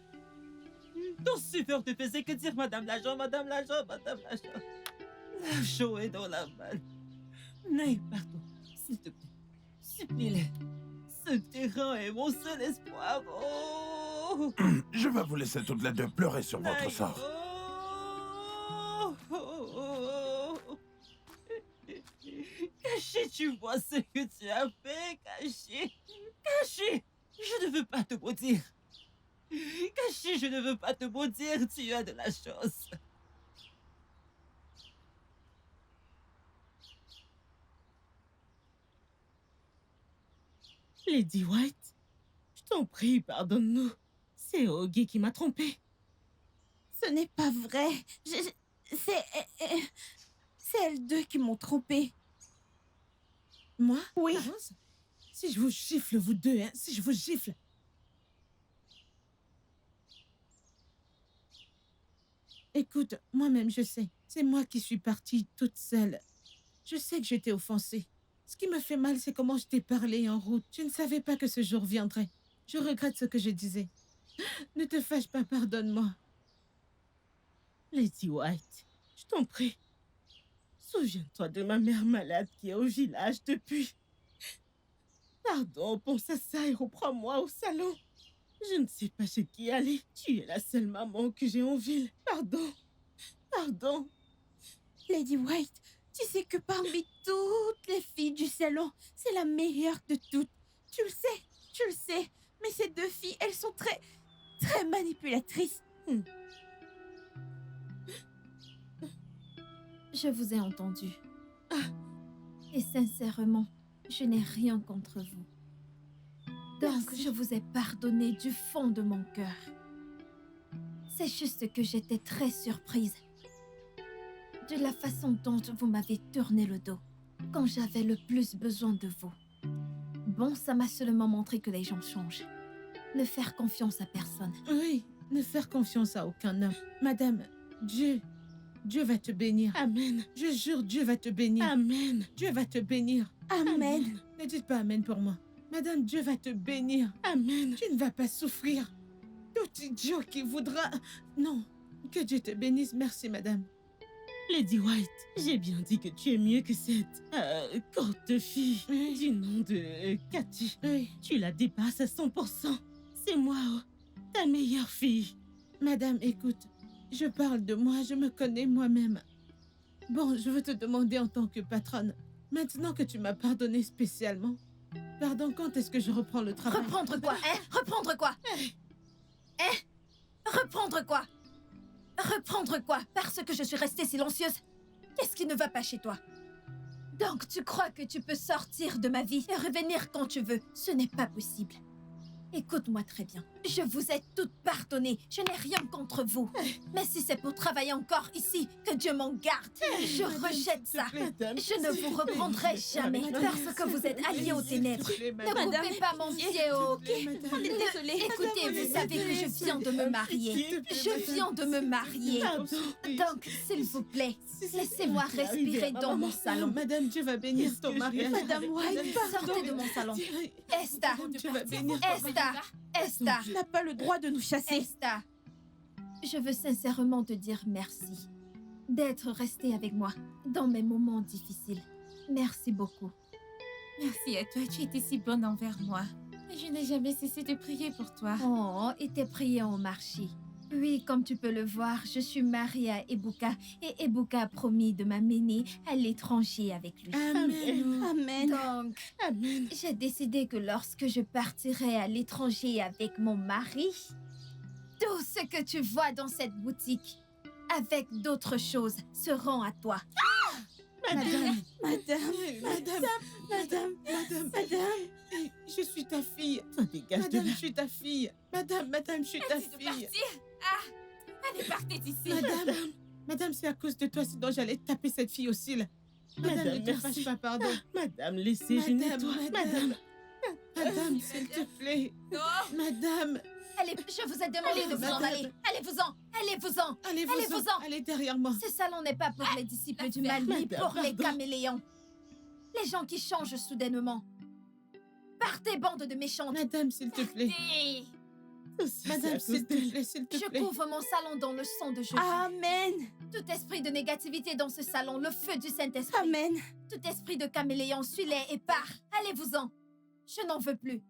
Ton suiveur ne faisait que dire Madame l'agent, Madame l'agent, Madame l'agent. L'argent est dans la malle. Naï, pardon, s'il te plaît. Supplie-les. Ce terrain est mon seul espoir. Oh! Je vais vous laisser toutes les deux pleurer sur votre Naï, sort. Kashi, tu vois ce que tu as fait, Kashi. Kashi, je ne veux pas te maudire. Kashi, je ne veux pas te maudire, tu as de la chance. Lady White, je t'en prie, pardonne-nous. C'est Ogi qui m'a trompée. Ce n'est pas vrai. C'est elles deux qui m'ont trompée. Moi? Oui. Rose? Si je vous gifle, vous deux, hein, si je vous gifle. Écoute, moi-même, je sais. C'est moi qui suis partie toute seule. Je sais que j'étais offensée. Ce qui me fait mal, c'est comment je t'ai parlé en route. Je ne savais pas que ce jour viendrait. Je regrette ce que je disais. Ne te fâche pas, pardonne-moi. Lady White, je t'en prie. Souviens-toi de ma mère malade qui est au village depuis. Pardon, pense à ça et reprends-moi au salon. Je ne sais pas chez qui aller. Tu es la seule maman que j'ai en ville. Pardon. Pardon. Lady White, tu sais que parmi toutes les filles du salon, c'est la meilleure de toutes. Tu le sais. Mais ces deux filles, elles sont très manipulatrices. Je vous ai entendu. Et sincèrement, je n'ai rien contre vous. Donc, je vous ai pardonné du fond de mon cœur. C'est juste que j'étais très surprise de la façon dont vous m'avez tourné le dos quand j'avais le plus besoin de vous. Bon, ça m'a seulement montré que les gens changent. Ne faire confiance à personne. Oui, ne faire confiance à aucun homme. Madame, Dieu Dieu va te bénir. Amen. Je jure, Dieu va te bénir. Amen. Dieu va te bénir. Amen. Ne dites pas Amen pour moi. Madame, Dieu va te bénir. Amen. Tu ne vas pas souffrir. Tout idiot qui voudra... Non. Que Dieu te bénisse. Merci, madame. Lady White, j'ai bien dit que tu es mieux que cette courte fille du nom de Cathy. Oui. Tu la dépasses à 100%. C'est moi, ta meilleure fille. Madame, écoute. Je parle de moi, je me connais moi-même. Bon, je veux te demander en tant que patronne, maintenant que tu m'as pardonné spécialement, pardon, quand est-ce que je reprends le travail? Reprendre quoi, hein? Reprendre quoi? Hein? Reprendre quoi? Reprendre quoi? Parce que je suis restée silencieuse? Qu'est-ce qui ne va pas chez toi? Donc tu crois que tu peux sortir de ma vie et revenir quand tu veux? Ce n'est pas possible. Écoute-moi très bien. Je vous ai toutes pardonnées. Je n'ai rien contre vous. Mais si c'est pour travailler encore ici, que Dieu m'en garde. Je rejette ça. Je ne vous reprendrai jamais parce que vous êtes alliés aux ténèbres. Ne coupez pas mon pied, ok? On est désolé. Écoutez, vous savez que je viens de me marier. Je viens de me marier. Donc, s'il vous plaît, laissez-moi respirer dans mon salon. Madame, Dieu va bénir ton mariage. Madame White, Sortez de mon salon. Esther, Dieu va bénir. Esther, tu n'as pas le droit de nous chasser. Esther, je veux sincèrement te dire merci d'être restée avec moi dans mes moments difficiles. Merci beaucoup. Merci à toi, tu étais si bonne envers moi. Et je n'ai jamais cessé de prier pour toi. Oh, et tes prières ont marché. Oui, comme tu peux le voir, je suis mariée à Ebuka et Ebuka a promis de m'amener à l'étranger avec lui. Amen. Amen. Donc, Amen. j'ai décidé que lorsque je partirai à l'étranger avec mon mari, tout ce que tu vois dans cette boutique, avec d'autres choses, seront à toi. Madame, Madame. je suis ta fille. Ça dégage de Madame, là. je suis ta fille. Madame, je suis ta Merci de fille. partir. Ah, allez, partez d'ici. Madame, c'est à cause de toi, sinon j'allais taper cette fille au cil. Madame, Madame, ne te merci. fâche pas, pardon. Madame, laissez, je nettoie. Madame. Madame, s'il te plaît. Oh, Madame, Allez, je vous ai demandé de vous en Madame. aller. Allez-vous-en. Allez-vous-en. allez-vous-en. Allez derrière moi. Ce salon n'est pas pour les disciples du mal, ni Madame, pour les pardon. caméléons. Les gens qui changent soudainement. Partez, bande de méchantes. Madame, s'il te plaît. partez. Madame, s'il te plaît, s'il te Je plaît. couvre mon salon dans le sang de Jésus. Amen. Tout esprit de négativité dans ce salon, le feu du Saint-Esprit. Amen. Tout esprit de caméléon, suis-les et pars. Allez-vous-en. Je n'en veux plus.